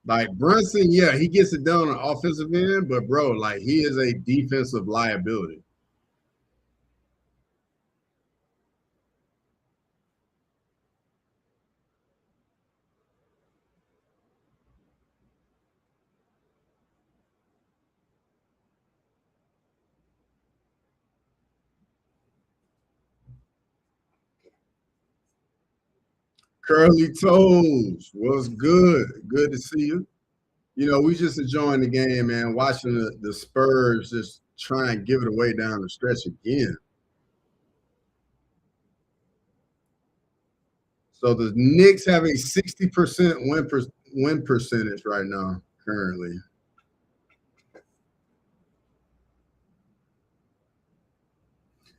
Like Brunson, yeah, he gets it done on the offensive end, but bro, like he is a defensive liability. Curly Toes, what's good? Good to see you. You know, we just enjoying the game, man. Watching the Spurs just try and give it away down the stretch again. So the Knicks have a 60% win percentage right now, currently.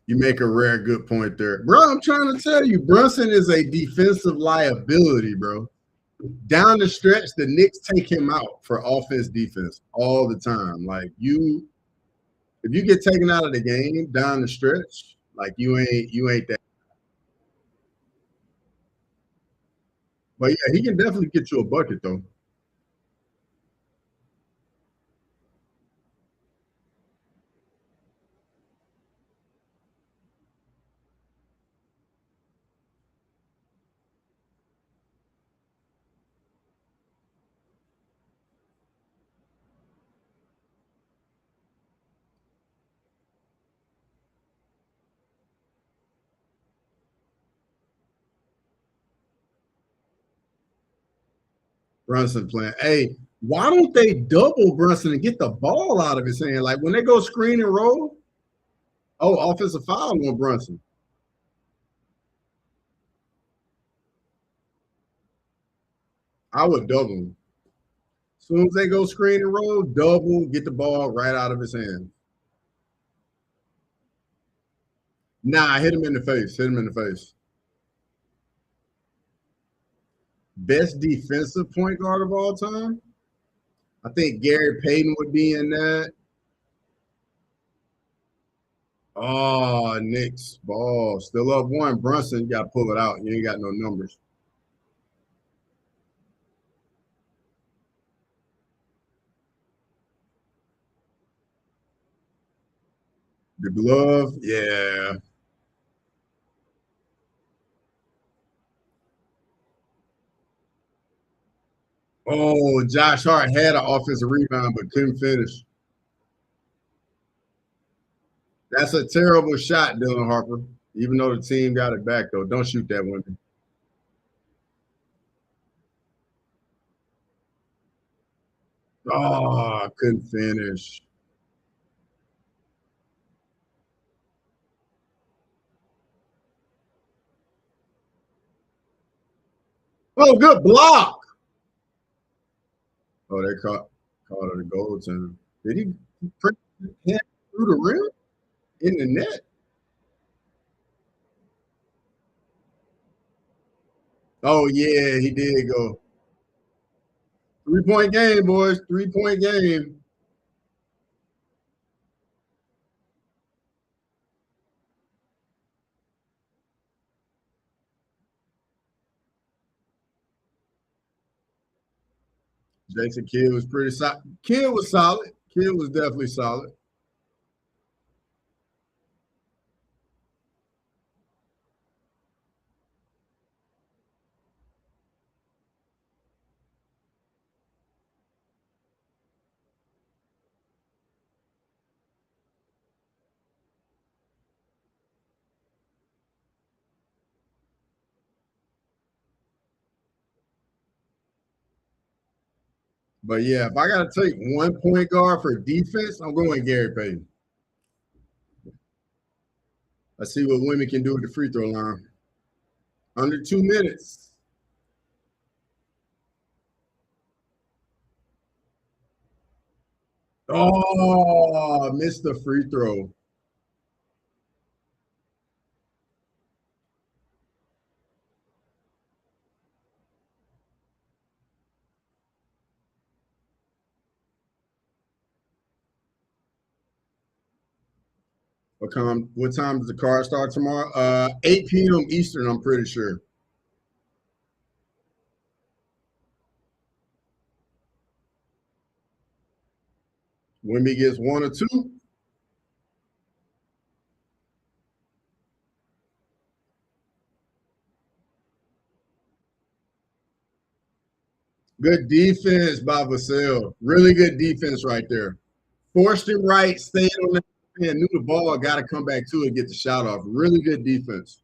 You make a rare good point there. Bro, I'm trying to tell you, Brunson is a defensive liability, bro. Down the stretch, the Knicks take him out for offense defense all the time. Like if you get taken out of the game down the stretch, like you ain't that. But yeah, he can definitely get you a bucket though. Brunson playing. Hey, why don't they double Brunson and get the ball out of his hand? Like when they go screen and roll, oh, offensive foul on Brunson. I would double him. As soon as they go screen and roll, double, get the ball right out of his hand. Nah, hit him in the face. Hit him in the face. Best defensive point guard of all time? I think Gary Payton would be in that. Oh, Knicks ball still up one. Brunson, you got to pull it out. You ain't got no numbers. The glove, yeah. Oh, Josh Hart had an offensive rebound but couldn't finish. That's a terrible shot, Dylan Harper. Even though the team got it back, though, don't shoot that one. Oh, couldn't finish. Oh, good block. Oh, they caught it a goal time. Did he print him through the rim in the net? Oh yeah, he did go 3-point game, boys. 3-point game. Jason Kidd was pretty solid. Kidd was solid. Kidd was definitely solid. But yeah, if I got to take one point guard for defense, I'm going Gary Payton. Let's see what women can do at the free throw line. Under 2 minutes. Oh, missed the free throw. What time does the card start tomorrow? 8 p.m. Eastern, I'm pretty sure. Wimby gets one or two. Good defense by Vassell. Really good defense right there. Forced him right, stayed on that and knew the ball, got to come back to it, get the shot off. Really good defense.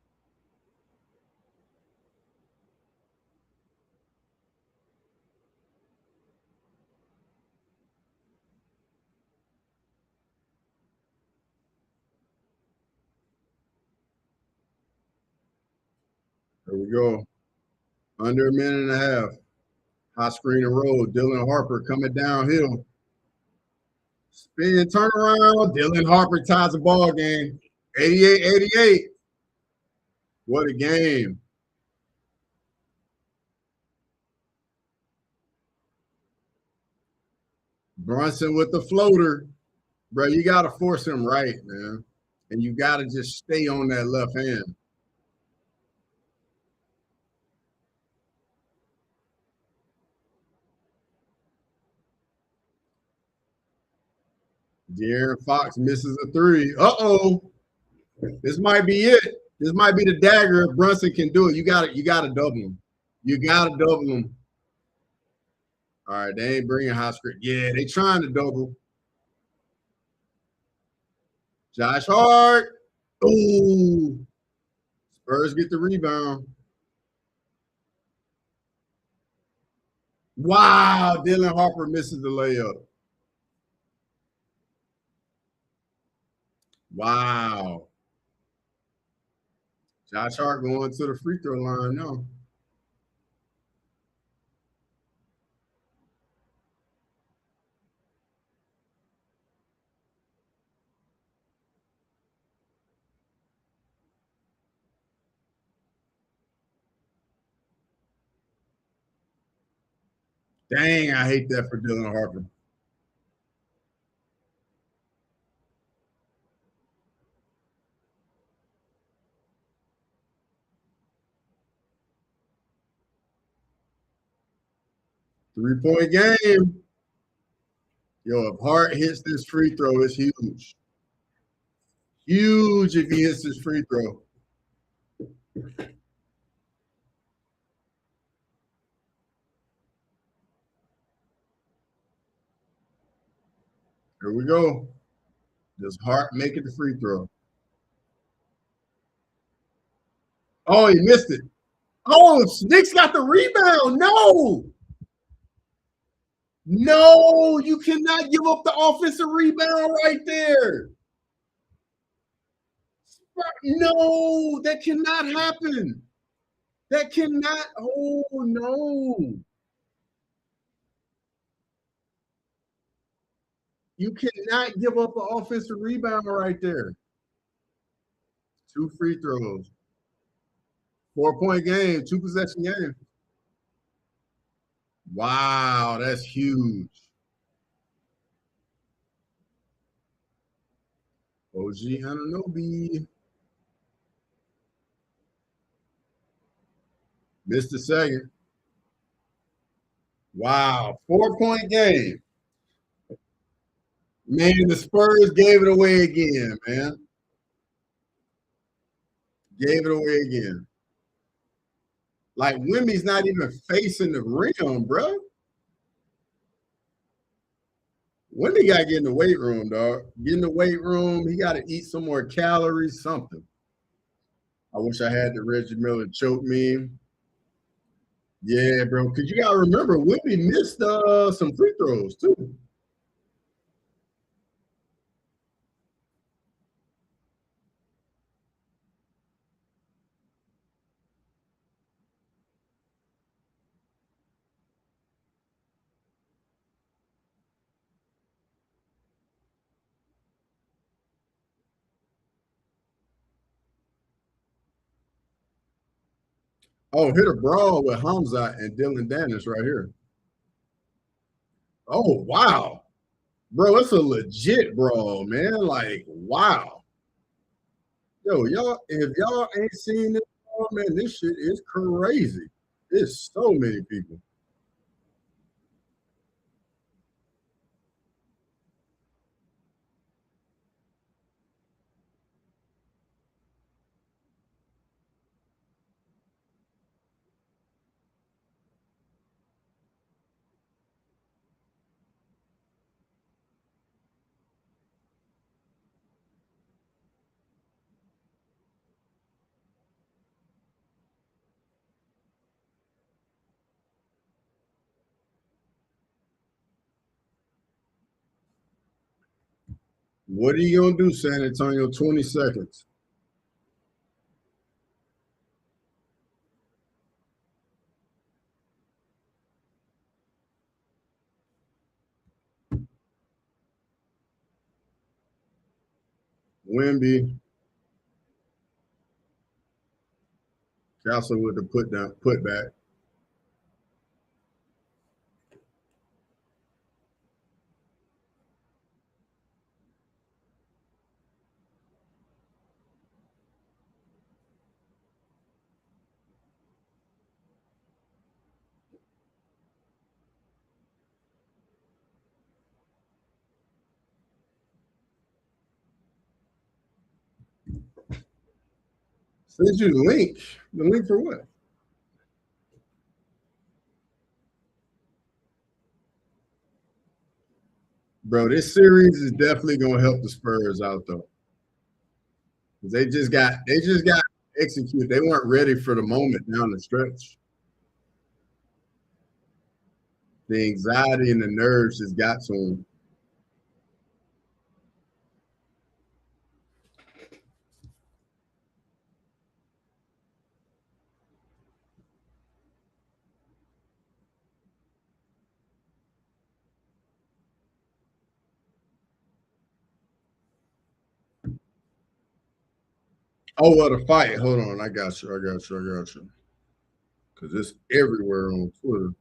Here we go. Under a minute and a half. High screen and roll. Dylan Harper coming downhill. Spin, turn around. Dylan Harper ties the ball game. 88-88. What a game. Brunson with the floater. Bro, you got to force him right, man. And you got to just stay on that left hand. De'Aaron Fox misses a three. Uh-oh. This might be it. This might be the dagger if Brunson can do it. You got to double him. You got to double him. All right, they ain't bringing high screen. Yeah, they trying to double. Josh Hart. Ooh. Spurs get the rebound. Wow, Dylan Harper misses the layup. Wow. Josh Hart going to the free throw line now. Dang, I hate that for Dylan Harper. Three-point game. Yo, if Hart hits this free throw, it's huge. Huge if he hits this free throw. Here we go. Does Hart make it the free throw? Oh, he missed it. Oh, Knicks got the rebound. No. No, you cannot give up the offensive rebound right there. No, that cannot happen. That cannot. Oh, no. You cannot give up an offensive rebound right there. 2 free throws. 4-point game, 2-possession game. Wow, that's huge. OG Anunoby. Missed the second. Wow, 4-point game. Man, the Spurs gave it away again, man. Gave it away again. Like, Wemby's not even facing the rim, bro. Wemby got to get in the weight room, dog. Get in the weight room. He got to eat some more calories, something. I wish I had the Reggie Miller choke meme. Yeah, bro. Because you got to remember, Wemby missed some free throws, too. Oh, hit a brawl with Hamza and Dylan Dennis right here. Oh, wow. Bro, it's a legit brawl, man. Like, wow. Yo, y'all, if y'all ain't seen this brawl, man, this shit is crazy. There's so many people. What are you gonna do, San Antonio? 20 seconds. Wimby. Castle with the put back. Send you the link. The link for what? Bro, this series is definitely gonna help the Spurs out though. They just got executed. They weren't ready for the moment down the stretch. The anxiety and the nerves just got to them. Oh, what a fight. Hold on. I got you. I got you. I got you. Because it's everywhere on Twitter.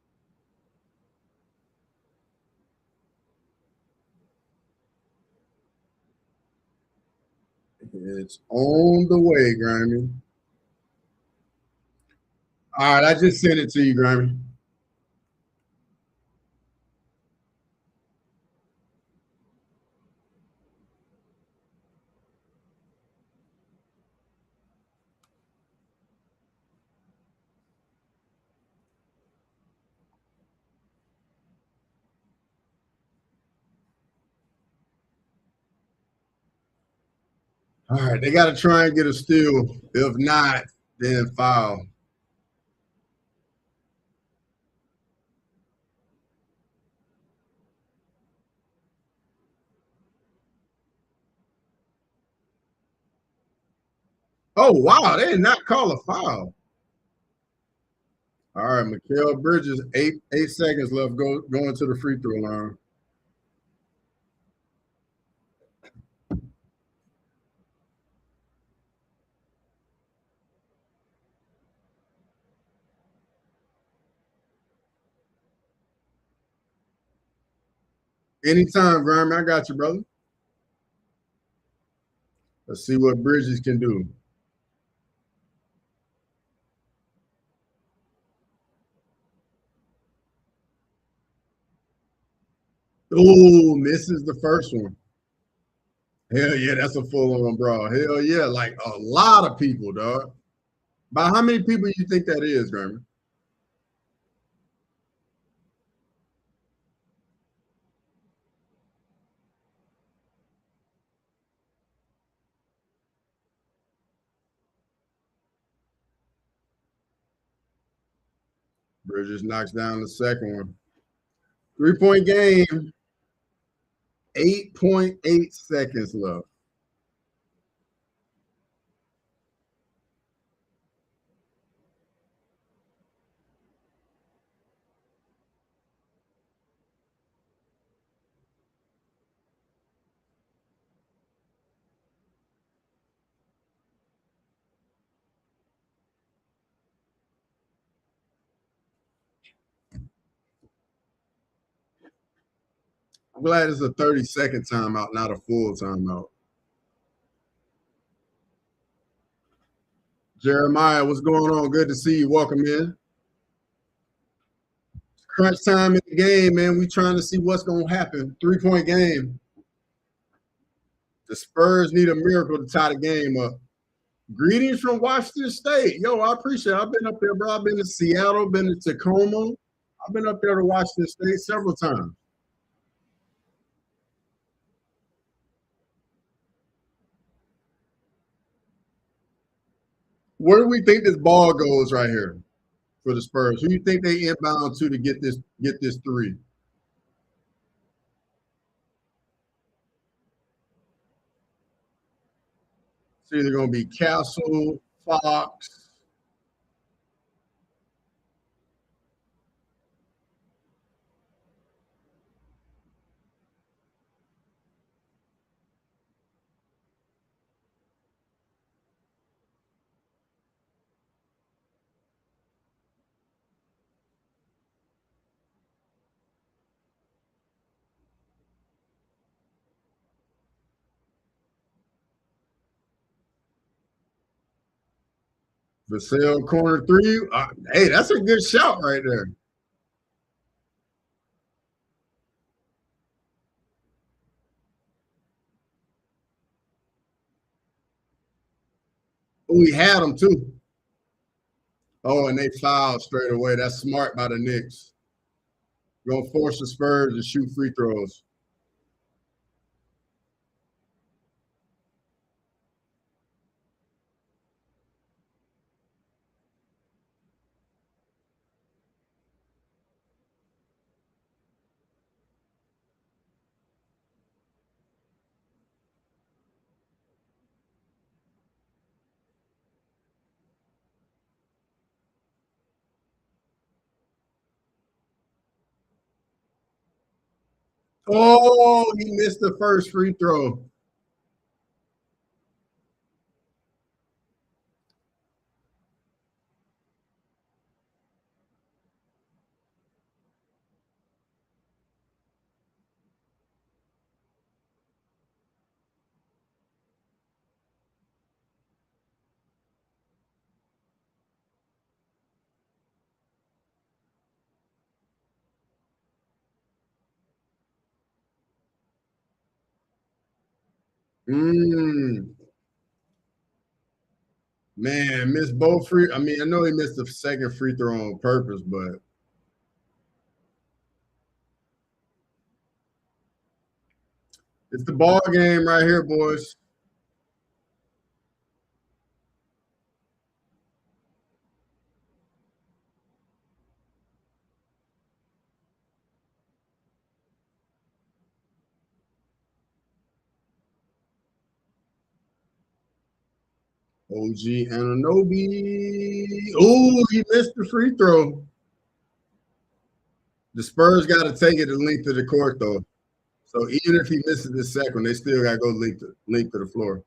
It's on the way, Grammy. All right, I just sent it to you, Grammy. All right, they got to try and get a steal. If not, then foul. Oh, wow. They did not call a foul. All right, Mikal Bridges, 8 seconds left. Going to the free throw line. Anytime, Grammy. I got you, brother. Let's see what Bridges can do. Oh, misses the first one. Hell yeah, that's a full on brawl. Hell yeah, like a lot of people, dog. By how many people you think that is, Grammy? Bridges knocks down the second one. 3-point game. 8.8 seconds left. I'm glad it's a 30-second timeout, not a full timeout. Jeremiah, what's going on? Good to see you. Welcome in. Crunch time in the game, man. We trying to see what's going to happen. 3-point game. The Spurs need a miracle to tie the game up. Greetings from Washington State. Yo, I appreciate it. I've been up there, bro. I've been to Seattle, been to Tacoma. I've been up there to Washington State several times. Where do we think this ball goes right here for the Spurs? Who do you think they inbound to get this three? It's either going to be Castle, Fox. Vassell corner three. Hey, that's a good shout right there. Oh, we had them too. Oh, and they fouled straight away. That's smart by the Knicks. Gonna force the Spurs to shoot free throws. Oh, he missed the first free throw. Mm, man, missed both free. I mean, I know he missed the second free throw on purpose, but it's the ball game right here, boys. OG Ananobi. Oh, he missed the free throw. The Spurs got to take it the length of the court, though. So even if he misses the second, they still got to go length to the floor.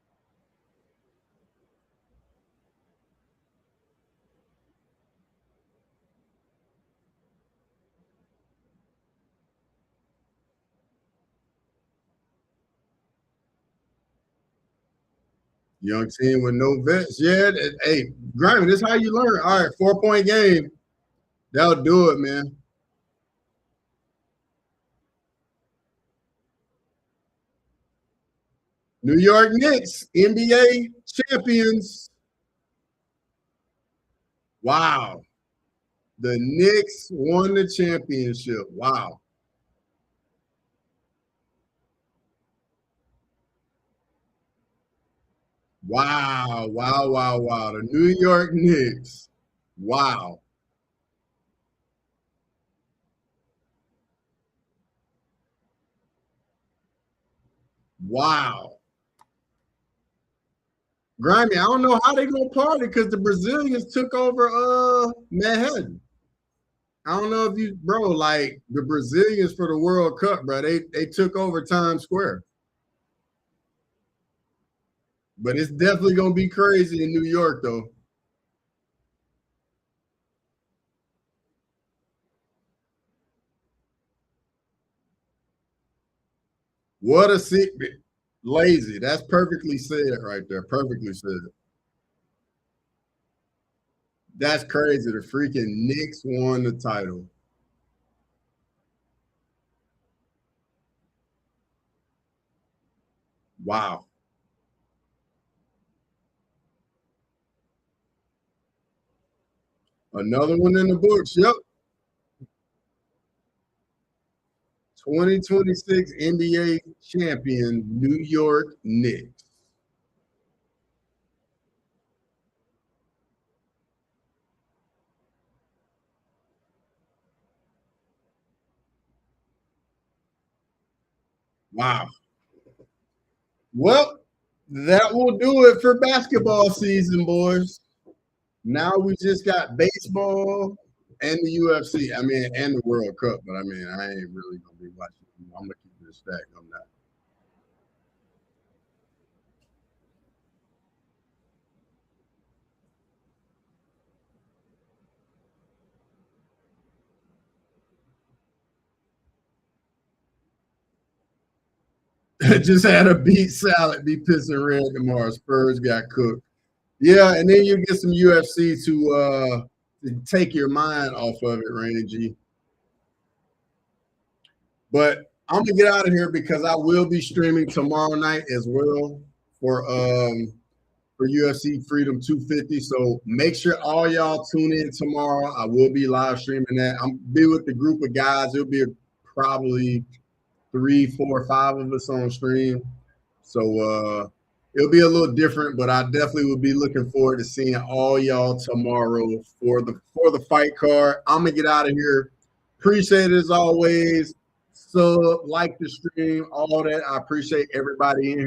Young team with no vets. Yeah, hey, Grimy, this is how you learn. All right, 4-point game. That'll do it, man. New York Knicks, NBA champions. Wow. The Knicks won the championship. Wow. Wow. Wow. Wow. Wow. The New York Knicks. Wow. Wow. Grimy, I don't know how they gonna party because the Brazilians took over Manhattan. I don't know if you, bro, like the Brazilians for the World Cup, bro. They took over Times Square. But it's definitely gonna be crazy in New York, though. What a secret. Lazy. That's perfectly said right there. Perfectly said. That's crazy. The freaking Knicks won the title. Wow. Another one in the books. Yep. 2026 NBA champion, New York Knicks. Wow. Well, that will do it for basketball season, boys. Now we just got baseball and the UFC. I mean, and the World Cup. But I mean, I ain't really gonna be watching. I'm gonna keep it stacked. I'm not. Just had a beet salad be pissing red tomorrow. Spurs got cooked. Yeah, and then you get some UFC to take your mind off of it, Rainy G. But I'm gonna get out of here because I will be streaming tomorrow night as well for UFC Freedom 250. So make sure all y'all tune in tomorrow. I will be live streaming that. I'm be with the group of guys. It'll be probably 3, 4, 5 of us on stream. So it'll be a little different, but I definitely will be looking forward to seeing all y'all tomorrow for the fight card. I'm gonna get out of here. Appreciate it as always. So like the stream, all that. I appreciate everybody in here.